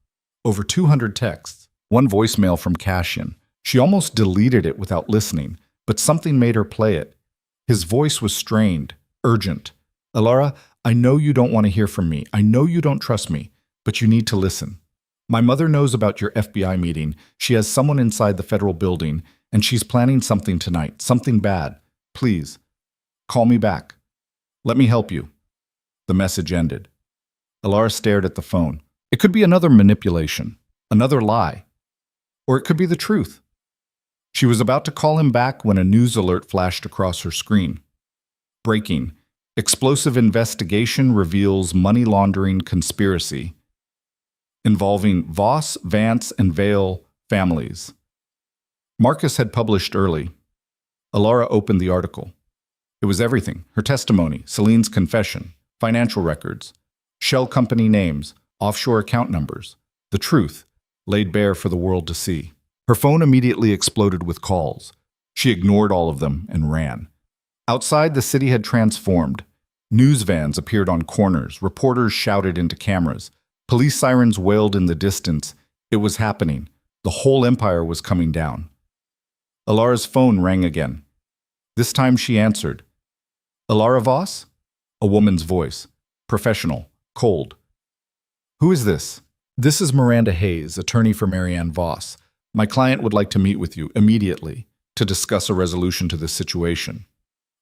over 200 texts, 1 voicemail from Cassian. She almost deleted it without listening, but something made her play it. His voice was strained, urgent. Alara, I know you don't want to hear from me. I know you don't trust me, but you need to listen. My mother knows about your FBI meeting. She has someone inside the federal building, and she's planning something tonight, something bad. Please, call me back. Let me help you. The message ended. Alara stared at the phone. It could be another manipulation, another lie, or it could be the truth. She was about to call him back when a news alert flashed across her screen. Breaking. Explosive investigation reveals money laundering conspiracy involving Voss, Vance, and Vale families. Marcus had published early. Alara opened the article. It was everything: her testimony, Celine's confession, financial records, shell company names, offshore account numbers. The truth, laid bare for the world to see. Her phone immediately exploded with calls. She ignored all of them and ran. Outside, the city had transformed. News vans appeared on corners. Reporters shouted into cameras. Police sirens wailed in the distance. It was happening. The whole empire was coming down. Alara's phone rang again. This time she answered. Alara Voss? A woman's voice. Professional. Cold. Who is this? This is Miranda Hayes, attorney for Marianne Voss. My client would like to meet with you immediately to discuss a resolution to this situation.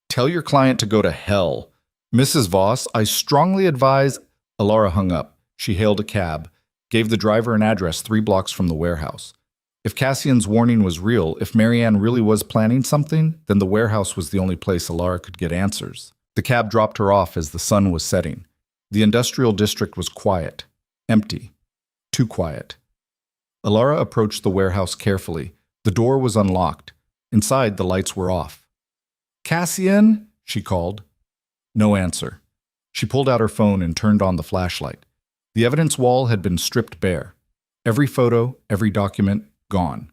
Tell your client to go to hell. Mrs. Voss, I strongly advise... Alara hung up. She hailed a cab, gave the driver an address 3 blocks from the warehouse. If Cassian's warning was real, if Marianne really was planning something, then the warehouse was the only place Alara could get answers. The cab dropped her off as the sun was setting. The industrial district was quiet, empty, too quiet. Alara approached the warehouse carefully. The door was unlocked. Inside, the lights were off. Cassian? She called. No answer. She pulled out her phone and turned on the flashlight. The evidence wall had been stripped bare. Every photo, every document, gone.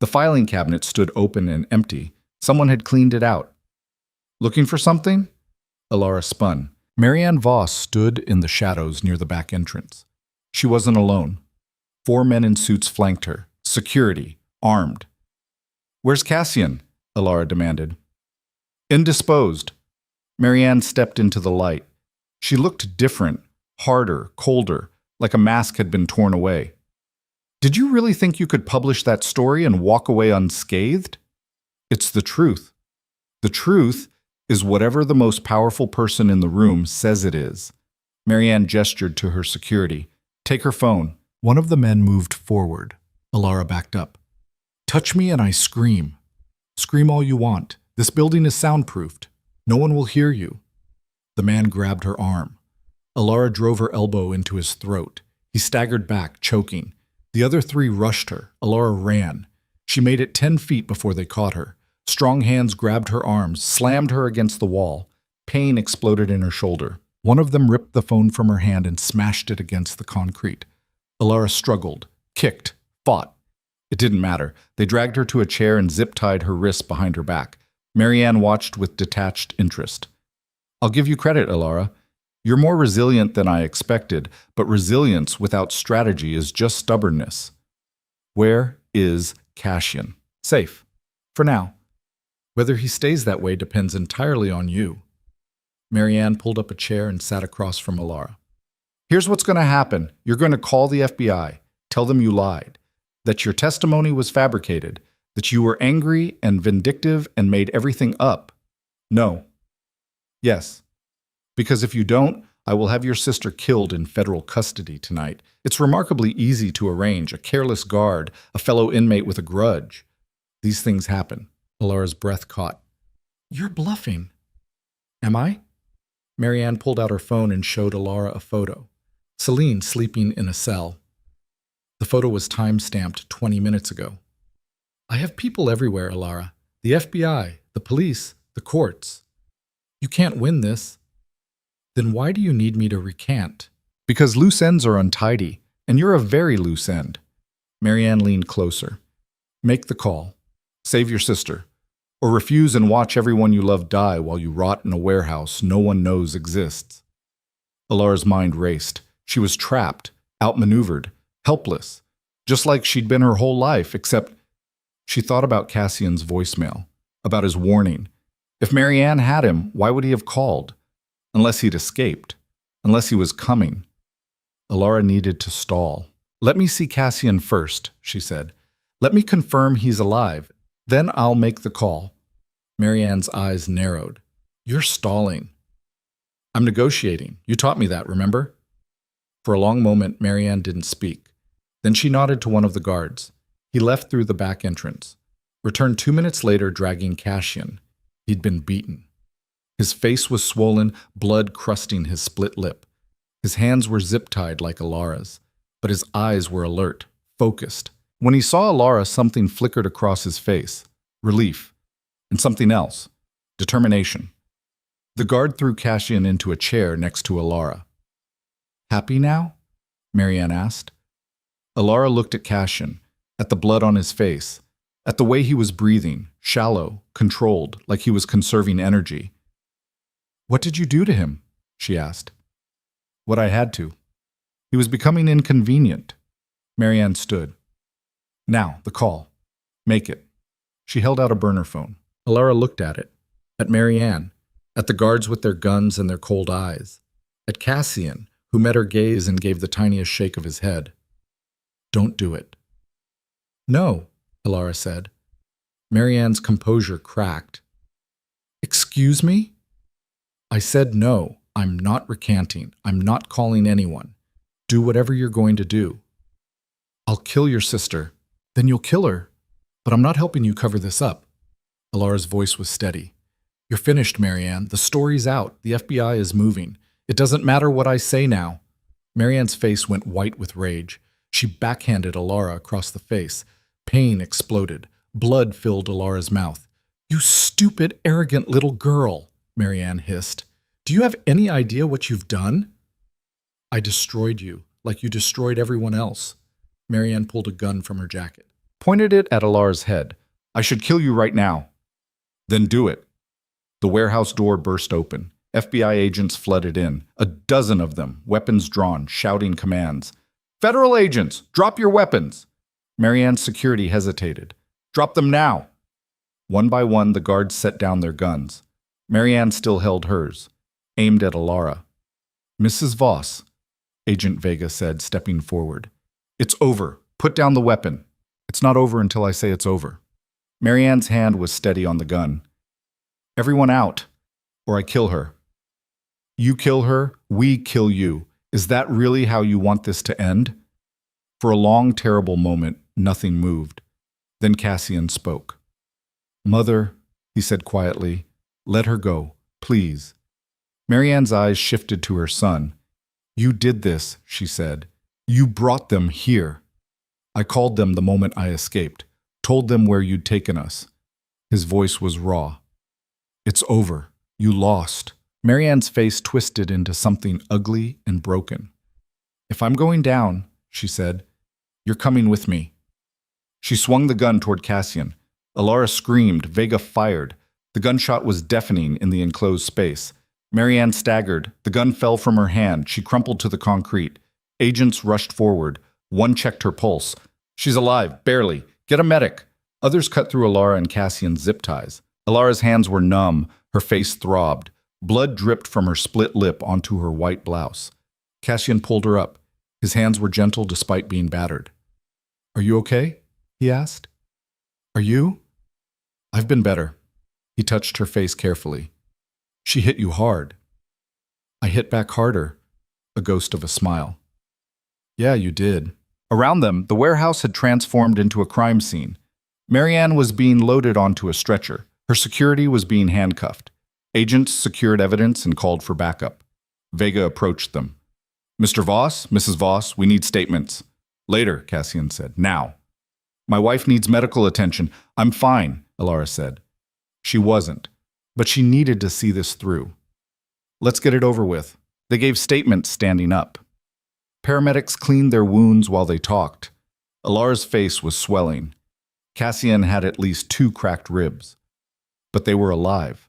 The filing cabinet stood open and empty. Someone had cleaned it out. Looking for something? Alara spun. Marianne Voss stood in the shadows near the back entrance. She wasn't alone. 4 men in suits flanked her. Security, armed. Where's Cassian? Alara demanded. Indisposed. Marianne stepped into the light. She looked different, harder, colder, like a mask had been torn away. Did you really think you could publish that story and walk away unscathed? It's the truth. The truth is whatever the most powerful person in the room says it is. Marianne gestured to her security. Take her phone. One of the men moved forward. Alara backed up. Touch me and I scream. Scream all you want. This building is soundproofed. No one will hear you. The man grabbed her arm. Alara drove her elbow into his throat. He staggered back, choking. The other 3 rushed her. Alara ran. She made it 10 feet before they caught her. Strong hands grabbed her arms, slammed her against the wall. Pain exploded in her shoulder. One of them ripped the phone from her hand and smashed it against the concrete. Alara struggled, kicked, fought. It didn't matter. They dragged her to a chair and zip-tied her wrists behind her back. Marianne watched with detached interest. I'll give you credit, Alara. You're more resilient than I expected, but resilience without strategy is just stubbornness. Where is Cassian? Safe. For now. Whether he stays that way depends entirely on you. Marianne pulled up a chair and sat across from Alara. Here's what's going to happen. You're going to call the FBI, tell them you lied, that your testimony was fabricated, that you were angry and vindictive and made everything up. No. Yes. Because if you don't, I will have your sister killed in federal custody tonight. It's remarkably easy to arrange: a careless guard, a fellow inmate with a grudge. These things happen. Alara's breath caught. You're bluffing. Am I? Marianne pulled out her phone and showed Alara a photo. Celine sleeping in a cell. The photo was time-stamped 20 minutes ago. I have people everywhere, Alara. The FBI, the police, the courts. You can't win this. Then why do you need me to recant? Because loose ends are untidy, and you're a very loose end. Marianne leaned closer. Make the call. Save your sister. Or refuse and watch everyone you love die while you rot in a warehouse no one knows exists. Alara's mind raced. She was trapped, outmaneuvered, helpless, just like she'd been her whole life, except she thought about Cassian's voicemail, about his warning. If Marianne had him, why would he have called? Unless he'd escaped, unless he was coming. Alara needed to stall. Let me see Cassian first, she said. Let me confirm he's alive. Then I'll make the call. Marianne's eyes narrowed. You're stalling. I'm negotiating. You taught me that, remember? For a long moment, Marianne didn't speak. Then she nodded to one of the guards. He left through the back entrance. returned 2 minutes later dragging Cassian. He'd been beaten. His face was swollen, blood crusting his split lip. His hands were zip-tied like Alara's, but his eyes were alert, focused. When he saw Alara, something flickered across his face. Relief. And something else. Determination. The guard threw Cassian into a chair next to Alara. "Happy now?" Marianne asked. Alara looked at Cassian, at the blood on his face, at the way he was breathing, shallow, controlled, like he was conserving energy. "What did you do to him?" she asked. "What I had to. He was becoming inconvenient." Marianne stood. "Now, the call. Make it." She held out a burner phone. Alara looked at it, at Marianne, at the guards with their guns and their cold eyes, at Cassian, who met her gaze and gave the tiniest shake of his head. "Don't do it." "No," Alara said. Marianne's composure cracked. "Excuse me?" "I said no. I'm not recanting. I'm not calling anyone. Do whatever you're going to do." "I'll kill your sister." "Then you'll kill her. But I'm not helping you cover this up." Alara's voice was steady. "You're finished, Marianne. The story's out. The FBI is moving. It doesn't matter what I say now." Marianne's face went white with rage. She backhanded Alara across the face. Pain exploded. Blood filled Alara's mouth. "You stupid, arrogant little girl," Marianne hissed. "Do you have any idea what you've done?" "I destroyed you, like you destroyed everyone else." Marianne pulled a gun from her jacket. Pointed it at Alara's head. "I should kill you right now." "Then do it." The warehouse door burst open. FBI agents flooded in, a dozen of them, weapons drawn, shouting commands. "Federal agents, drop your weapons!" Marianne's security hesitated. "Drop them now!" One by one, the guards set down their guns. Marianne still held hers, aimed at Alara. "Mrs. Voss," Agent Vega said, stepping forward. "It's over. Put down the weapon." "It's not over until I say it's over." Marianne's hand was steady on the gun. "Everyone out, or I kill her." "You kill her, we kill you. Is that really how you want this to end?" For a long, terrible moment, nothing moved. Then Cassian spoke. "Mother," he said quietly, "let her go, please." Marianne's eyes shifted to her son. "You did this," she said. "You brought them here." "I called them the moment I escaped, told them where you'd taken us." His voice was raw. "It's over. You lost." Marianne's face twisted into something ugly and broken. "If I'm going down," she said, "you're coming with me." She swung the gun toward Cassian. Alara screamed. Vega fired. The gunshot was deafening in the enclosed space. Marianne staggered. The gun fell from her hand. She crumpled to the concrete. Agents rushed forward. One checked her pulse. "She's alive, barely. Get a medic." Others cut through Alara and Cassian's zip ties. Alara's hands were numb. Her face throbbed. Blood dripped from her split lip onto her white blouse. Cassian pulled her up. His hands were gentle despite being battered. "Are you okay?" he asked. "Are you?" "I've been better." He touched her face carefully. "She hit you hard." "I hit back harder," a ghost of a smile. "Yeah, you did." Around them, the warehouse had transformed into a crime scene. Marianne was being loaded onto a stretcher. Her security was being handcuffed. Agents secured evidence and called for backup. Vega approached them. "Mr. Voss, Mrs. Voss, we need statements." "Later," Cassian said. "Now." "My wife needs medical attention." "I'm fine," Alara said. She wasn't, but she needed to see this through. "Let's get it over with." They gave statements standing up. Paramedics cleaned their wounds while they talked. Alara's face was swelling. Cassian had at least 2 cracked ribs. But they were alive.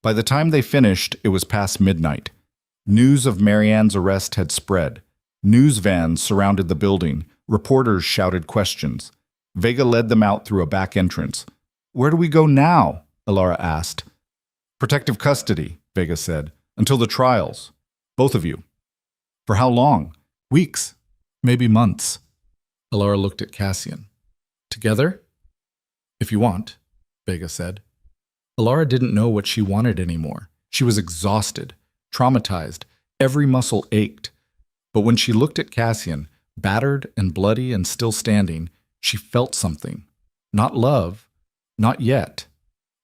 By the time they finished, it was past midnight. News of Marianne's arrest had spread. News vans surrounded the building. Reporters shouted questions. Vega led them out through a back entrance. "Where do we go now?" Alara asked. "Protective custody," Vega said, "until the trials. Both of you." "For how long?" "Weeks. Maybe months." Alara looked at Cassian. "Together?" "If you want," Vega said. Alara didn't know what she wanted anymore. She was exhausted, traumatized. Every muscle ached. But when she looked at Cassian, battered and bloody and still standing, she felt something. Not love, Not yet,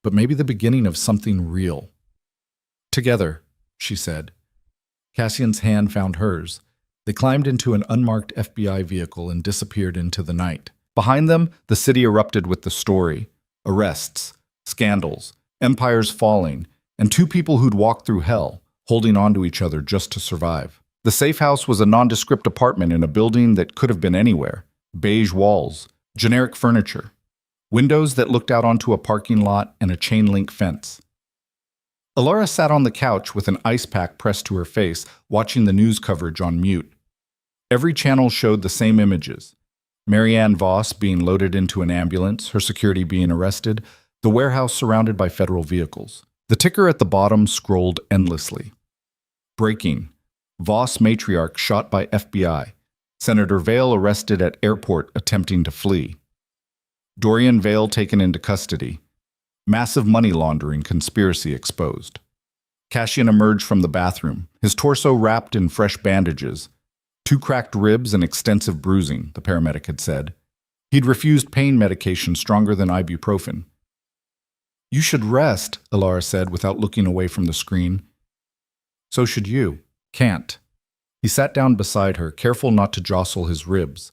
but maybe the beginning of something real. Together, she said. Cassian's hand found hers. They climbed into an unmarked FBI vehicle and disappeared into the night. Behind them, the city erupted with the story. Arrests, scandals, empires falling, and two people who'd walked through hell, holding on to each other just to survive. The safe house was a nondescript apartment in a building that could have been anywhere. Beige walls, generic furniture, windows that looked out onto a parking lot and a chain-link fence. Alara sat on the couch with an ice pack pressed to her face, watching the news coverage on mute. Every channel showed the same images. Marianne Voss being loaded into an ambulance, her security being arrested, the warehouse surrounded by federal vehicles. The ticker at the bottom scrolled endlessly. Breaking. Voss matriarch shot by FBI. Senator Vale arrested at airport attempting to flee. Dorian Vale taken into custody. Massive money laundering conspiracy exposed. Cassian emerged from the bathroom, his torso wrapped in fresh bandages. 2 cracked ribs and extensive bruising, the paramedic had said. He'd refused pain medication stronger than ibuprofen. You should rest, Alara said without looking away from the screen. So should you. Can't. He sat down beside her, careful not to jostle his ribs.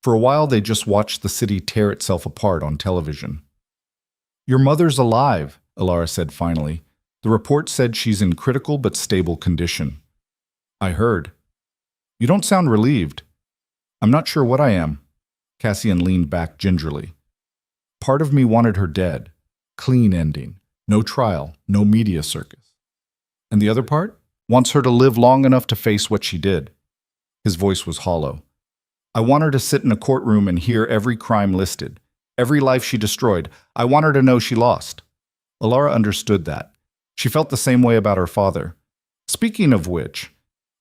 For a while they just watched the city tear itself apart on television. Your mother's alive, Alara said finally. The report said she's in critical but stable condition. I heard. You don't sound relieved. I'm not sure what I am. Cassian leaned back gingerly. Part of me wanted her dead. Clean ending. No trial, no media circus. And the other part? Wants her to live long enough to face what she did. His voice was hollow. I want her to sit in a courtroom and hear every crime listed, every life she destroyed. I want her to know she lost. Alara understood that. She felt the same way about her father. Speaking of which,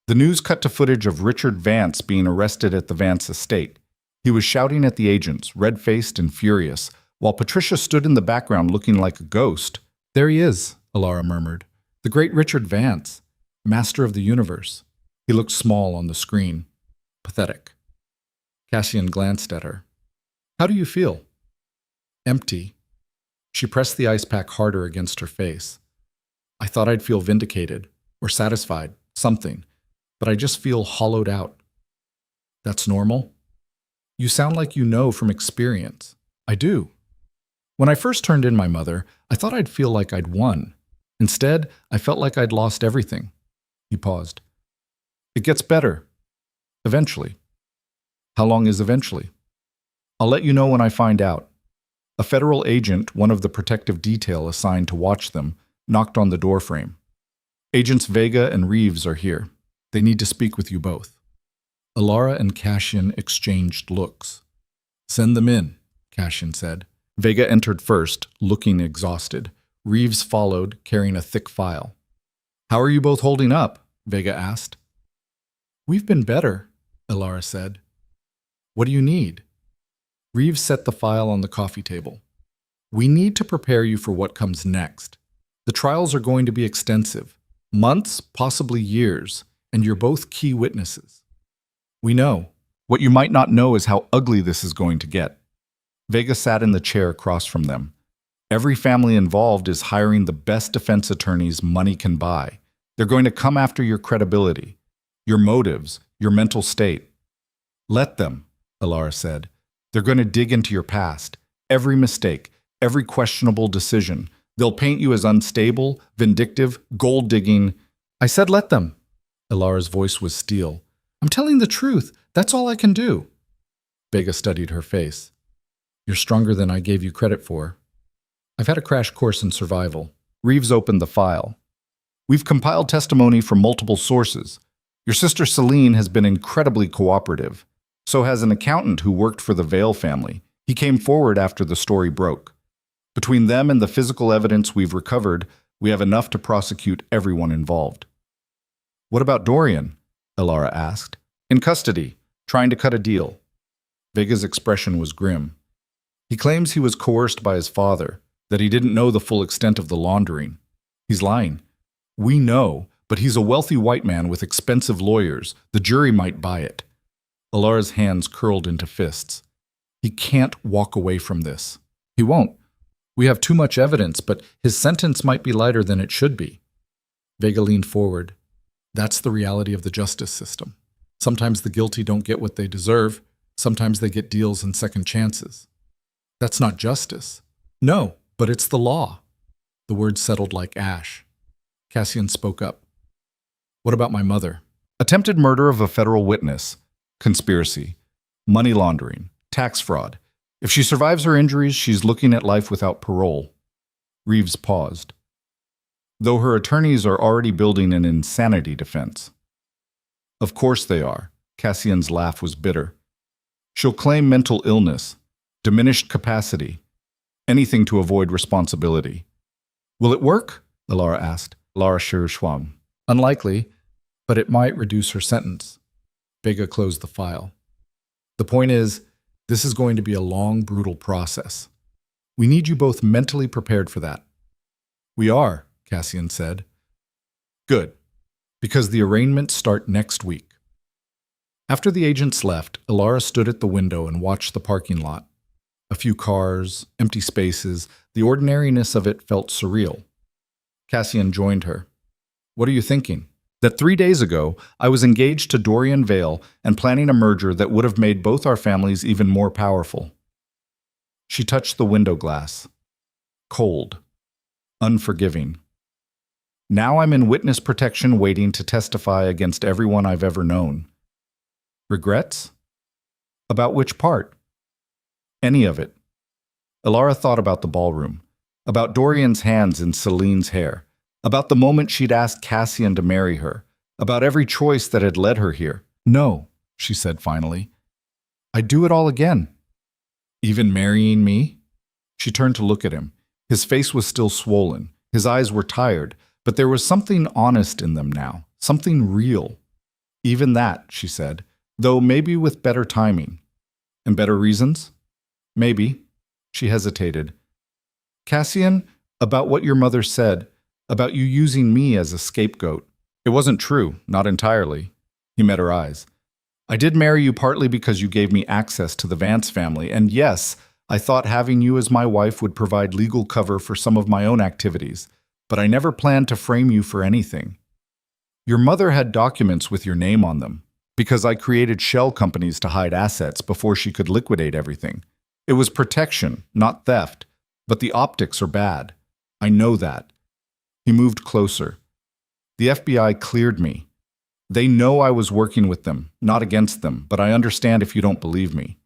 the news cut to footage of Richard Vance being arrested at the Vance estate. He was shouting at the agents, red-faced and furious, while Patricia stood in the background looking like a ghost. There he is, Alara murmured. The great Richard Vance, master of the universe. He looked small on the screen. Pathetic. Cassian glanced at her. How do you feel? Empty. She pressed the ice pack harder against her face. I thought I'd feel vindicated, or satisfied, something, but I just feel hollowed out. That's normal? You sound like you know from experience. I do. When I first turned in my mother, I thought I'd feel like I'd won. Instead, I felt like I'd lost everything. He paused. It gets better. Eventually. How long is eventually? I'll let you know when I find out. A federal agent, one of the protective detail assigned to watch them, knocked on the doorframe. Agents Vega and Reeves are here. They need to speak with you both. Alara and Cassian exchanged looks. Send them in, Cassian said. Vega entered first, looking exhausted. Reeves followed, carrying a thick file. How are you both holding up? Vega asked. We've been better, Alara said. What do you need? Reeves set the file on the coffee table. We need to prepare you for what comes next. The trials are going to be extensive. Months, possibly years, and you're both key witnesses. We know. What you might not know is how ugly this is going to get. Vega sat in the chair across from them. Every family involved is hiring the best defense attorneys money can buy. They're going to come after your credibility, your motives, your mental state. Let them, Alara said. They're going to dig into your past, every mistake, every questionable decision. They'll paint you as unstable, vindictive, gold-digging. I said let them. Alara's voice was steel. I'm telling the truth. That's all I can do. Vega studied her face. You're stronger than I gave you credit for. I've had a crash course in survival. Reeves opened the file. We've compiled testimony from multiple sources. Your sister Celine has been incredibly cooperative. So has an accountant who worked for the Vale family. He came forward after the story broke. Between them and the physical evidence we've recovered, we have enough to prosecute everyone involved. What about Dorian? Alara asked. In custody, trying to cut a deal. Vega's expression was grim. He claims he was coerced by his father, that he didn't know the full extent of the laundering. He's lying. We know, but he's a wealthy white man with expensive lawyers. The jury might buy it. Alara's hands curled into fists. He can't walk away from this. He won't. We have too much evidence, but his sentence might be lighter than it should be. Vega leaned forward. That's the reality of the justice system. Sometimes the guilty don't get what they deserve. Sometimes they get deals and second chances. That's not justice. No, but it's the law. The words settled like ash. Cassian spoke up. What about my mother? Attempted murder of a federal witness, conspiracy, money laundering, tax fraud. If she survives her injuries, she's looking at life without parole. Reeves paused. Though her attorneys are already building an insanity defense. Of course they are. Cassian's laugh was bitter. She'll claim mental illness, diminished capacity, anything to avoid responsibility. Will it work? Alara asked. Alara Shirishwam. Unlikely, but it might reduce her sentence. Vega closed the file. The point is, this is going to be a long, brutal process. We need you both mentally prepared for that. We are, Cassian said. Good, because the arraignments start next week. After the agents left, Alara stood at the window and watched the parking lot. A few cars, empty spaces, the ordinariness of it felt surreal. Cassian joined her. What are you thinking? That 3 days ago, I was engaged to Dorian Vale and planning a merger that would have made both our families even more powerful. She touched the window glass. Cold. Unforgiving. Now I'm in witness protection waiting to testify against everyone I've ever known. Regrets? About which part? Any of it. Alara thought about the ballroom, about Dorian's hands in Celine's hair, about the moment she'd asked Cassian to marry her, about every choice that had led her here. No, she said finally. I'd do it all again. Even marrying me? She turned to look at him. His face was still swollen. His eyes were tired, but there was something honest in them now, something real. Even that, she said, though maybe with better timing. And better reasons? Maybe. She hesitated. Cassian, about what your mother said, about you using me as a scapegoat. It wasn't true, not entirely. He met her eyes. I did marry you partly because you gave me access to the Vance family, and yes, I thought having you as my wife would provide legal cover for some of my own activities, but I never planned to frame you for anything. Your mother had documents with your name on them, because I created shell companies to hide assets before she could liquidate everything. It was protection, not theft, but the optics are bad. I know that. He moved closer. The FBI cleared me. They know I was working with them, not against them, but I understand if you don't believe me.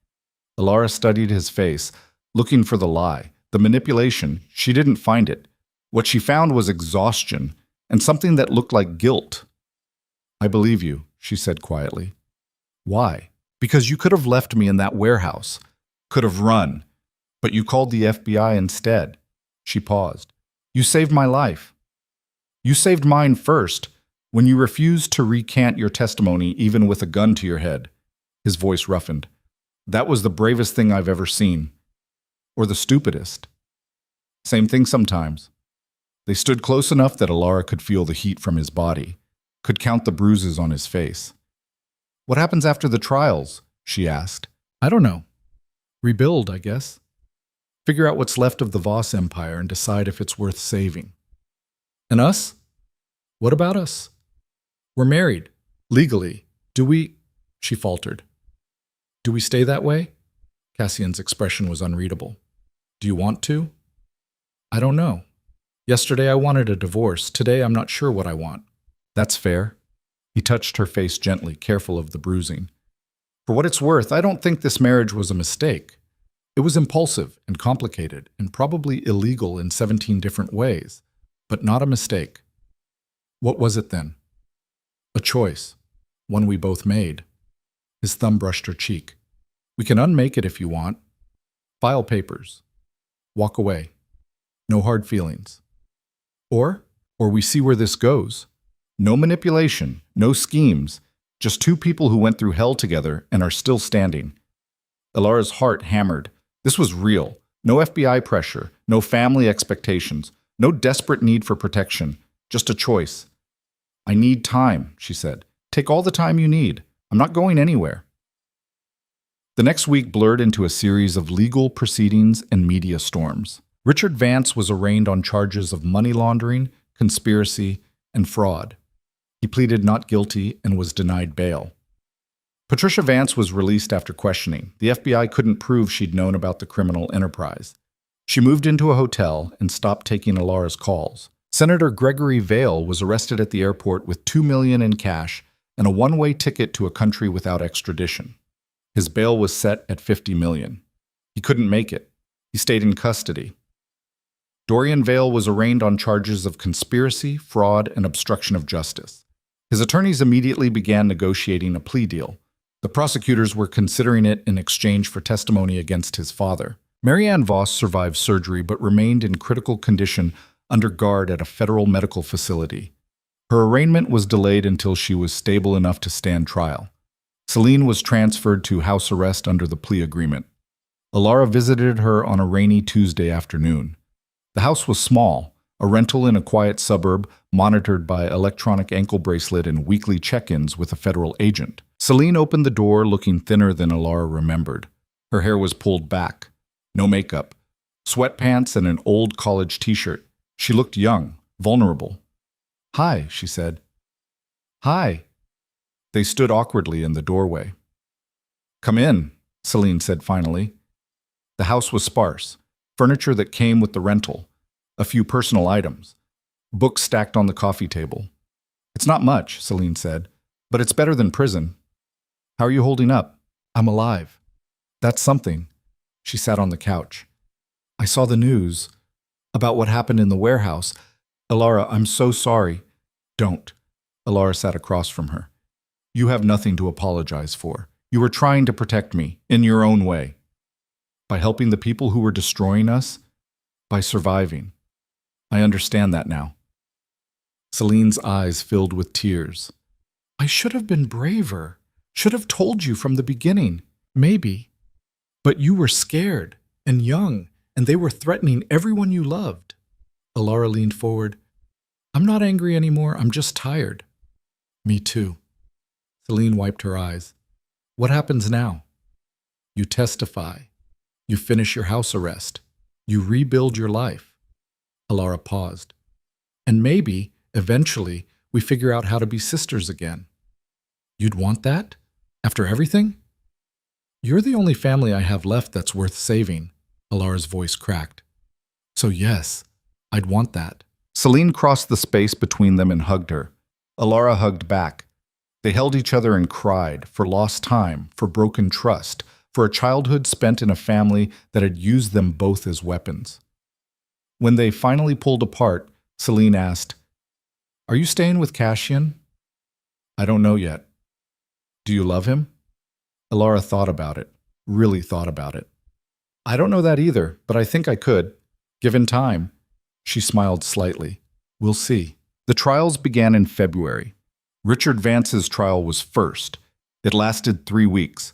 Alara studied his face, looking for the lie, the manipulation. She didn't find it. What she found was exhaustion, and something that looked like guilt. I believe you, she said quietly. Why? Because you could have left me in that warehouse, could have run, but you called the FBI instead. She paused. You saved my life. You saved mine first, when you refused to recant your testimony even with a gun to your head. His voice roughened. That was the bravest thing I've ever seen. Or the stupidest. Same thing sometimes. They stood close enough that Alara could feel the heat from his body, could count the bruises on his face. What happens after the trials? She asked. I don't know. Rebuild, I guess. Figure out what's left of the Voss Empire and decide if it's worth saving. And us? What about us? We're married. Legally. Do we? She faltered. Do we stay that way? Cassian's expression was unreadable. Do you want to? I don't know. Yesterday I wanted a divorce. Today I'm not sure what I want. That's fair. He touched her face gently, careful of the bruising. For what it's worth, I don't think this marriage was a mistake. It was impulsive and complicated and probably illegal in 17 different ways, but not a mistake. What was it then? A choice, one we both made. His thumb brushed her cheek. We can unmake it if you want. File papers. Walk away. No hard feelings. Or we see where this goes. No manipulation, no schemes, just two people who went through hell together and are still standing. Alara's heart hammered. This was real. No FBI pressure, no family expectations, no desperate need for protection, just a choice. I need time, she said. Take all the time you need. I'm not going anywhere. The next week blurred into a series of legal proceedings and media storms. Richard Vance was arraigned on charges of money laundering, conspiracy, and fraud. He pleaded not guilty and was denied bail. Patricia Vance was released after questioning. The FBI couldn't prove she'd known about the criminal enterprise. She moved into a hotel and stopped taking Alara's calls. Senator Gregory Vale was arrested at the airport with $2 million in cash and a one-way ticket to a country without extradition. His bail was set at $50 million. He couldn't make it. He stayed in custody. Dorian Vale was arraigned on charges of conspiracy, fraud, and obstruction of justice. His attorneys immediately began negotiating a plea deal. The prosecutors were considering it in exchange for testimony against his father. Marianne Voss survived surgery but remained in critical condition under guard at a federal medical facility. Her arraignment was delayed until she was stable enough to stand trial. Celine was transferred to house arrest under the plea agreement. Alara visited her on a rainy Tuesday afternoon. The house was small, a rental in a quiet suburb monitored by electronic ankle bracelet and weekly check-ins with a federal agent. Celine opened the door looking thinner than Alara remembered. Her hair was pulled back. No makeup. Sweatpants and an old college t-shirt. She looked young, vulnerable. "Hi," she said. "Hi." They stood awkwardly in the doorway. "Come in," Celine said finally. The house was sparse. Furniture that came with the rental. A few personal items. Books stacked on the coffee table. "It's not much," Celine said, "but it's better than prison." "How are you holding up?" "I'm alive." "That's something." She sat on the couch. "I saw the news about what happened in the warehouse. Alara, I'm so sorry." "Don't." Alara sat across from her. "You have nothing to apologize for. You were trying to protect me, in your own way. By helping the people who were destroying us, by surviving. I understand that now." Celine's eyes filled with tears. "I should have been braver. Should have told you from the beginning. Maybe. But you were scared and young, and they were threatening everyone you loved." Alara leaned forward. "I'm not angry anymore. I'm just tired." "Me too." Celine wiped her eyes. "What happens now?" "You testify. You finish your house arrest. You rebuild your life." Alara paused. "And maybe, eventually, we figure out how to be sisters again." "You'd want that? After everything?" "You're the only family I have left that's worth saving." Alara's voice cracked. "So yes, I'd want that." Celine crossed the space between them and hugged her. Alara hugged back. They held each other and cried, for lost time, for broken trust, for a childhood spent in a family that had used them both as weapons. When they finally pulled apart, Celine asked, "Are you staying with Cassian?" "I don't know yet." "Do you love him?" Alara thought about it, really thought about it. "I don't know that either, but I think I could, given time." She smiled slightly. "We'll see." The trials began in February. Richard Vance's trial was first. It lasted 3 weeks.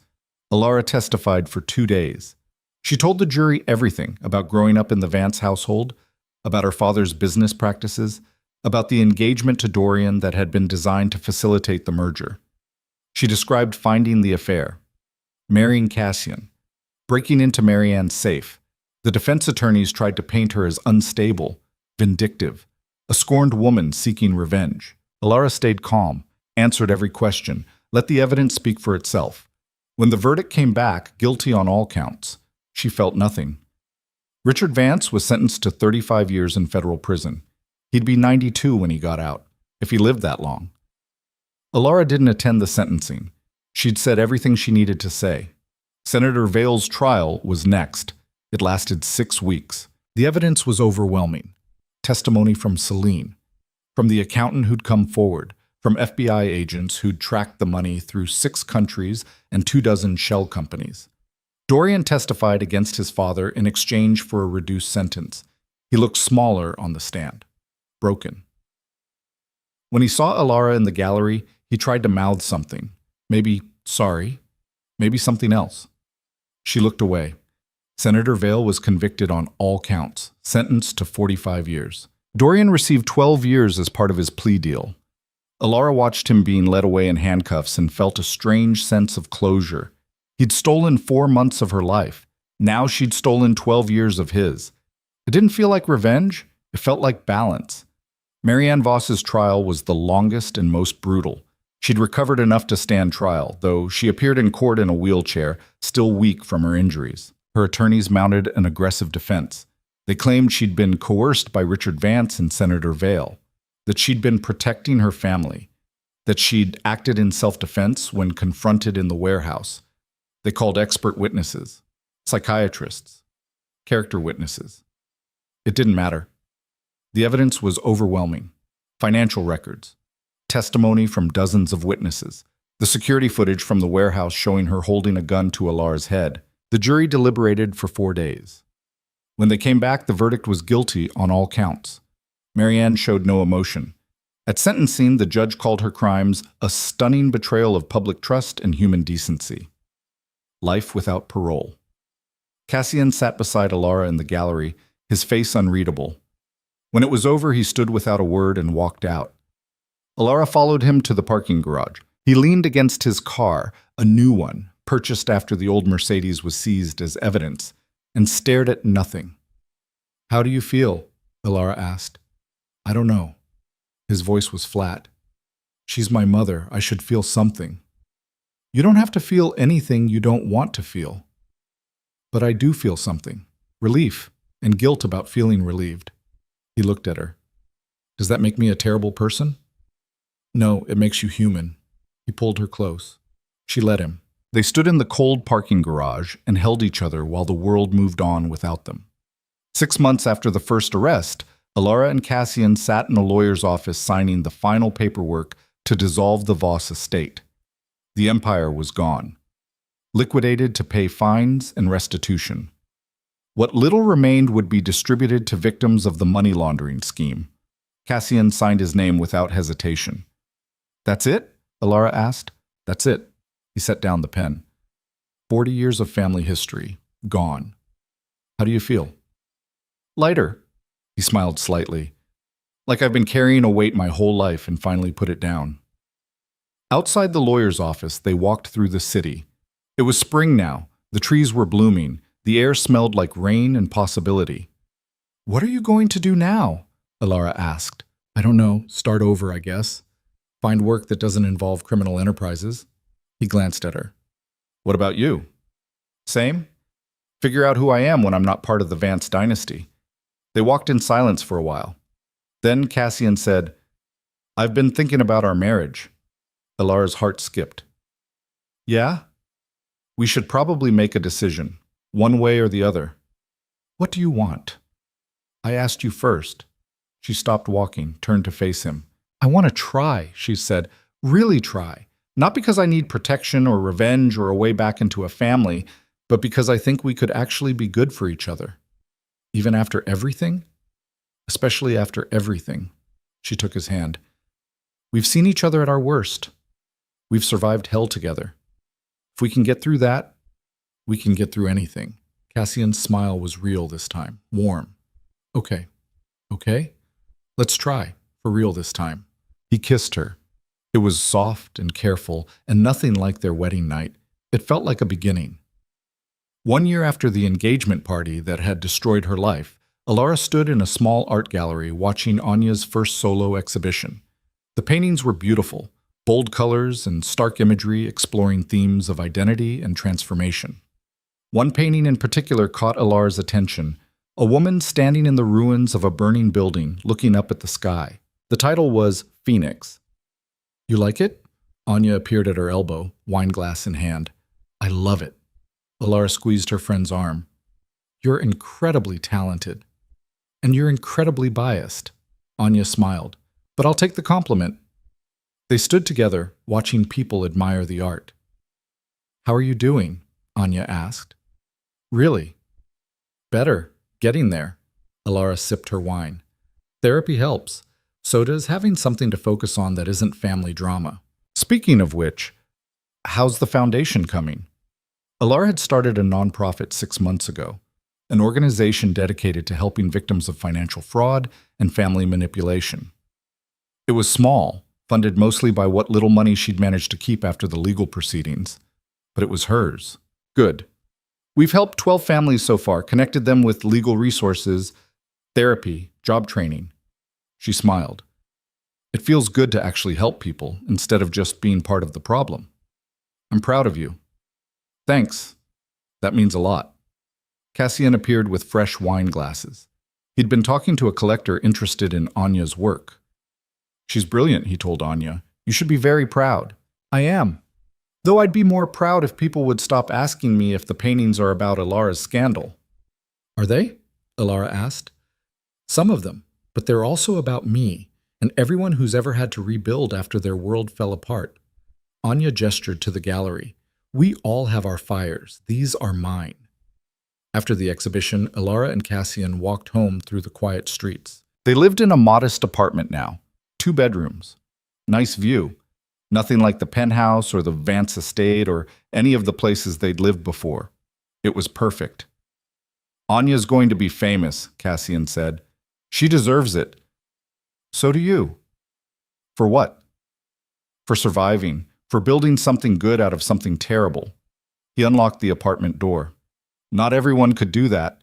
Alara testified for 2 days. She told the jury everything about growing up in the Vance household, about her father's business practices, about the engagement to Dorian that had been designed to facilitate the merger. She described finding the affair, marrying Cassian, breaking into Marianne's safe. The defense attorneys tried to paint her as unstable, vindictive, a scorned woman seeking revenge. Alara stayed calm, answered every question, let the evidence speak for itself. When the verdict came back, guilty on all counts, she felt nothing. Richard Vance was sentenced to 35 years in federal prison. He'd be 92 when he got out, if he lived that long. Alara didn't attend the sentencing. She'd said everything she needed to say. Senator Vale's trial was next. It lasted 6 weeks. The evidence was overwhelming. Testimony from Celine, from the accountant who'd come forward, from FBI agents who'd tracked the money through 6 countries and 24 shell companies. Dorian testified against his father in exchange for a reduced sentence. He looked smaller on the stand, broken. When he saw Alara in the gallery, he tried to mouth something. Maybe sorry, maybe something else. She looked away. Senator Vale was convicted on all counts, sentenced to 45 years. Dorian received 12 years as part of his plea deal. Alara watched him being led away in handcuffs and felt a strange sense of closure. He'd stolen 4 months of her life. Now she'd stolen 12 years of his. It didn't feel like revenge, it felt like balance. Marianne Voss's trial was the longest and most brutal. She'd recovered enough to stand trial, though she appeared in court in a wheelchair, still weak from her injuries. Her attorneys mounted an aggressive defense. They claimed she'd been coerced by Richard Vance and Senator Vail, that she'd been protecting her family, that she'd acted in self-defense when confronted in the warehouse. They called expert witnesses, psychiatrists, character witnesses. It didn't matter. The evidence was overwhelming. Financial records, testimony from dozens of witnesses, the security footage from the warehouse showing her holding a gun to Alar's head. The jury deliberated for 4 days. When they came back, the verdict was guilty on all counts. Marianne showed no emotion. At sentencing, the judge called her crimes a stunning betrayal of public trust and human decency. Life without parole. Cassian sat beside Alara in the gallery, his face unreadable. When it was over, he stood without a word and walked out. Alara followed him to the parking garage. He leaned against his car, a new one, purchased after the old Mercedes was seized as evidence, and stared at nothing. "How do you feel?" Alara asked. "I don't know." His voice was flat. "She's my mother. I should feel something." "You don't have to feel anything you don't want to feel." "But I do feel something. Relief and guilt about feeling relieved." He looked at her. "Does that make me a terrible person?" "No, it makes you human." He pulled her close. She let him. They stood in the cold parking garage and held each other while the world moved on without them. 6 months after the first arrest, Alara and Cassian sat in a lawyer's office signing the final paperwork to dissolve the Voss estate. The empire was gone, liquidated to pay fines and restitution. What little remained would be distributed to victims of the money laundering scheme. Cassian signed his name without hesitation. "That's it?" Alara asked. "That's it." He set down the pen. 40 years of family history, gone. "How do you feel?" "Lighter." He smiled slightly. "Like I've been carrying a weight my whole life and finally put it down." Outside the lawyer's office, they walked through the city. It was spring now. The trees were blooming. The air smelled like rain and possibility. "What are you going to do now?" Alara asked. "I don't know. Start over, I guess. Find work that doesn't involve criminal enterprises." He glanced at her. "What about you?" "Same. Figure out who I am when I'm not part of the Vance dynasty." They walked in silence for a while. Then Cassian said, "I've been thinking about our marriage." Alara's heart skipped. "Yeah? We should probably make a decision, one way or the other." "What do you want?" "I asked you first." She stopped walking, turned to face him. "I want to try," she said. "Really try. Not because I need protection or revenge or a way back into a family, but because I think we could actually be good for each other. Even after everything? Especially after everything." She took his hand. "We've seen each other at our worst. We've survived hell together. If we can get through that, we can get through anything." Cassian's smile was real this time, warm. "Okay. Okay? Let's try, for real this time." He kissed her. It was soft and careful, and nothing like their wedding night. It felt like a beginning. 1 year after the engagement party that had destroyed her life, Alara stood in a small art gallery watching Anya's first solo exhibition. The paintings were beautiful, bold colors and stark imagery exploring themes of identity and transformation. One painting in particular caught Alara's attention, a woman standing in the ruins of a burning building looking up at the sky. The title was Phoenix. "You like it?" Anya appeared at her elbow, wineglass in hand. "I love it." Alara squeezed her friend's arm. "You're incredibly talented. And you're incredibly biased." Anya smiled. "But I'll take the compliment." They stood together, watching people admire the art. "How are you doing?" Anya asked. "Really?" "Better. Getting there." Alara sipped her wine. "Therapy helps. So does having something to focus on that isn't family drama." "Speaking of which, how's the foundation coming?" Alara had started a nonprofit 6 months ago, an organization dedicated to helping victims of financial fraud and family manipulation. It was small, funded mostly by what little money she'd managed to keep after the legal proceedings, but it was hers. "Good. We've helped 12 families so far, connected them with legal resources, Therapy, job training. She smiled. It feels good to actually help people instead of just being part of the problem. I'm proud of you. Thanks. That means a lot. Cassian appeared with fresh wine glasses. He'd been talking to a collector interested in Anya's work. She's brilliant, he told Anya. You should be very proud. I am. Though I'd be more proud if people would stop asking me if the paintings are about Ilara's scandal. Are they? Ilara asked. Some of them, but they're also about me and everyone who's ever had to rebuild after their world fell apart. Anya gestured to the gallery. We all have our fires. These are mine. After the exhibition, Ilara and Cassian walked home through the quiet streets. They lived in a modest apartment now, 2 bedrooms. Nice view. Nothing like the penthouse or the Vance estate or any of the places they'd lived before. It was perfect. Anya's going to be famous, Cassian said. She deserves it. So do you. For what? For surviving, for building something good out of something terrible. He unlocked the apartment door. Not everyone could do that.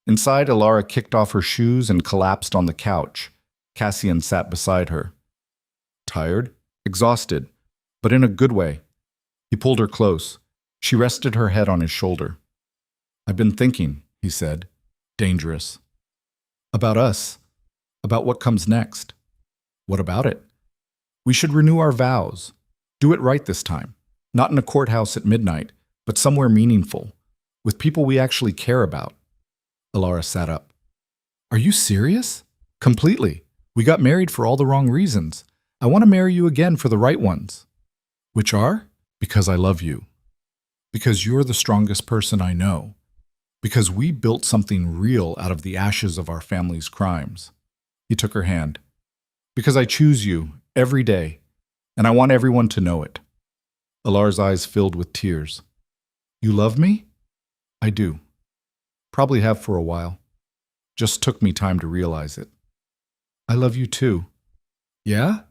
Inside, Ilara kicked off her shoes and collapsed on the couch. Cassian sat beside her. Tired, exhausted, but in a good way. He pulled her close. She rested her head on his shoulder. I've been thinking, he said. Dangerous. About us. About what comes next. What about it? We should renew our vows. Do it right this time. Not in a courthouse at midnight, but somewhere meaningful, with people we actually care about. Ilara sat up. Are you serious? Completely. We got married for all the wrong reasons. I want to marry you again for the right ones. Which are? Because I love you. Because you're the strongest person I know. Because we built something real out of the ashes of our family's crimes. He took her hand. Because I choose you every day, and I want everyone to know it. Ilara's eyes filled with tears. You love me? I do. Probably have for a while. Just took me time to realize it. I love you too. Yeah?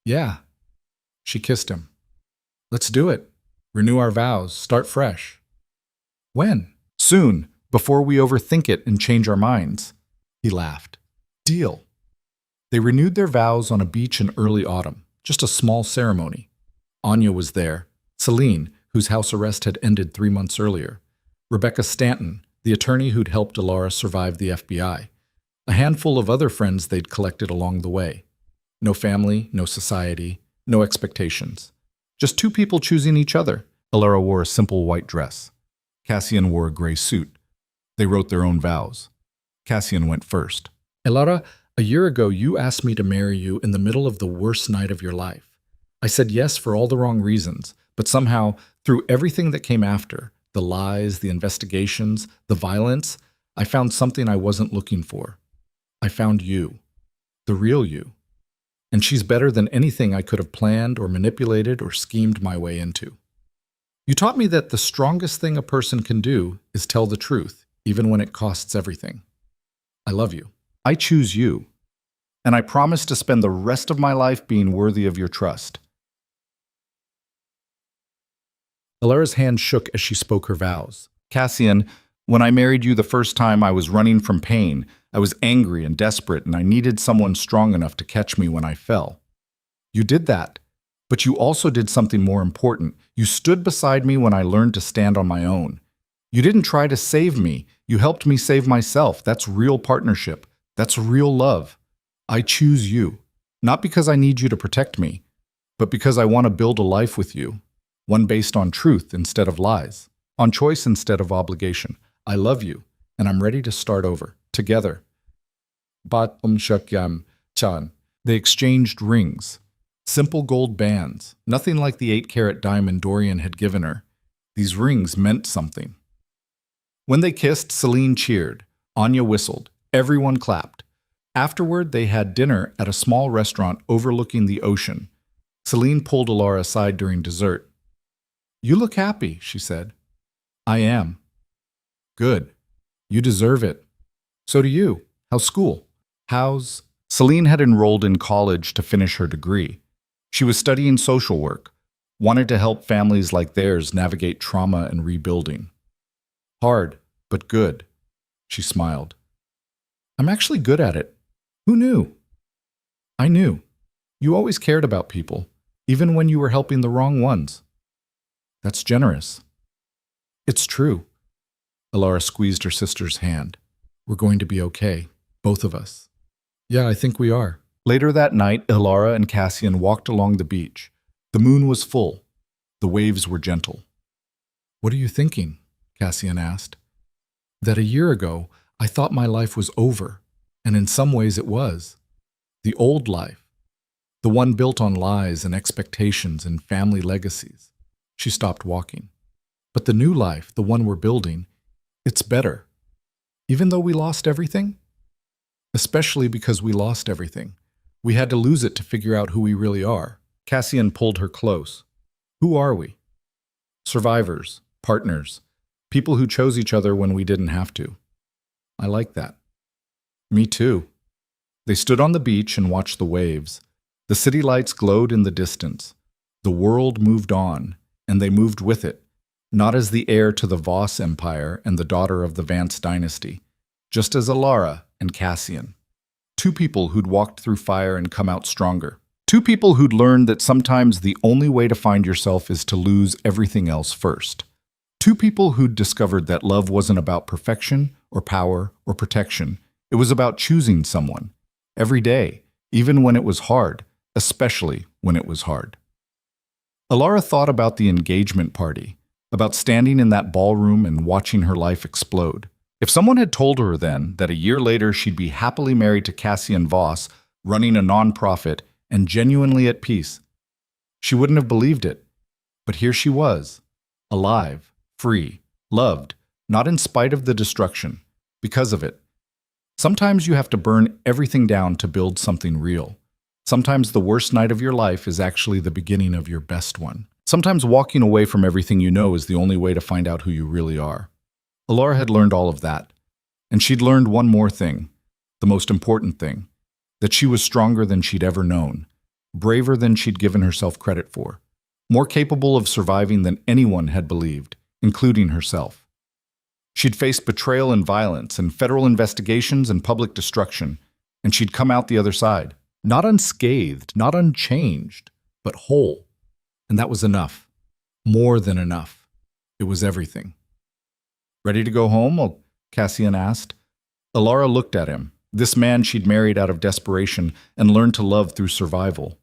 Yeah. She kissed him. Let's do it. Renew our vows. Start fresh. When? Soon, before we overthink it and change our minds. He laughed. Deal. They renewed their vows on a beach in early autumn, just a small ceremony. Anya was there. Celine, whose house arrest had ended 3 months earlier. Rebecca Stanton, the attorney who'd helped Ilara survive the FBI. A handful of other friends they'd collected along the way. No family, no society, no expectations. Just 2 people choosing each other. Ilara wore a simple white dress. Cassian wore a gray suit. They wrote their own vows. Cassian went first. Ilara, a year ago you asked me to marry you in the middle of the worst night of your life. I said yes for all the wrong reasons, but somehow, through everything that came after, the lies, the investigations, the violence, I found something I wasn't looking for. I found you. The real you. And she's better than anything I could have planned or manipulated or schemed my way into. You taught me that the strongest thing a person can do is tell the truth, even when it costs everything. I love you. I choose you. And I promise to spend the rest of my life being worthy of your trust. Ilara's hand shook as she spoke her vows. Cassian, when I married you the first time, I was running from pain. I was angry and desperate, and I needed someone strong enough to catch me when I fell. You did that, but you also did something more important. You stood beside me when I learned to stand on my own. You didn't try to save me. You helped me save myself. That's real partnership. That's real love. I choose you, not because I need you to protect me, but because I want to build a life with you, one based on truth instead of lies, on choice instead of obligation. I love you, and I'm ready to start over, together. Bat shakyam chan. They exchanged rings, simple gold bands, nothing like the 8-carat diamond Dorian had given her. These rings meant something. When they kissed, Celine cheered. Anya whistled. Everyone clapped. Afterward, they had dinner at a small restaurant overlooking the ocean. Celine pulled Ilara aside during dessert. You look happy, she said. I am. Good. You deserve it. So do you. How's school? Celine had enrolled in college to finish her degree. She was studying social work, wanted to help families like theirs navigate trauma and rebuilding. Hard, but good. She smiled. I'm actually good at it. Who knew? I knew. You always cared about people, even when you were helping the wrong ones. That's generous. It's true. Alara squeezed her sister's hand. We're going to be okay, both of us. Yeah, I think we are. Later that night, Alara and Cassian walked along the beach. The moon was full. The waves were gentle. What are you thinking? Cassian asked. That a year ago, I thought my life was over, and in some ways it was. The old life, the one built on lies and expectations and family legacies. She stopped walking. But the new life, the one we're building, it's better. Even though we lost everything? Especially because we lost everything. We had to lose it to figure out who we really are. Cassian pulled her close. Who are we? Survivors, partners, people who chose each other when we didn't have to. I like that. Me too. They stood on the beach and watched the waves. The city lights glowed in the distance. The world moved on, and they moved with it, not as the heir to the Voss Empire and the daughter of the Vance dynasty, just as Alara and Cassian. Two people who'd walked through fire and come out stronger. Two people who'd learned that sometimes the only way to find yourself is to lose everything else first. Two people who'd discovered that love wasn't about perfection or power or protection. It was about choosing someone. Every day, even when it was hard, especially when it was hard. Alara thought about the engagement party, about standing in that ballroom and watching her life explode. If someone had told her then that a year later she'd be happily married to Cassian Voss, running a nonprofit and genuinely at peace, she wouldn't have believed it. But here she was, alive, free, loved, not in spite of the destruction, because of it. Sometimes you have to burn everything down to build something real. Sometimes the worst night of your life is actually the beginning of your best one. Sometimes walking away from everything you know is the only way to find out who you really are. Alara had learned all of that. And she'd learned one more thing, the most important thing, that she was stronger than she'd ever known, braver than she'd given herself credit for, more capable of surviving than anyone had believed, including herself. She'd faced betrayal and violence and federal investigations and public destruction, and she'd come out the other side. Not unscathed, not unchanged, but whole. And that was enough. More than enough. It was everything. Ready to go home? Cassian asked. Alara looked at him, this man she'd married out of desperation and learned to love through survival.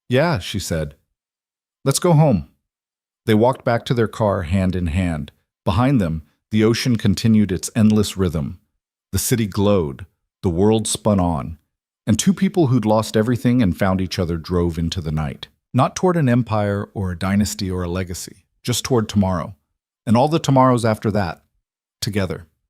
Yeah, she said. Let's go home. They walked back to their car hand in hand. Behind them, the ocean continued its endless rhythm. The city glowed. The world spun on. And two people who'd lost everything and found each other drove into the night. Not toward an empire or a dynasty or a legacy, just toward tomorrow. And all the tomorrows after that, together.